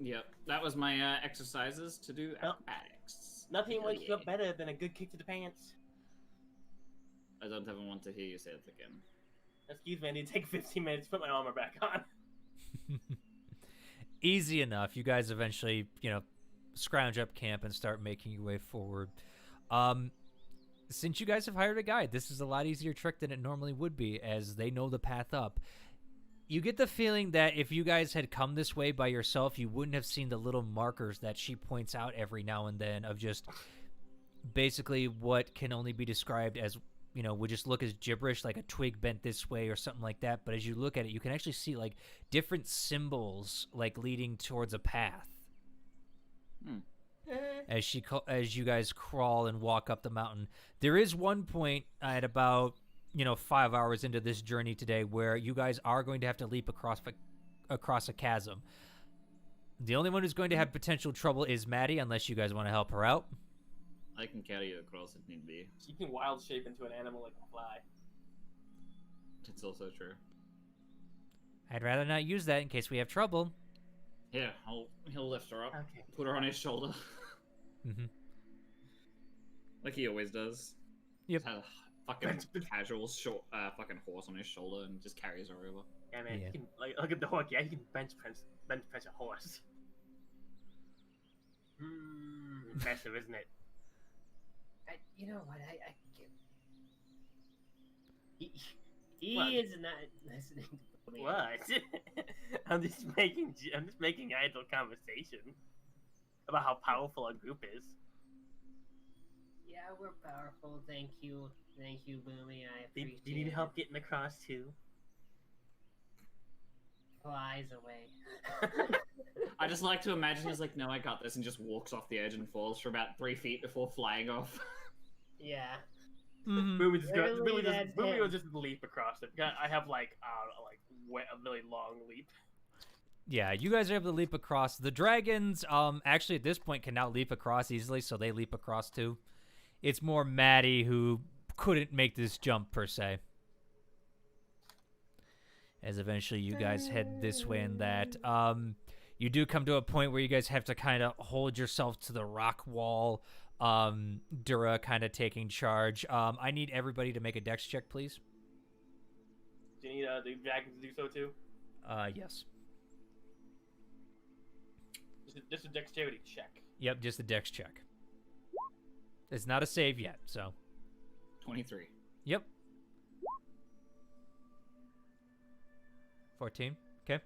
Yep. That was my exercises to do Well, acrobatics. Nothing Hell wakes you yeah. up better than a good kick to the pants. I don't ever want to hear you say it again. Excuse me, I need to take 15 minutes to put my armor back on. Easy enough. You guys eventually, scrounge up camp and start making your way forward. Since you guys have hired a guide, this is a lot easier trick than it normally would be, as they know the path up. You get the feeling that if you guys had come this way by yourself, you wouldn't have seen the little markers that she points out every now and then of just basically what can only be described as, would just look as gibberish, like a twig bent this way or something like that. But as you look at it, you can actually see like different symbols like leading towards a path. As you guys crawl and walk up the mountain. There is one point at about 5 hours into this journey today where you guys are going to have to leap across a chasm. The only one who's going to have potential trouble is Maddie, unless you guys want to help her out. I can carry you across if need be. You can wild shape into an animal like a fly. It's also true. I'd rather not use that in case we have trouble. Here, he'll lift her up. Okay. Put her on his shoulder. Mm-hmm. Like he always does. Yep. Just had a fucking casual fucking horse on his shoulder and just carries her over. Yeah, man. Yeah. You can, look at the hook. Yeah, you can bench press a horse. Impressive, isn't it? You know what? I he What? is not listening to me. What? I'm just making idle conversation about how powerful our group is. Yeah, we're powerful. Thank you, Boomy. I Do appreciate you need it. help getting across too? Flies away. I just like to imagine he's like, no, I got this, and just walks off the edge and falls for about 3 feet before flying off. Yeah. Mm-hmm. Boomy just Literally, that's Boomy him. will just leap across it. I have a really long leap. Yeah, you guys are able to leap across. The dragons, actually at this point can now leap across easily, so they leap across too. It's more Maddie who couldn't make this jump per se. As eventually you guys head this way and that. You do come to a point where you guys have to kind of hold yourself to the rock wall Dura kind of taking charge. I need everybody to make a dex check, please. Do you need the dragons to do so too? Yes. Just a dexterity check. Yep, just a dex check. It's not a save yet, so. 23. Yep. 14. Okay.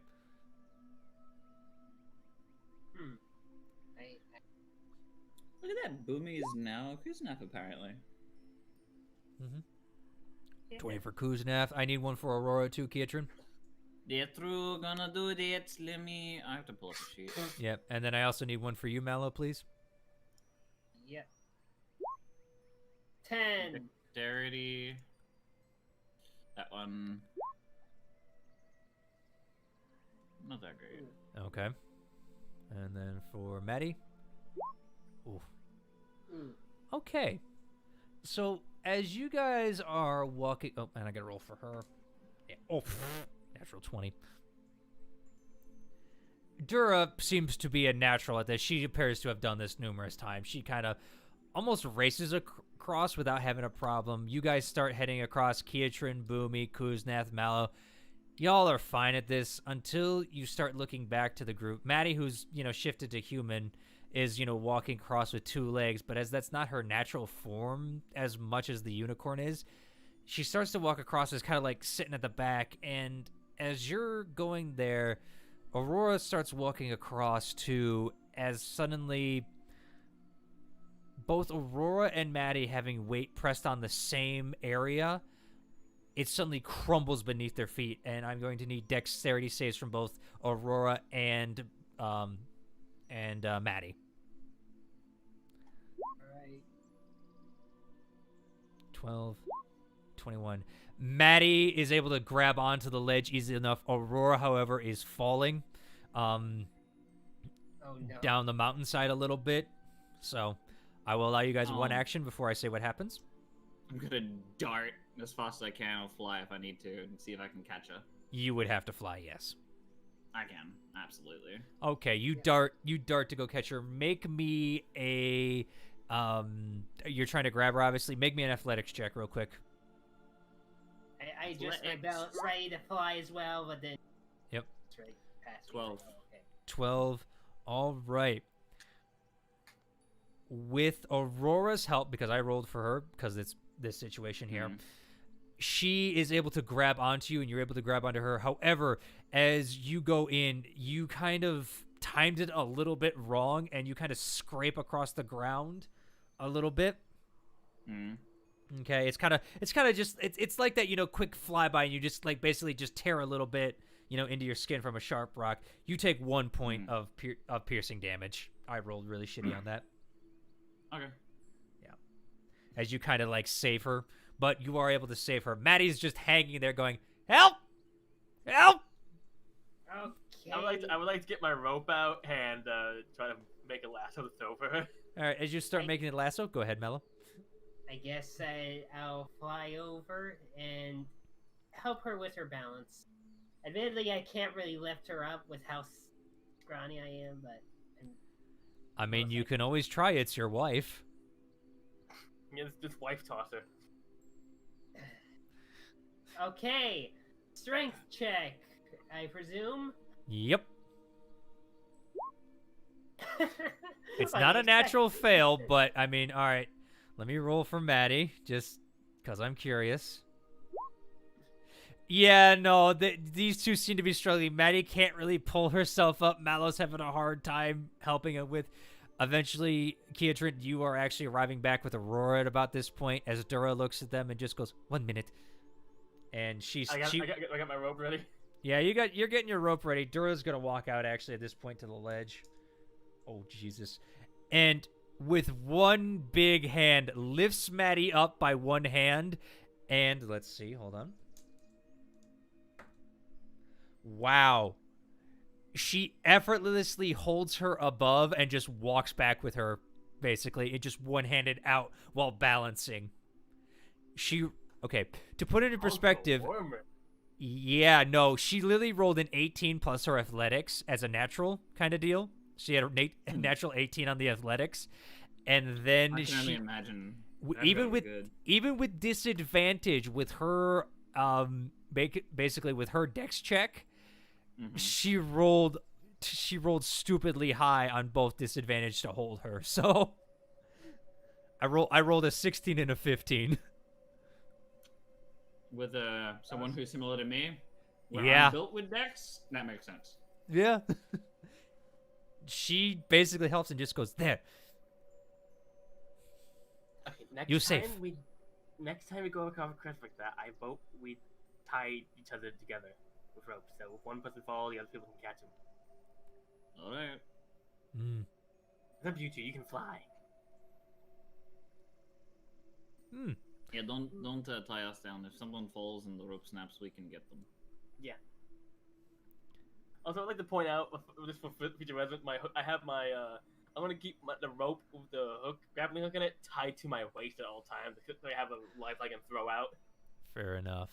Look at that. Boomy is now Kuznap, apparently. 20 for Kuzneth. I need one for Aurora too, Kietrin. They're through, gonna do that. Let me. I have to pull up a sheet. Yep, and then I also need one for you, Mallow, please. Yep. 10. Dexterity. That one. Not that great. Okay. And then for Maddie. Ooh. Okay. So as you guys are walking, oh, and I gotta roll for her. Yeah. Oh, natural 20. Dura seems to be a natural at this. She appears to have done this numerous times. She kind of almost races across without having a problem. You guys start heading across. Kietrin, Boomy, Kuznath, Mallow. Y'all are fine at this until you start looking back to the group. Maddie, who's, shifted to human, is, walking across with 2 legs, but as that's not her natural form as much as the unicorn is, she starts to walk across as kind of like sitting at the back, and as you're going there, Aurora starts walking across too, as suddenly both Aurora and Maddie having weight pressed on the same area, it suddenly crumbles beneath their feet, and I'm going to need dexterity saves from both Aurora and Maddie. Alright. 12, 21. Maddie is able to grab onto the ledge easily enough. Aurora, however, is falling Oh no. down the mountainside a little bit. So I will allow you guys one Oh. action before I say what happens. I'm gonna dart as fast as I can. I'll fly if I need to and see if I can catch her. You would have to fly, yes. I can, absolutely. Okay, you dart to go catch her. Make me a you're trying to grab her, obviously. Make me an athletics check real quick. I just my belt ready to fly as well, but then. Yep. It's right past me. 12. Okay. 12. All right. With Aurora's help, because I rolled for her, because it's this situation here, she is able to grab onto you, and you're able to grab onto her. However, as you go in, you kind of timed it a little bit wrong, and you kind of scrape across the ground a little bit. Okay, it's kind of just it's like that, quick flyby, and you just like basically just tear a little bit, into your skin from a sharp rock. You take 1 point of piercing damage. I rolled really shitty on that. Okay. Yeah. As you kind of like save her, but you are able to save her. Maddie's just hanging there going, "Help! Help!" Okay. I would like to get my rope out and try to make a lasso to throw for her. All right, as you start making the lasso, go ahead, Mello. I guess I'll fly over and help her with her balance. Admittedly, I can't really lift her up with how scrawny I am, but... I mean, you can always try. It's your wife. Yeah, this wife tosser. Okay, strength check, I presume? Yep. It's Like, not a natural fail, but I mean, all right. Let me roll for Maddie, just because I'm curious. Yeah, no, these two seem to be struggling. Maddie can't really pull herself up. Mallow's having a hard time helping it with. Eventually, Kietrin, you are actually arriving back with Aurora at about this point, as Dura looks at them and just goes, 1 minute. And I got my rope ready. Yeah, you're getting your rope ready. Dura's gonna walk out actually at this point to the ledge. Oh Jesus! And with one big hand, lifts Maddie up by one hand, and let's see, hold on. Wow. She effortlessly holds her above and just walks back with her, basically. It just one-handed out while balancing. Okay, to put it in perspective, yeah, no, she literally rolled an 18 plus her athletics as a natural kind of deal. She had a natural 18 on the athletics, And then I can only she, imagine. even with disadvantage with her, basically with her dex check, she rolled stupidly high on both disadvantage to hold her. So I rolled a 16 and a 15. With someone who's similar to me, where Yeah. I'm built with dex, that makes sense. Yeah. She basically helps and just goes, there. Okay, next You're time safe. next time we go across a crest like that, I vote we tie each other together with ropes. So if one person falls, the other people can catch him. Alright. Mm. It's up to you two. You can fly. Hmm. Yeah, don't tie us down. If someone falls and the rope snaps, we can get them. Yeah. Also, I'd like to point out, just for future reference, I have my I want to keep the rope with the grappling hook in it, tied to my waist at all times. So I have a life I can throw out. Fair enough.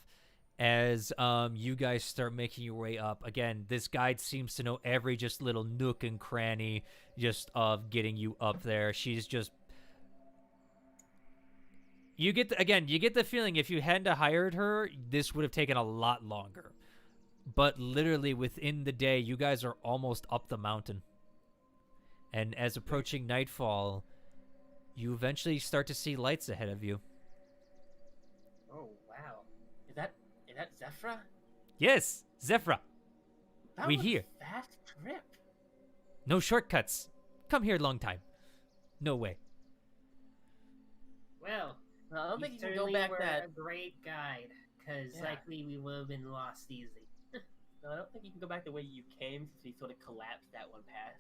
As you guys start making your way up, again, this guide seems to know every just little nook and cranny just of getting you up there. She's just... You get the feeling if you hadn't hired her, this would have taken a lot longer. But literally within the day, you guys are almost up the mountain. And as approaching nightfall, you eventually start to see lights ahead of you. Oh wow! Is that Zephyra? Yes, Zephyra. That We was here. a fast trip. No shortcuts. Come here long time. No way. Well, I don't think you can go certainly back were that. a great guide, because Yeah. likely we would have been lost easy. No, I don't think you can go back the way you came since we sort of collapsed that one path.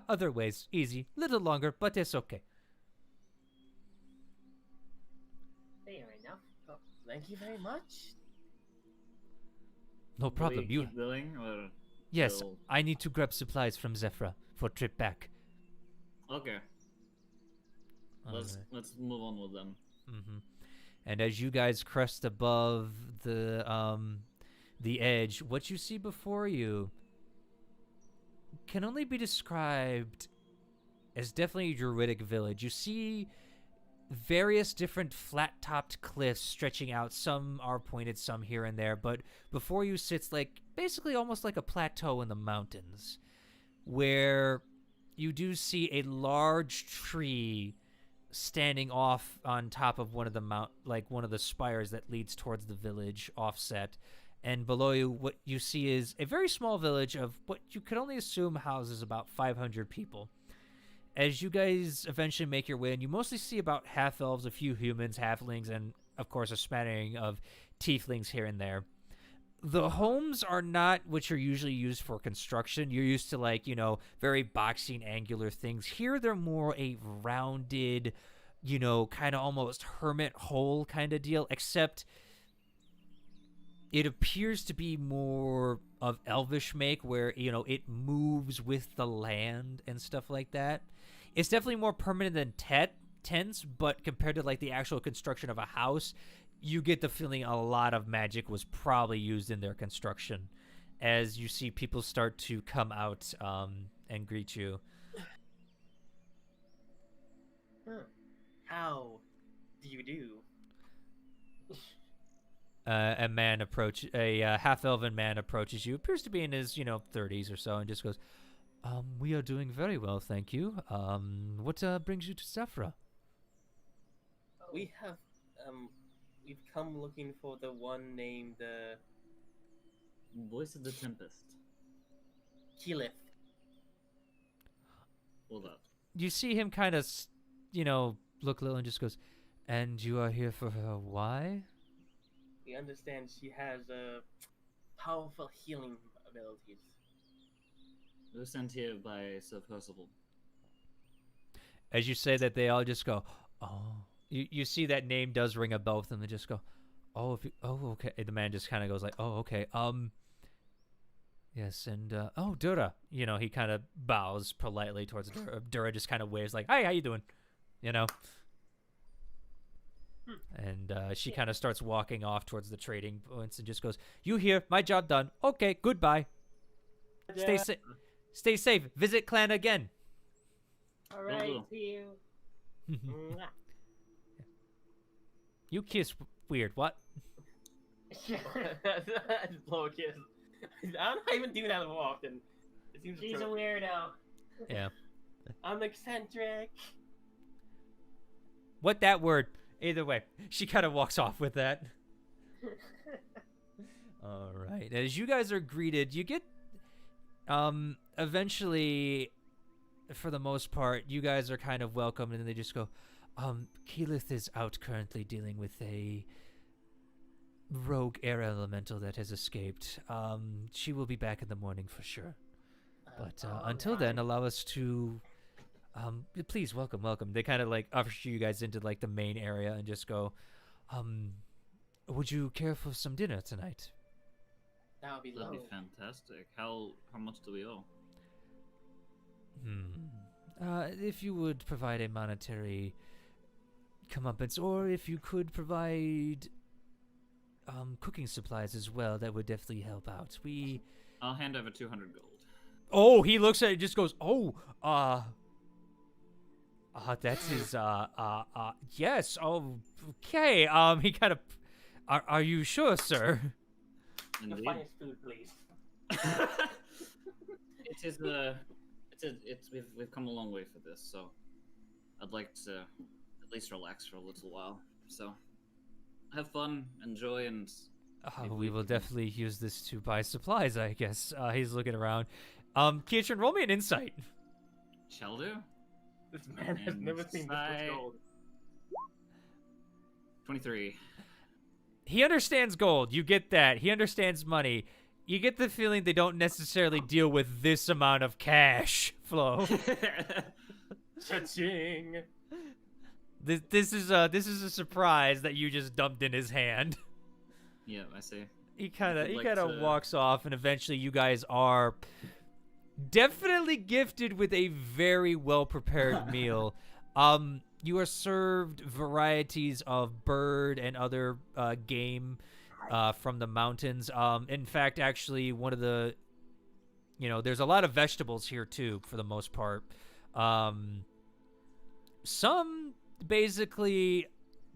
Other ways. Easy. Little longer, but it's okay. Fair enough. Oh, thank you very much. No problem. Do we You... keep going, or... Yes, still- I need to grab supplies from Zephyra for trip back. Okay, let's Alright. move on with them. Mm-hmm. And as you guys crest above the edge, what you see before you can only be described as definitely a druidic village. You see various different flat-topped cliffs stretching out. Some are pointed, some here and there, but before you sits like basically almost like a plateau in the mountains, where you do see a large tree standing off on top of one of the spires that leads towards the village offset. And below you, what you see is a very small village of what you could only assume houses about 500 people. As you guys eventually make your way, and you mostly see about half-elves, a few humans, halflings, and, of course, a smattering of tieflings here and there. The homes are not what you're usually used for construction. You're used to, very boxy and angular things. Here, they're more a rounded, kind of almost hermit hole kind of deal, except... It appears to be more of elvish make, where, it moves with the land and stuff like that. It's definitely more permanent than tents, but compared to, the actual construction of a house, you get the feeling a lot of magic was probably used in their construction. As you see people start to come out and greet you. How do you do? A half-elven man approaches you, appears to be in his, 30s or so, and just goes, we are doing very well, thank you. What brings you to Zephyra? We have, we've come looking for the one named, Voice of the Tempest. Keyleth. Hold up. You see him kind of, look a little and just goes, and you are here for her why? We understand she has, powerful healing abilities. We were sent here by Sir Percival. As you say that, they all just go, oh. You see that name does ring a bell with them. They just go, oh, okay. The man just kind of goes like, oh, okay. Yes, and, Dura. He kind of bows politely towards Dura. Dura just kind of waves like, hi, how you doing? And she kind of starts walking off towards the trading points and just goes, you here, my job done. Okay, goodbye. Stay safe. Visit clan again. Alright, Will do. see you. Mwah. You kiss weird. What? Just blow a kiss. I don't even do that often. It seems She's a appropriate. weirdo. Yeah. I'm eccentric. What that word? Either way, she kind of walks off with that. All right. As you guys are greeted, you get eventually, for the most part, you guys are kind of welcomed, and then they just go, Keyleth is out currently dealing with a rogue air elemental that has escaped. She will be back in the morning for sure. But until then, allow us to please welcome. They kind of like usher you guys into like the main area and just go, would you care for some dinner tonight? That would be That'd lovely. be fantastic. How much do we owe? If you would provide a monetary comeuppance, or if you could provide cooking supplies as well, that would definitely help out. I'll hand over 200 gold. Oh, he looks at it and just goes, that's his, yes, oh, okay, he kind of, are you sure, sir? The Indeed. finest food, please. We've come a long way for this, so I'd like to at least relax for a little while. So have fun, enjoy, and We will definitely use this to buy supplies, I guess. He's looking around. Keitron, roll me an insight. shall do. This man has never seen this Inside. much gold. 23. He understands gold. You get that. He understands money. You get the feeling they don't necessarily deal with this amount of cash flow. Cha-ching! This is a surprise that you just dumped in his hand. Yeah, I see. He kind I'd of like to- walks off, and eventually you guys are definitely gifted with a very well prepared meal. You are served varieties of bird and other game from the mountains. In fact, actually, one of the, there's a lot of vegetables here too, for the most part. Some basically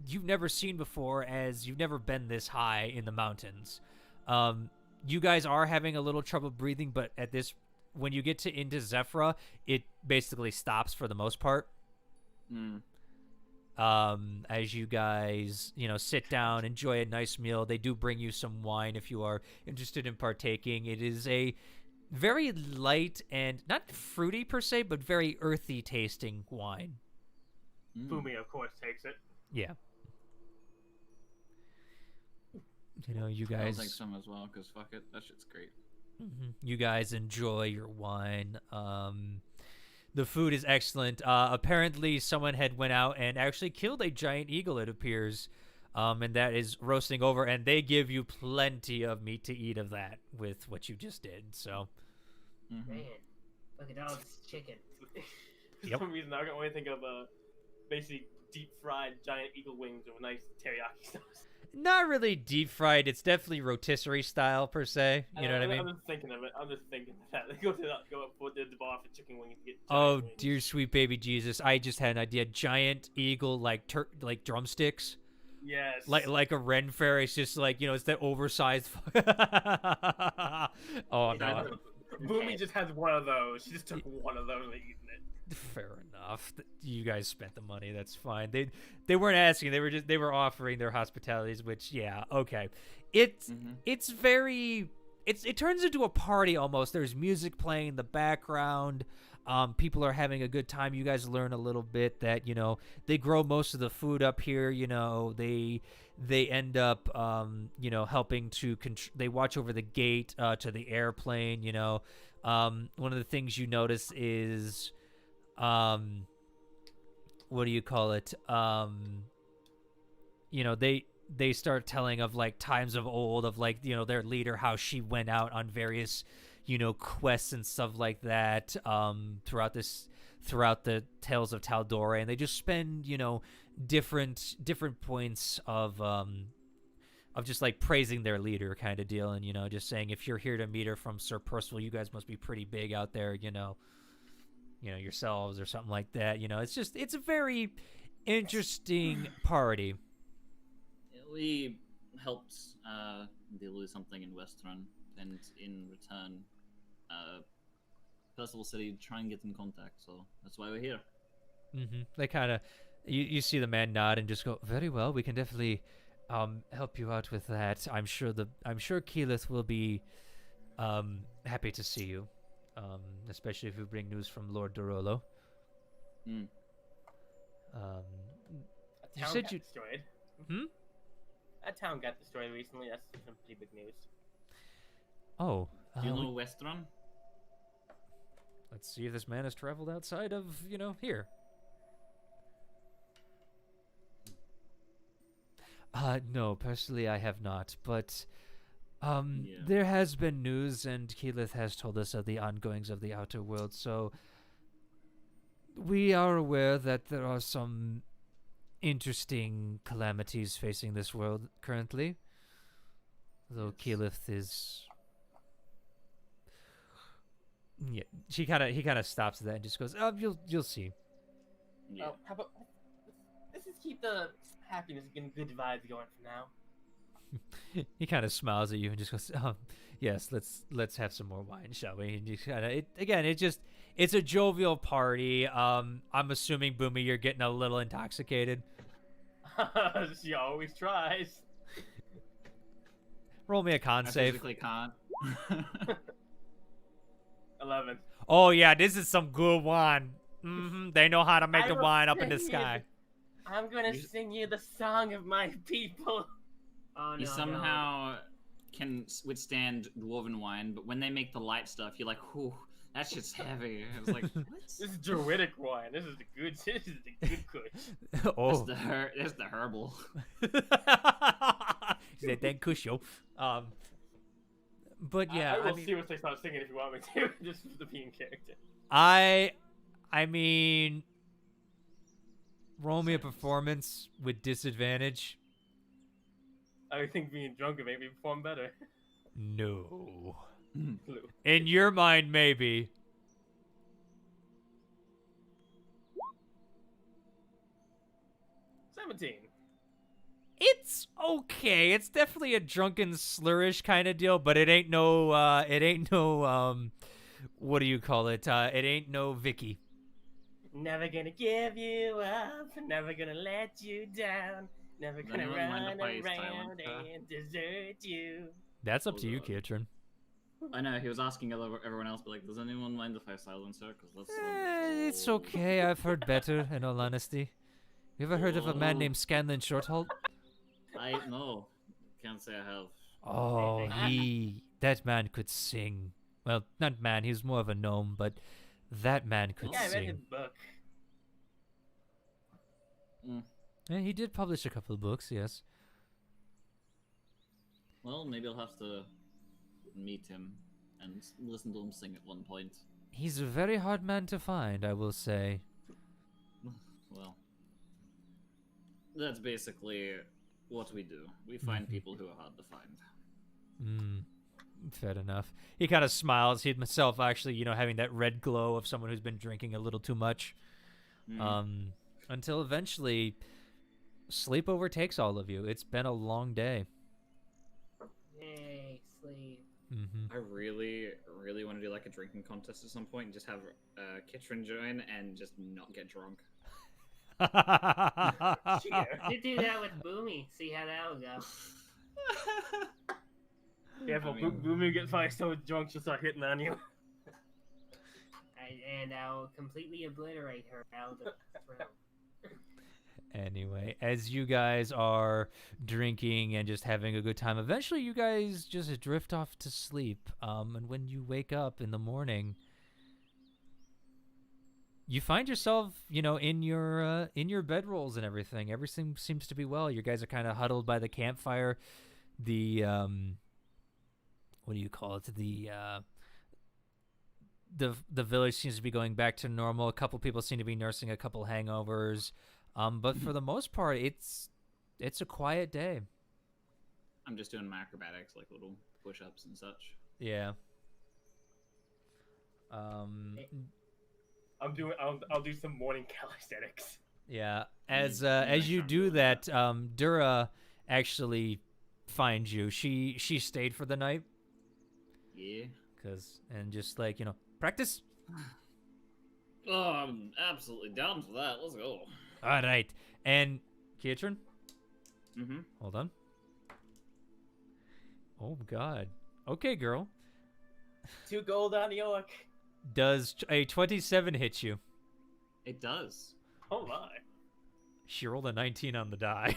you've never seen before, as you've never been this high in the mountains. You guys are having a little trouble breathing, but when you get into Zephyra, it basically stops for the most part. As you guys, sit down, enjoy a nice meal. They do bring you some wine if you are interested in partaking. It is a very light and not fruity per se, but very earthy tasting wine. Boomy, of course, takes it. Yeah. You I'll guys. take some as well, because fuck it, that shit's great. You guys enjoy your wine. The food is excellent. Apparently, someone had went out and actually killed a giant eagle, it appears, and that is roasting over. And they give you plenty of meat to eat of that with what you just did. So, Man, look at all this chicken. For Yep. some reason, I can only think of basically deep fried giant eagle wings with a nice teriyaki sauce. not really deep fried. It's definitely rotisserie style per se. You know what I mean? I'm just thinking of it. I'm just thinking of that. They go to the bar for chicken wings. To get Oh, giant wings. dear sweet baby Jesus! I just had an idea. Giant eagle like drumsticks. Yes. Like a Ren fair, it's just like, it's that oversized. Oh no, Boomy just has one of those. She just took one of those and eaten it. fair enough. You guys spent the money. That's fine. They weren't asking. They were offering their hospitalities. Which, yeah, okay. It's very. It turns into a party almost. There's music playing in the background. People are having a good time. You guys learn a little bit that, they grow most of the food up here. They end up, helping to they watch over the gate to the airplane. One of the things you notice is, what do you call it? They start telling of like times of old of like, their leader, how she went out on various quests and stuff like that throughout the Tales of tal'dorei, and they just spend different points of just like praising their leader kind of deal, and just saying, if you're here to meet her from Sir Percival, you guys must be pretty big out there. yourselves or something like that. It's a very interesting party. We helped deal with something in Westrun, and in return, Percival said he'd try and get in contact, so that's why we're here. They kind of, you see the man nod and just go, very well, we can definitely help you out with that. I'm sure Keyleth will be happy to see you, especially if you bring news from Lord Dorolo. Hmm. A You town said got you- destroyed. Hmm? That town got destroyed recently. That's some pretty big news. Oh, Do you know Westrun? let's see if this man has traveled outside of, here. No, personally I have not, but Yeah. there has been news, and Keyleth has told us of the ongoings of the outer world, so we are aware that there are some interesting calamities facing this world currently. Though Keyleth is... Yeah, he kind of stops at that and just goes, you'll see. Yeah. Oh, how about let's just keep the happiness and good vibes going for now. He kind of smiles at you and just goes, yes, let's have some more wine, shall we? And you it's a jovial party. I'm assuming, Boomy, you're getting a little intoxicated. She always tries. Roll me a con I save. physically can't. 11. Oh yeah, this is some good wine. They know how to make I the will wine up in the sing you sky. I'm gonna You- sing you the song of my people. Oh, no, You somehow can withstand dwarven wine, but when they make the light stuff, you're like, whew, that shit's heavy. I was like, what? This is druidic wine. This is the good. This is the good kush. Oh. That's the herbal. He said, "Thank Kusho." But yeah, I will I mean, seriously start singing if you want me to, just for the being character. I mean, roll me a performance with disadvantage. I think being drunk would make me perform better. No. Clue. In your mind, maybe. 17. It's okay. It's definitely a drunken slurish kind of deal, but it ain't no what do you call it? It ain't no Vicky. Never gonna give you up, never gonna let you down, never Does gonna anyone mind run if I use around silent, and desert you. That's up to you, Hold on. Kitron. I know, he was asking everyone else, but like, does anyone mind if I silence her? Because that's... It's okay. I've heard better, in all honesty. You ever heard of a man Oh. named Scanlan Shorthalt? I know. Can't say I have. Oh, that man could sing. Well, not man, he was more of a gnome, but that man could Yeah, I read his sing. book. Yeah, he did publish a couple of books, yes. Well, maybe I'll have to meet him and listen to him sing at one point. He's a very hard man to find, I will say. Well, that's basically what we do. We find people who are hard to find. Fair enough. He kind of smiles. He himself actually, having that red glow of someone who's been drinking a little too much. Until eventually, sleep overtakes all of you. It's been a long day. Yay, sleep. I really, really want to do like a drinking contest at some point and just have Kitron join and just not get drunk. You do that with Boomy. See how that will go. Careful, I mean- Boomy gets probably so drunk she'll start hitting on you. And I'll completely obliterate her out of the throat. Anyway, as you guys are drinking and just having a good time, eventually you guys just drift off to sleep. And when you wake up in the morning, you find yourself, in your bedrolls and everything. Everything seems to be well. You guys are kind of huddled by the campfire. The what do you call it? The village seems to be going back to normal. A couple people seem to be nursing a couple hangovers. But for the most part, it's a quiet day. I'm just doing my acrobatics, like little push-ups and such. Yeah. I'll I'll do some morning calisthenics. Yeah. Mm, As you nice do one. that, Dura actually finds you. She stayed for the night Yeah. and just like, practice. Oh, I'm absolutely down for that. Let's go. All right. And Kietran, Mm-hmm. hold on. Oh God. Okay, girl. 2 gold on York. Does a 27 hit you? It does. Oh my. She rolled a 19 on the die.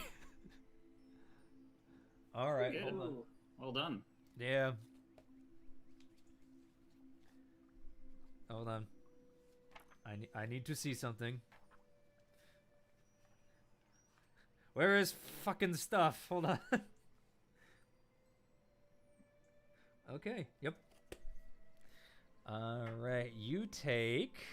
All right. Good. Hold on. Well done. Yeah. Hold on. I need to see something. Where is fucking stuff? Hold on. Okay. Yep. All right. You take.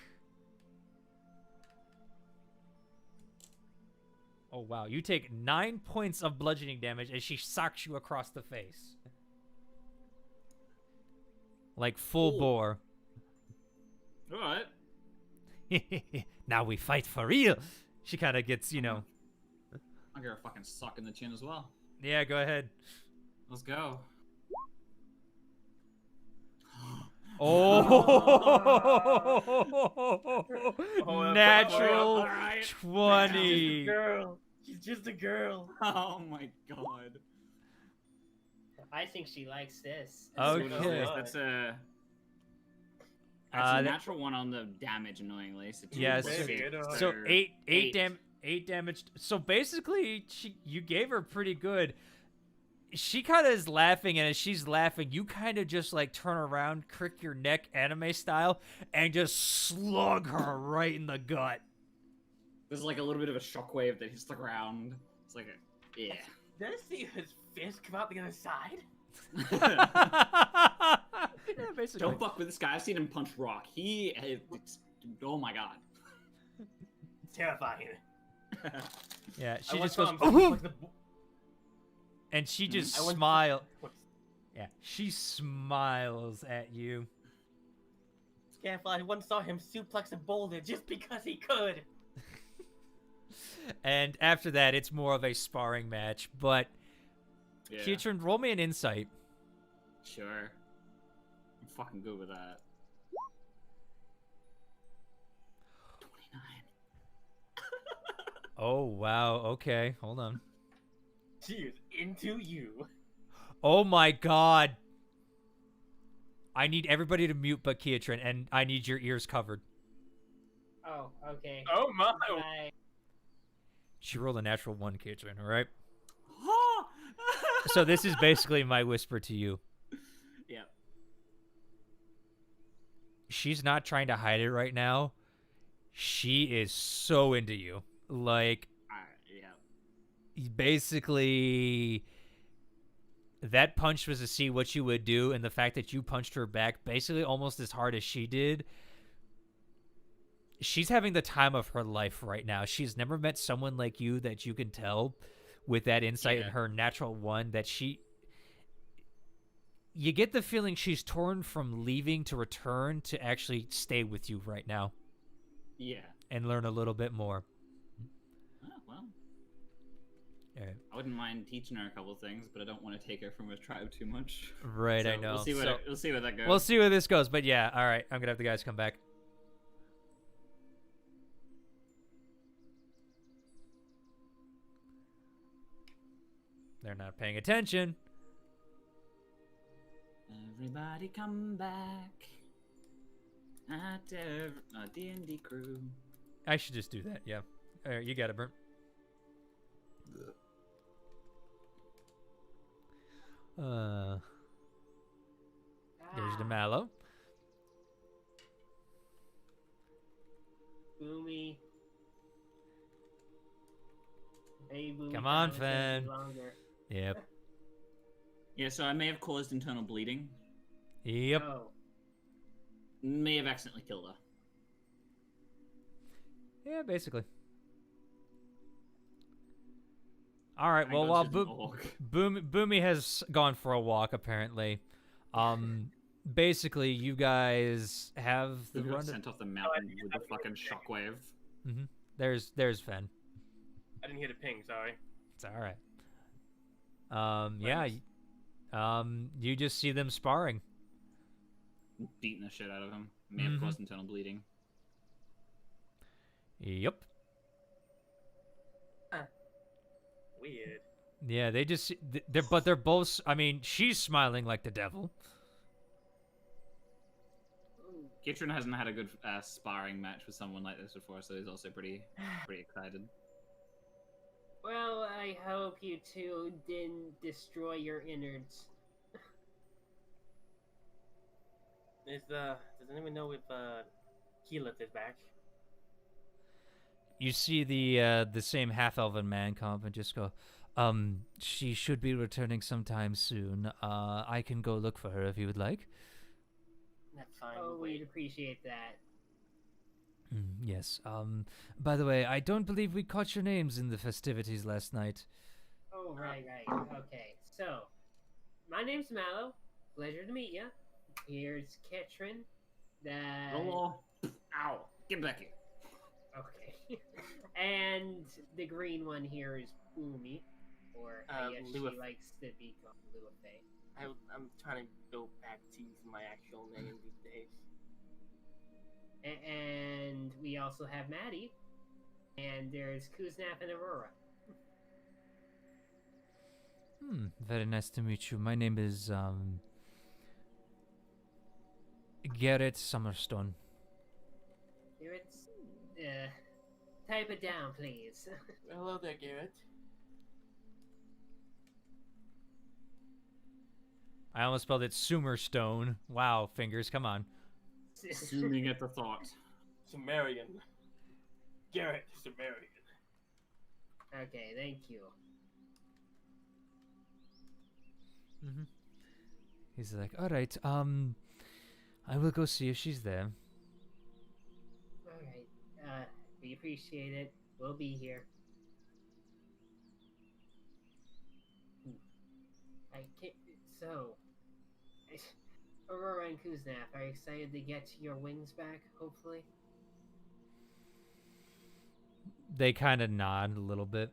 Oh wow. You take 9 points of bludgeoning damage as she socks you across the face. Like full Ooh. bore. All right. Now we fight for real. She kind of gets, I'll give her a fucking suck in the chin as well. Yeah, go ahead. Let's go. Oh, natural All right. 20. Girl. She's just a girl. Oh my god. I think she likes this. Okay. That's a Uh, natural one on the damage, annoyingly. So two Yes. plus Maybe, six, I don't know. So or eight damage. So basically, you gave her pretty good. She kind of is laughing, and as she's laughing, you kind of just like turn around, crick your neck, anime style, and just slug her right in the gut. There's like a little bit of a shockwave that hits the ground. It's like a yeah. Did I see his fist come out the other side? Yeah, basically. Don't fuck with this guy. I've seen him punch rock. Oh my god. It's terrifying. Yeah, she I just once goes, saw him like the and she just I went- smiles. Yeah, she smiles at you. Scarefly, I once saw him suplex a boulder just because he could. And after that, it's more of a sparring match. But Yeah. Keetran, roll me an insight. Sure. I'm fucking good with that. 29. Oh wow. Okay, hold on. She is into you. Oh my god. I need everybody to mute but Keetran, and I need your ears covered. Oh, okay. Oh my. I, She rolled a natural 1, Keetran, all right? So this is basically my whisper to you. Yeah. She's not trying to hide it right now. She is so into you. Like, Yeah. basically, that punch was to see what you would do, and the fact that you punched her back basically almost as hard as she did. She's having the time of her life right now. She's never met someone like you that you can tell with that insight in her natural 1 that you get the feeling she's torn from leaving to return to actually stay with you right now Yeah. and learn a little bit more. Oh, well. All right. I wouldn't mind teaching her a couple things, but I don't want to take her from her tribe too much. Right, So I know. We'll see where that goes. We'll see where this goes, but yeah, all right. I'm gonna have the guys come back. They're not paying attention. Everybody come back. At D&D crew. I should just do that. Yeah. All right, you got it, Brent. There's the mallow. Boomy. Hey, Boomy. Come on, promise it'll be Fan. longer. Yep. Yeah, so I may have caused internal bleeding. Yep. Oh. May have accidentally killed her. Yeah, basically. All right. I Well, go while to the walk. Boomy has gone for a walk, apparently, basically, you guys have the We got run. sent off the mountain with the fucking shockwave. Mm-hmm. There's Fen. I didn't hear the ping. Sorry. It's all right. Yeah. Thanks. You just see them sparring. Beating the shit out of him. May have caused internal bleeding. Yep. Weird. Yeah, they just they're both. I mean, she's smiling like the devil. Kitron hasn't had a good sparring match with someone like this before, so he's also pretty excited. Well, I hope you two didn't destroy your innards. Does anyone know if Keyleth is back? You see the same half-elven man come up and just go, she should be returning sometime soon. I can go look for her if you would like. That's fine. Oh, we'll we'd wait. appreciate that. Yes. By the way, I don't believe we caught your names in the festivities last night. Oh, right. Okay, so, my name's Mallow. Pleasure to meet you. Here's Ketrin. Oh, ow! Get back here. Okay. And the green one here is Umi, or I guess she Luafe. likes to be called Luafe. I'm trying to go back to using my actual name these days. And we also have Maddie. And there's Kuznap and Aurora. Very nice to meet you. My name is Garrett Summerstone. Here it's type it down, please. Hello there, Garrett. I almost spelled it Sumerstone. Wow, fingers, come on. Assuming at the thought. Sumerian. Garrett, Sumerian. Okay, thank you. He's like, all right, I will go see if she's there. Alright, we appreciate it. We'll be here. I can't, so, Aurora and Kuznap, are you excited to get your wings back, hopefully? They kind of nod a little bit.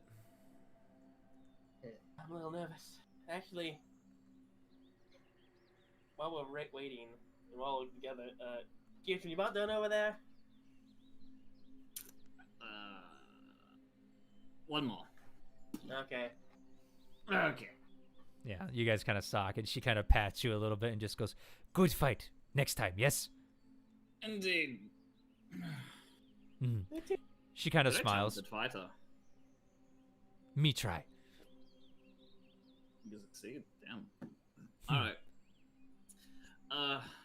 I'm a little nervous. Actually, while we're waiting, and while we're together, Kirsten, you about done over there? One more. Okay. Okay. Yeah, you guys kind of sock, and she kind of pats you a little bit and just goes, good fight. Next time, yes? Indeed. She kind of Very smiles. talented fighter. Me try. You succeed. Damn. Alright.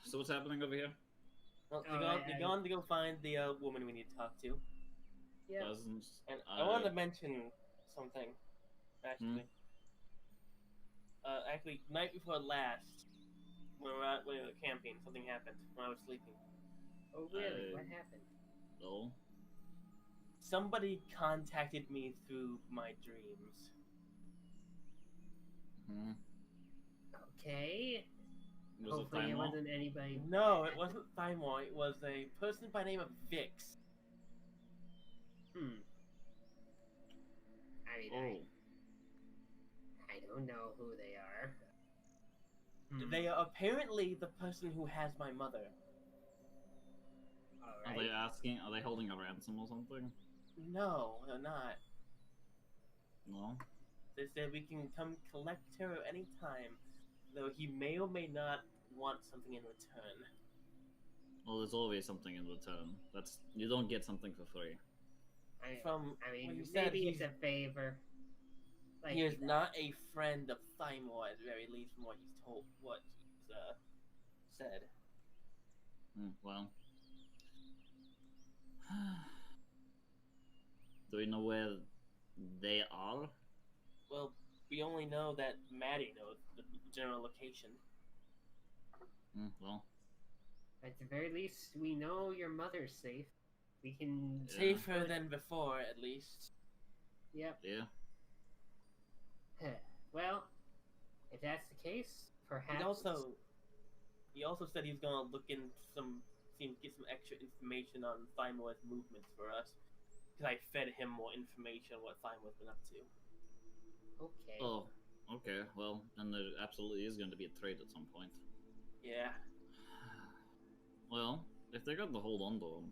So what's happening over here? Well, Oh, you're gone to go find the woman we need to talk to. Yeah. Dozens. And I wanted to mention something, actually. Actually, night before last, when we were camping, something happened when I was sleeping. Oh, really? What happened? Oh. Somebody contacted me through my dreams. Hmm. Okay. Was it Hopefully it Thymal? wasn't anybody. No, it wasn't Thymor. It was a person by the name of Vix. I mean, Oh. I don't know who they are. They are apparently the person who has my mother. Are they asking? Are they holding a ransom or something? No, they're not. No. They said we can come collect her anytime, though he may or may not want something in return. Well, there's always something in return. You don't get something for free. I What mean, you said, maybe it's a favor. Like, He is not a friend of Thymor, at the very least, from what he's said. Well. Do we know where they are? Well, we only know that Maddie knows the general location. Well. At the very least, we know your mother's safe. We can. Yeah. Safer than before, at least. Yep. Yeah. Well, if that's the case, perhaps. And also, He also said he was gonna look in get some extra information on Thymor's movements for us. Because I fed him more information on what Thymor's been up to. Okay. Oh, okay. Well, then there absolutely is going to be a trade at some point. Yeah. Well, if they got the hold on to him,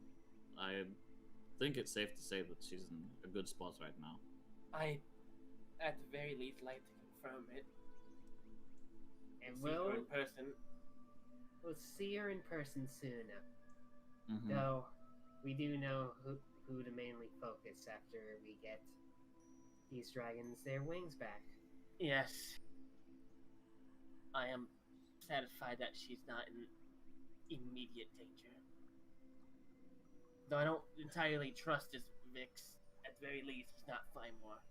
I think it's safe to say that she's in a good spot right now. I, at the very least, like to confirm it. And See her we'll in person. see her in person soon enough. Mm-hmm. Though we do know who to mainly focus after we get these dragons their wings back. Yes. I am satisfied that she's not in immediate danger. Though I don't entirely trust this Vix. At the very least, he's not Thymor.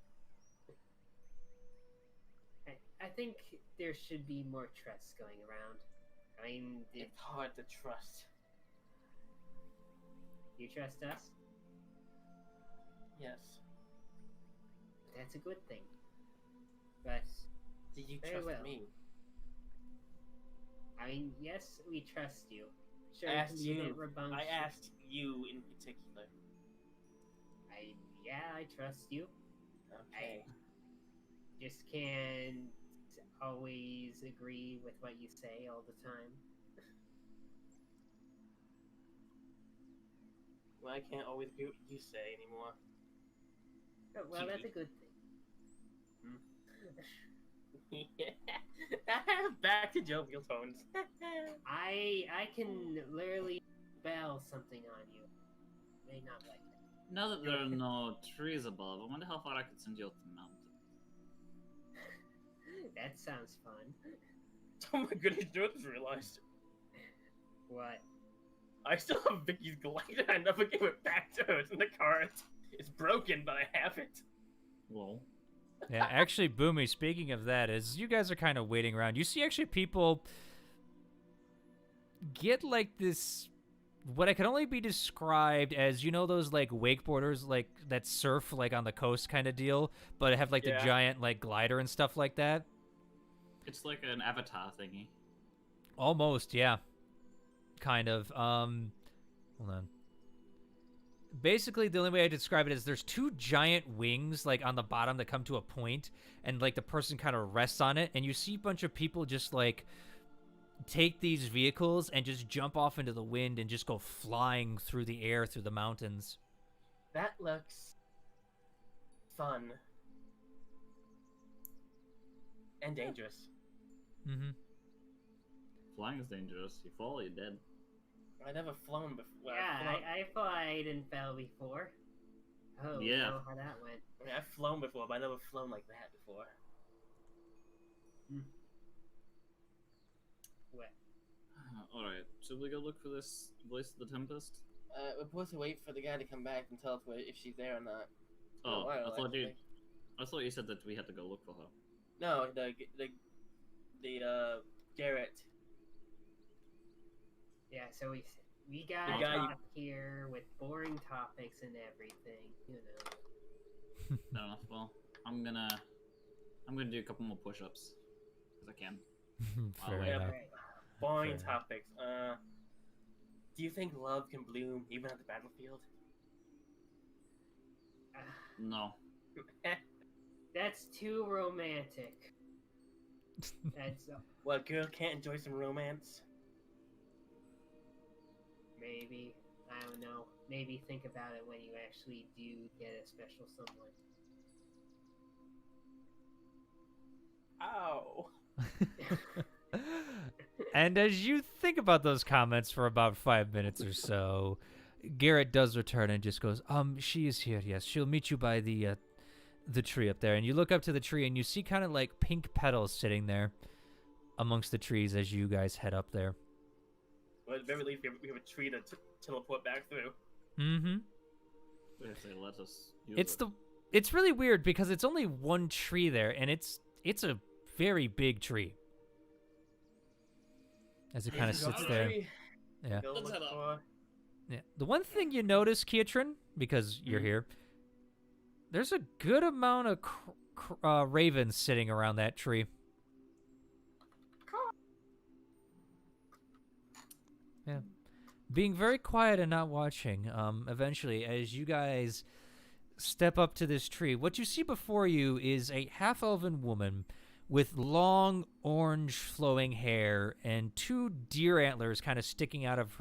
I think there should be more trust going around. I mean, It's hard to trust. you trust us? Yes. That's a good thing. But Do you Very trust well. me? I mean, yes, we trust you. Sure, I it asked can be a you. bit rambunctious. I asked you in particular. I trust you. Okay. Just can't always agree with what you say all the time. Well, I can't always do what you say anymore. Oh, well, that's a good thing. Back to jovial tones. I can literally spell something on you. May not like it. Now that there are no trees above, I wonder how far I could send you up the mountain. That sounds fun. Oh my goodness, I just realized. What? I still have Vicky's glider. I never gave it back to her. It's in the cart. It's broken, but I have it. Well, Yeah, actually, Boomy, speaking of that, is you guys are kind of waiting around. You see actually people get like this, what I can only be described as, you know, those like wakeboarders like that surf like on the coast kind of deal, but have like the Yeah. giant like glider and stuff like that. it's like an avatar thingy. Almost, yeah. Kind of. Hold on. Basically, the only way I describe it is there's two giant wings like on the bottom that come to a point, and like the person kind of rests on it, and you see a bunch of people just like take these vehicles and just jump off into the wind and just go flying through the air through the mountains. That looks fun and dangerous. Mm-hmm. Flying is dangerous. You fall, you're dead. I've never flown before. Yeah, I flied and fell before. Oh, Yeah. you know how that went. I mean, I've flown before, but I've never flown like that before. What? Alright, should we go look for this Voice of the Tempest? We're supposed to wait for the guy to come back and tell us if she's there or not. Oh, Well, I thought you said that we had to go look for her. No, the Garrett. Yeah, so we The got guy you- talk here with boring topics and everything, you know. Fair enough. Well, I'm gonna do a couple more push-ups because I can. Fair wait. enough. Right. Boring Fair. topics. Do you think love can bloom even at the battlefield? No. That's too romantic. That's What girl can't enjoy some romance? maybe, I don't know. Maybe think about it when you actually do get a special someone. Ow. And as you think about those comments for about 5 minutes or so, Garrett does return and just goes, she is here, yes. She'll meet you by the tree up there. And you look up to the tree and you see kind of like pink petals sitting there amongst the trees as you guys head up there. Well, at the very least, we have a tree to teleport back through. Mm-hmm. If they let us use It's really weird because it's only one tree there, and it's a very big tree. As it kind of sits there. Yeah. Go Let's look head up. for- Yeah. The one thing you notice, Keatron, because you're here, there's a good amount of ravens sitting around that tree. being very quiet and not watching. Eventually, as you guys step up to this tree, what you see before you is a half-elven woman with long orange flowing hair and two deer antlers kind of sticking out of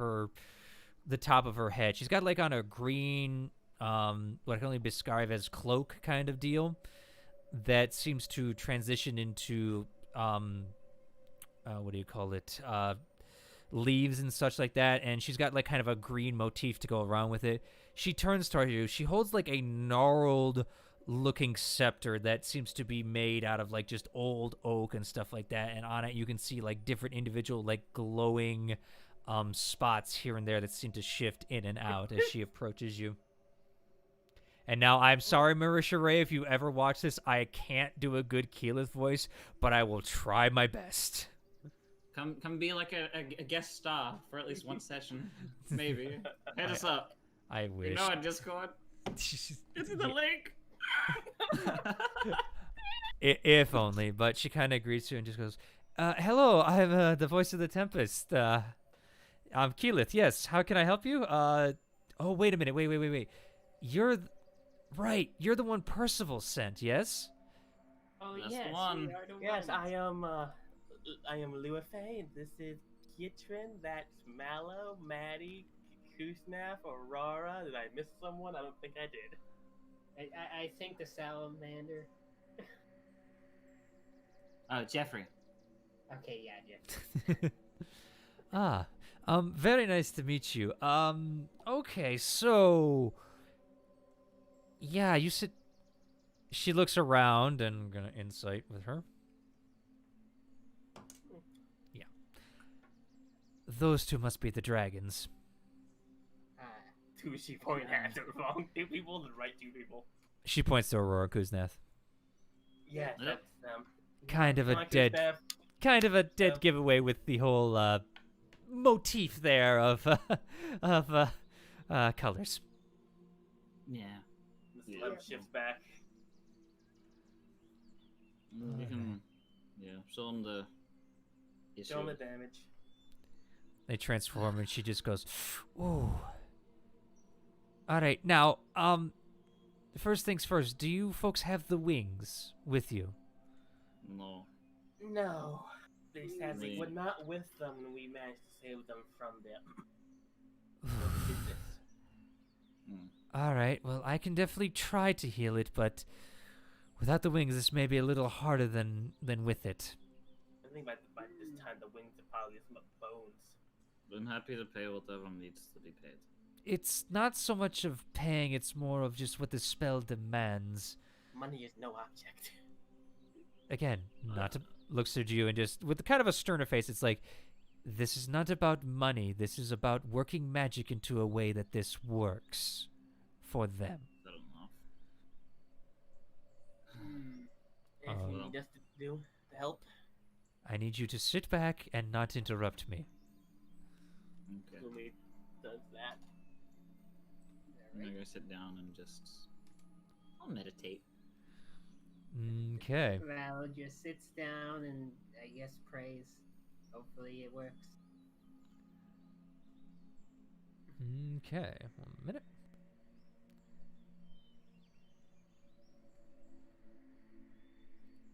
the top of her head. She's got like on a green, what I can only describe as cloak kind of deal that seems to transition into, what do you call it? Leaves and such like that. And she's got like kind of a green motif to go around with it. She turns toward you. She holds like a gnarled looking scepter that seems to be made out of like just old oak and stuff like that. And on it, you can see like different individual like glowing spots here and there that seem to shift in and out as she approaches you. And now, I'm sorry, Marisha Ray, if you ever watch this, I can't do a good Keyleth voice, but I will try my best. Come be like a guest star for at least one session, maybe. Hit us up. I wish. You know, on Discord. It's in the link. If only, but she kind of agrees to it and just goes, hello, I'm the voice of the Tempest. I'm Keyleth, yes. How can I help you? Oh, wait a minute. Wait. You're the one Percival sent, yes? Oh, That's yes, the one. we are the Yes, ones. I am Luafe, and this is Kitrin, that's Mallow, Maddie, Kusnaf, Aurora. Did I miss someone? I don't think I did. I think the salamander. Oh, Jeffrey. Okay, yeah, Jeff. Very nice to meet you. Okay, so yeah, you said she looks around and I'm gonna insight with her. Yeah. Those two must be the dragons. Two she pointed at the wrong two people, the right two people. She points to Aurora Kuzneth. Yes, Yep. that's them. Kind of Come a on, dead Kusnaf. giveaway with the whole motif there of colors. Yeah. The slim shifts back. You can, show them the issue. Show them the damage. They transform and she just goes, ooh. All right, now, first things first, do you folks have the wings with you? No. No. They sadly Wait. were not with them when we managed to save them from them. All right, well, I can definitely try to heal it, but without the wings, this may be a little harder than with it. I think by this time the wings are probably some bones. I'm happy to pay whatever needs to be paid. It's not so much of paying, it's more of just what the spell demands. Money is no object. Again, not to looks at you and just with kind of a sterner face, it's like, this is not about money. This is about working magic into a way that this works for them. I don't know. Anything you Well. need us to do to help? I need you to sit back and not interrupt me. Okay. Lumi does that. I'm gonna go sit down and just... I'll meditate. Okay. Val just sits down and I guess prays. Hopefully it works. Okay. 1 minute.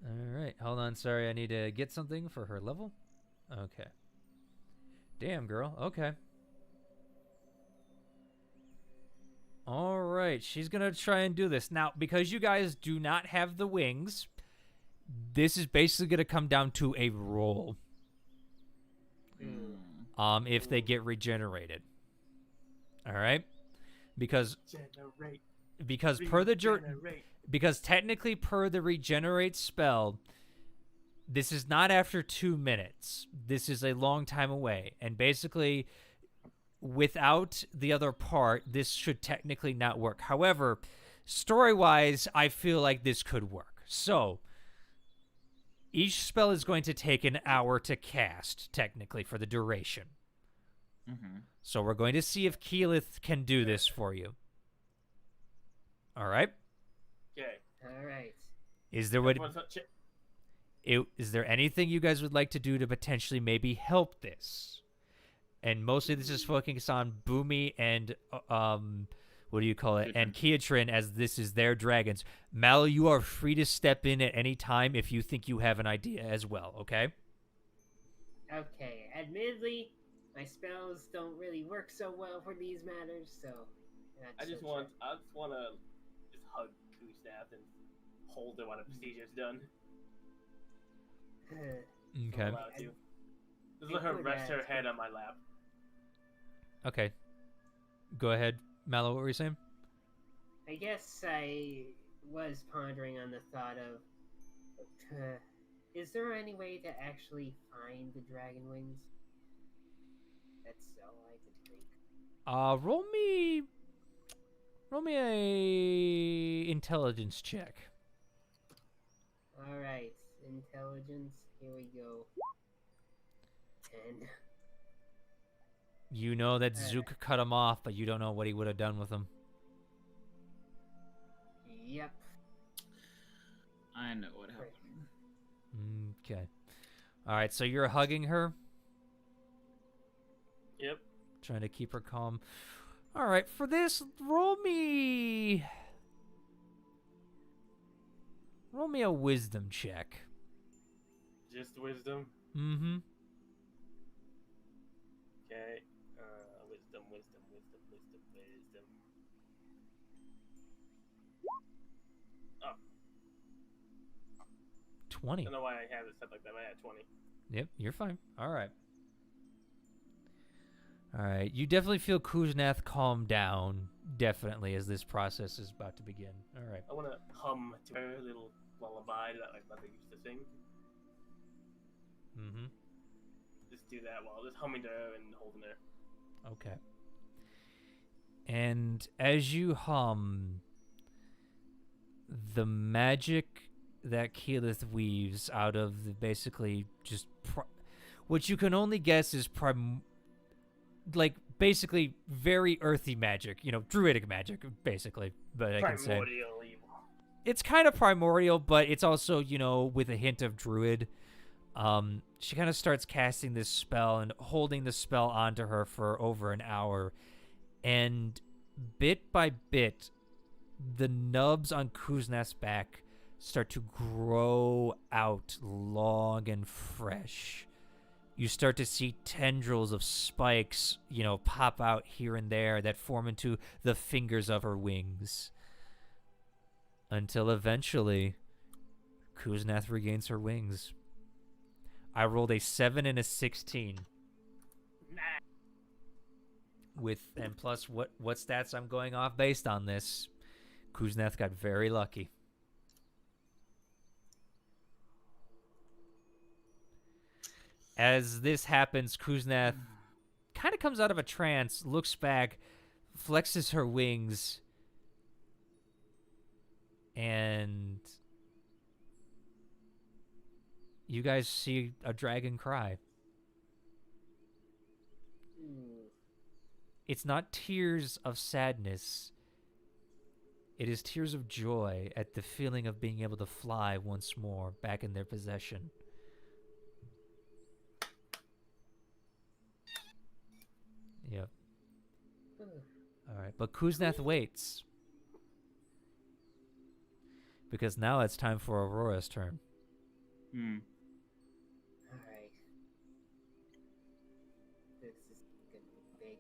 All right. Hold on. Sorry, I need to get something for her level. Okay. Damn, girl. Okay. All right. She's going to try and do this. Now, because you guys do not have the wings, this is basically going to come down to a roll. If they get regenerated. All right? Because because technically per the regenerate spell, this is not after 2 minutes. This is a long time away. And basically, without the other part, this should technically not work. However, story-wise, I feel like this could work. So, each spell is going to take an hour to cast, technically, for the duration. Mm-hmm. So we're going to see if Keyleth can do this for you. All right? Okay. All right. Is there anything you guys would like to do to potentially maybe help this? and mostly this is focused on Boomy and what do you call it? And Keatrin, as this is their dragons. Mallow, you are free to step in at any time if you think you have an idea as well. Okay. Okay, admittedly, my spells don't really work so well for these matters, so. I just want to just hug Kuznath and hold her while the procedure's done. Okay. Just let her rest her head on my lap. Okay. Go ahead, Mallow. What were you saying? I guess I was pondering on the thought of, is there any way to actually find the dragon wings? That's all I could think. Roll me a intelligence check. All right, intelligence. Here we go. 10. You know that Zook cut him off, but you don't know what he would have done with him. Yep. I know what happened. Okay. All right, so you're hugging her? Yep. Trying to keep her calm. All right, for this, roll me a wisdom check. Just wisdom? Mm-hmm. Okay. Wisdom. 20. I don't know why I have it set like that, but I had 20. Yep, you're fine. All right. All right, you definitely feel Kuznath calm down, definitely, as this process is about to begin. All right. I want to hum to her little lullaby that my mother used to sing. Mm-hmm. Just do that while just humming to her and holding her. Okay. And as you hum, the magic that Keyleth weaves out of the basically just what you can only guess is basically very earthy magic, druidic magic, basically. But I can say Primordial evil. it's kind of primordial, but it's also with a hint of druid. She kind of starts casting this spell and holding the spell onto her for over an hour, and bit by bit, the nubs on Kuznath's back start to grow out long and fresh. You start to see tendrils of spikes, pop out here and there that form into the fingers of her wings. Until eventually, Kuznath regains her wings. I rolled a 7 and a 16. And plus what stats I'm going off based on this, Kuznath got very lucky. As this happens, Kuznath kind of comes out of a trance, looks back, flexes her wings, and you guys see a dragon cry. It's not tears of sadness. It is tears of joy at the feeling of being able to fly once more back in their possession. Yep. All right, but Kuznath waits. Because now it's time for Aurora's turn. Alright. This is gonna be big.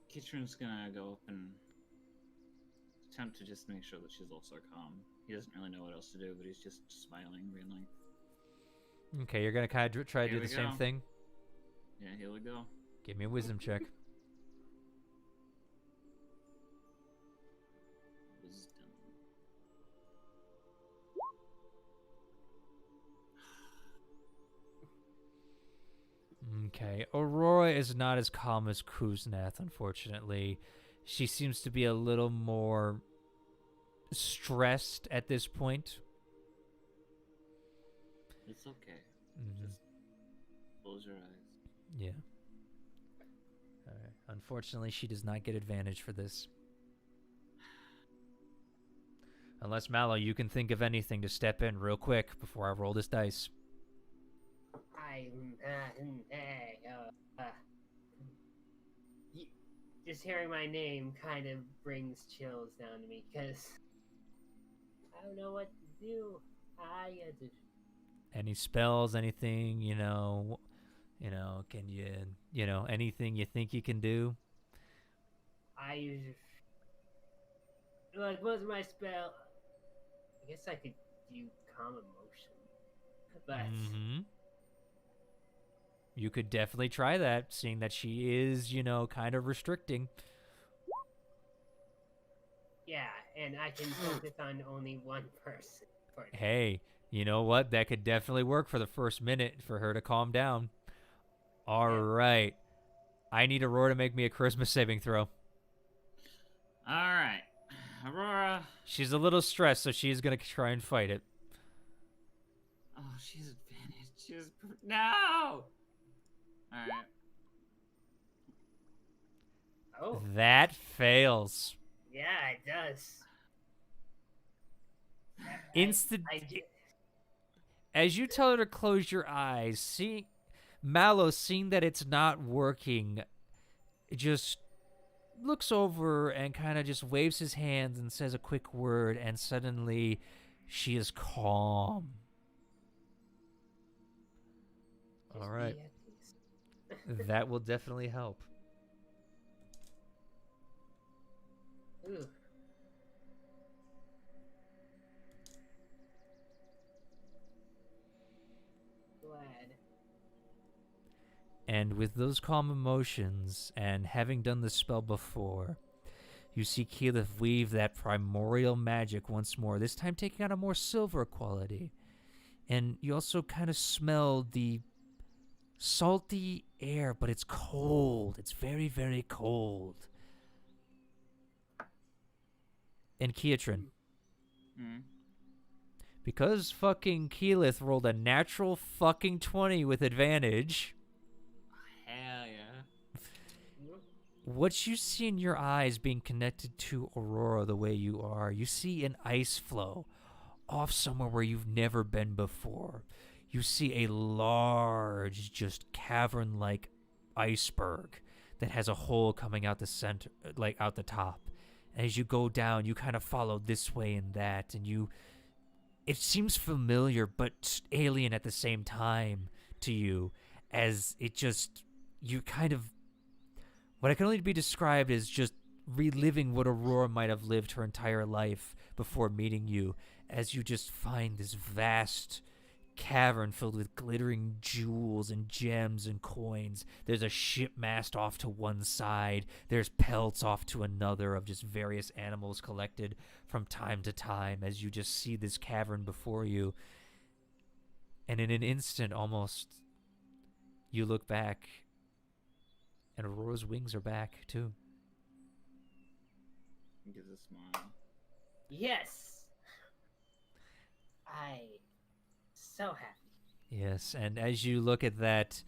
Kitron's gonna go up and attempt to just make sure that she's also calm. He doesn't really know what else to do, but he's just smiling, being like... Okay, you're going to kind of try to do the same thing? Yeah, here we go. Give me a wisdom check. Wisdom. Okay, Aurora is not as calm as Kuznath, unfortunately. She seems to be a little more stressed at this point. It's okay. Mm-hmm. Just close your eyes. Yeah. All right. Unfortunately, she does not get advantage for this. Unless, Mallow, you can think of anything to step in real quick before I roll this dice. I Just hearing my name kind of brings chills down to me because I don't know what to do. Any spells, anything, can you, anything you think you can do? I usually like what's my spell? I guess I could do calm emotion, but Mm-hmm. You could definitely try that, seeing that she is, kind of restricting. yeah, and I can focus on only one person. For now. Hey, you know what? That could definitely work for the first minute for her to calm down. All right. I need Aurora to make me a charisma saving throw. All right, Aurora. She's a little stressed, so she's going to try and fight it. Oh, she's advantage. No. All right. Oh, That fails. yeah, it does. Instant. I did. As you tell her to close your eyes, Mallow, seeing that it's not working, just looks over and kind of just waves his hands and says a quick word, and suddenly she is calm. Just All right. be at peace. That will definitely help. Ooh. Glad. And with those calm emotions, and having done the spell before, you see Keyleth weave that primordial magic once more, this time taking on a more silver quality. And you also kind of smell the salty air, but it's cold. It's very, very cold. And Keatrin, because fucking Keyleth rolled a natural fucking 20 with advantage, Hell yeah. what you see in your eyes being connected to Aurora the way you are, you see an ice flow off somewhere where you've never been before. You see a large, just cavern-like iceberg that has a hole coming out the center, like out the top. And as you go down, you kind of follow this way and that, and it seems familiar but alien at the same time to you, as you kind of, what I can only be described as just reliving what Aurora might have lived her entire life before meeting you, as you just find this vast cavern filled with glittering jewels and gems and coins. There's a ship mast off to one side. There's pelts off to another of just various animals collected from time to time, as you just see this cavern before you. And in an instant, almost, you look back, and Aurora's wings are back, too. He gives a smile. Yes. So happy. Yes, and as you look at that,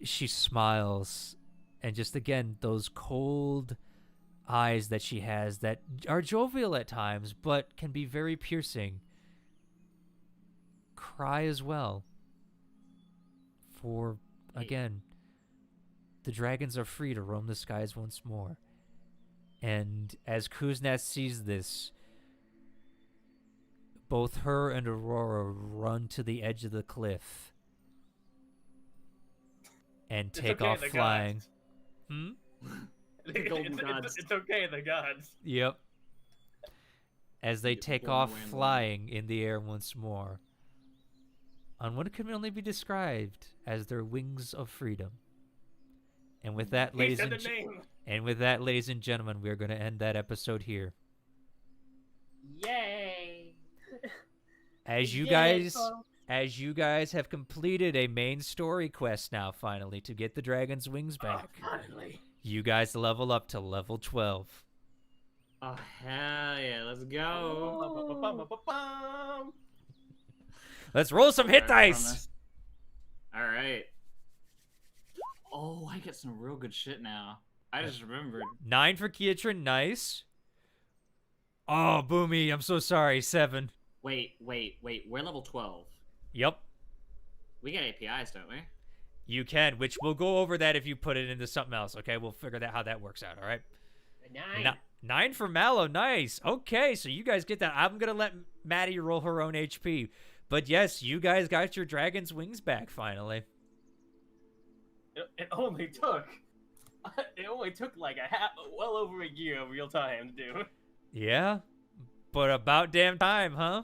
she smiles, and just again, those cold eyes that she has that are jovial at times, but can be very piercing, cry as well. For, again, the dragons are free to roam the skies once more. And as Kuznets sees this, both her and Aurora run to the edge of the cliff and take off flying. It's okay, the gods. Yep. As they take off flying in the air once more, on what can only be described as their wings of freedom. And with that, ladies and gentlemen, we're going to end that episode here. Yay! As you guys have completed a main story quest now, finally, to get the dragon's wings back. Oh, finally. You guys level up to level 12. Oh, hell yeah, let's go. Let's roll some hit dice! All right. Oh, I get some real good shit now. I just remembered. 9 for Keatrin, nice. Oh, Boomy, I'm so sorry, 7. Wait. We're level 12. Yep. We get APIs, don't we? You can, which we'll go over that if you put it into something else. Okay, we'll figure that how that works out. All right. 9. 9 for Mallow. Nice. Okay, so you guys get that. I'm gonna let Maddie roll her own HP, but yes, you guys got your dragon's wings back finally. It only took like well over a year of real time to do. Yeah, but about damn time, huh?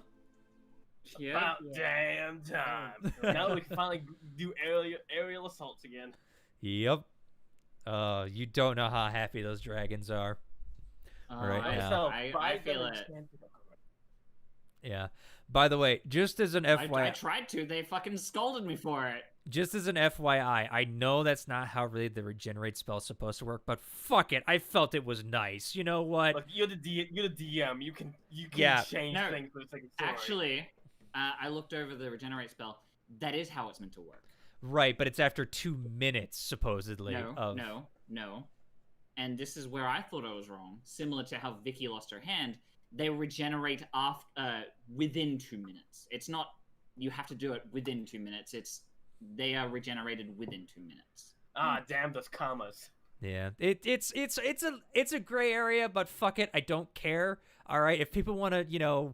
Yeah. About damn time. Now we can finally do aerial assaults again. Yep. You don't know how happy those dragons are. Right now. I feel it. Yeah. By the way, just as an FYI, I tried to. They fucking scolded me for it. just as an FYI, I know that's not how really the regenerate spell's supposed to work, but fuck it, I felt it was nice. You know what? Look, you're the DM. You can Yeah. change things for the sake of story. Actually, I looked over the regenerate spell. That is how it's meant to work. Right, but it's after 2 minutes, supposedly. No. And this is where I thought I was wrong. Similar to how Vicky lost her hand, they regenerate within 2 minutes. It's not you have to do it within 2 minutes. It's they are regenerated within 2 minutes. Ah, damn those commas. Yeah, it's a gray area, but fuck it, I don't care. All right, if people want to, you know,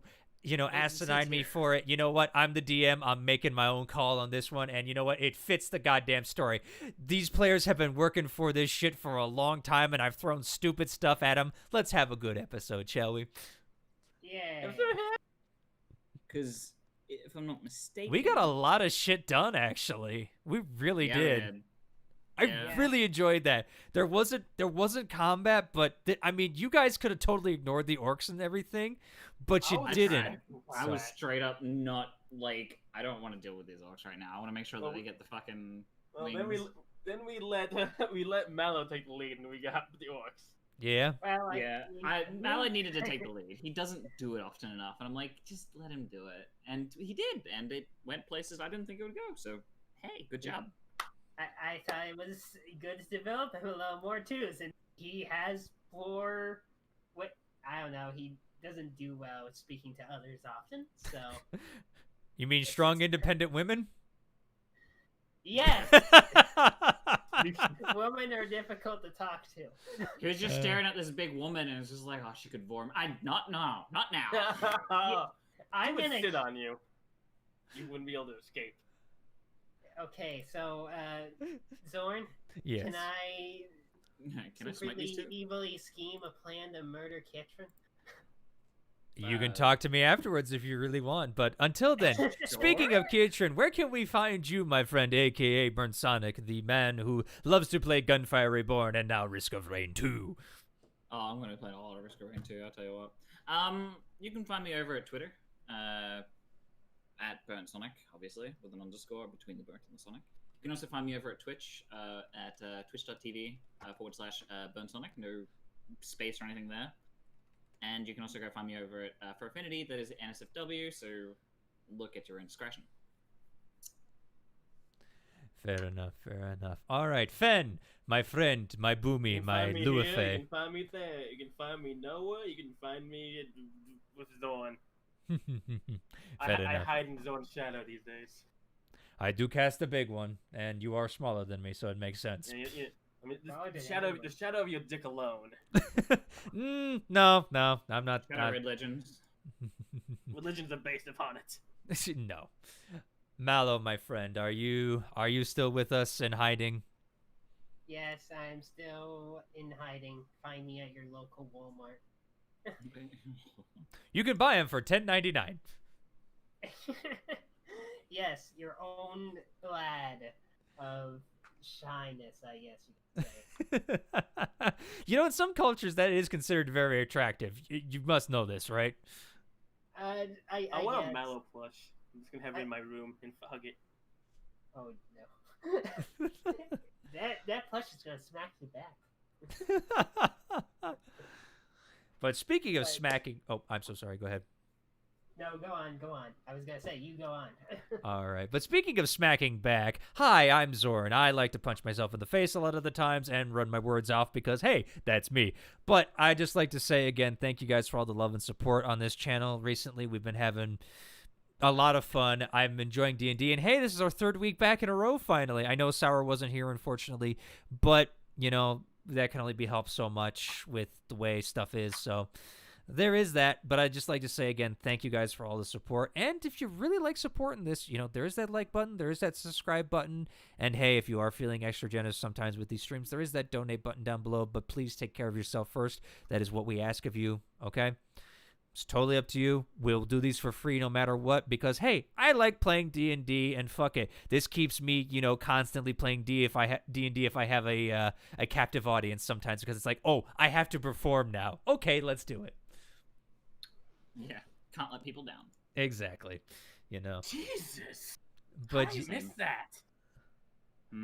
asinine me for it, you know what? I'm the DM. I'm making my own call on this one, and you know what? It fits the goddamn story. These players have been working for this shit for a long time, and I've thrown stupid stuff at them. Let's have a good episode, shall we? Yeah. Because if I'm not mistaken, We got a lot of shit done, actually. We really did. I really enjoyed that. There wasn't combat, but I mean, you guys could have totally ignored the orcs and everything, but you didn't. I was straight up not like I don't want to deal with these orcs right now. I want to make sure that they get the fucking wings. Then we let Mallow take the lead, and we got the orcs. Yeah. Well, Malloy needed to take the lead. He doesn't do it often enough, and I'm like, just let him do it, and he did, and it went places I didn't think it would go. So hey, good job. I thought it was good to develop him a little more too, and he has I don't know, he doesn't do well with speaking to others often, so. You mean strong, independent women? Yes! Women are difficult to talk to. He was just staring at this big woman and was just like, oh, she could vorm. Not now. I'm gonna sit on you. You wouldn't be able to escape. Okay, so, Zorn, Yes. can I smite these two? evilly scheme a plan to murder Kitrin? You can talk to me afterwards if you really want, but until then, speaking of Kitrin, where can we find you, my friend, aka Burn Sonic, the man who loves to play Gunfire Reborn and now Risk of Rain 2? Oh, I'm going to play a lot of Risk of Rain 2, I'll tell you what. You can find me over at Twitter, at Burnt Sonic, obviously, with an underscore between the Burnt and the Sonic. You can also find me over at Twitch, at twitch.tv/Burnt Sonic, no space or anything there. And you can also go find me over at for Affinity, that is NSFW, so look at your own discretion. Fair enough. All right, Fen, my friend, my Boomy, my Luafe. You can find me there. You can find me Noah. You can find me with Zorn. I hide in Zorn's shadow these days. I do cast a big one, and you are smaller than me, so it makes sense. Yeah. I mean, the shadow of your dick alone. No, I'm not. Religions. Religions are based upon it. No. Mallow, my friend, are you still with us in hiding? Yes, I'm still in hiding. Find me at your local Walmart. You can buy them for $10.99. Yes, your own lad of shyness, I guess you could say. You know, in some cultures, that is considered very attractive. You must know this, right? I want a Mallow plush. I'm just gonna have it in my room and hug it. Oh no. that plush is gonna smack you back. But speaking of smacking, oh, I'm so sorry. Go ahead. No, go on. I was gonna say, you go on. All right. But speaking of smacking back, hi, I'm Zorn. I like to punch myself in the face a lot of the times and run my words off because, hey, that's me. But I just like to say again, thank you guys for all the love and support on this channel. Recently, we've been having a lot of fun. I'm enjoying D&D, and hey, this is our 3rd week back in a row finally. I know Sour wasn't here, unfortunately, but, you know, that can only be helped so much with the way stuff is, so there is that. But I'd just like to say again, thank you guys for all the support, and if you really like supporting this, you know, there is that like button, there is that subscribe button, and hey, if you are feeling extra generous sometimes with these streams, there is that donate button down below. But please take care of yourself first. That is what we ask of you, okay? It's totally up to you. We'll do these for free no matter what, because hey, I like playing D&D, and fuck it, this keeps me, you know, constantly playing D&D if I have a captive audience sometimes, because it's like, oh, I have to perform now. Okay, let's do it. Yeah, can't let people down. Exactly, you know. Jesus. But I missed that.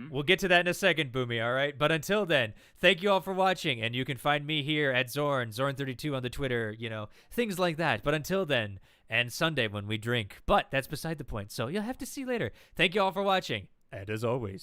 we'll get to that in a second, Boomy, all right? But until then, thank you all for watching, and you can find me here at Zorn, Zorn32 on the Twitter, you know, things like that. But until then, and Sunday when we drink. But that's beside the point, so you'll have to see later. Thank you all for watching, and as always,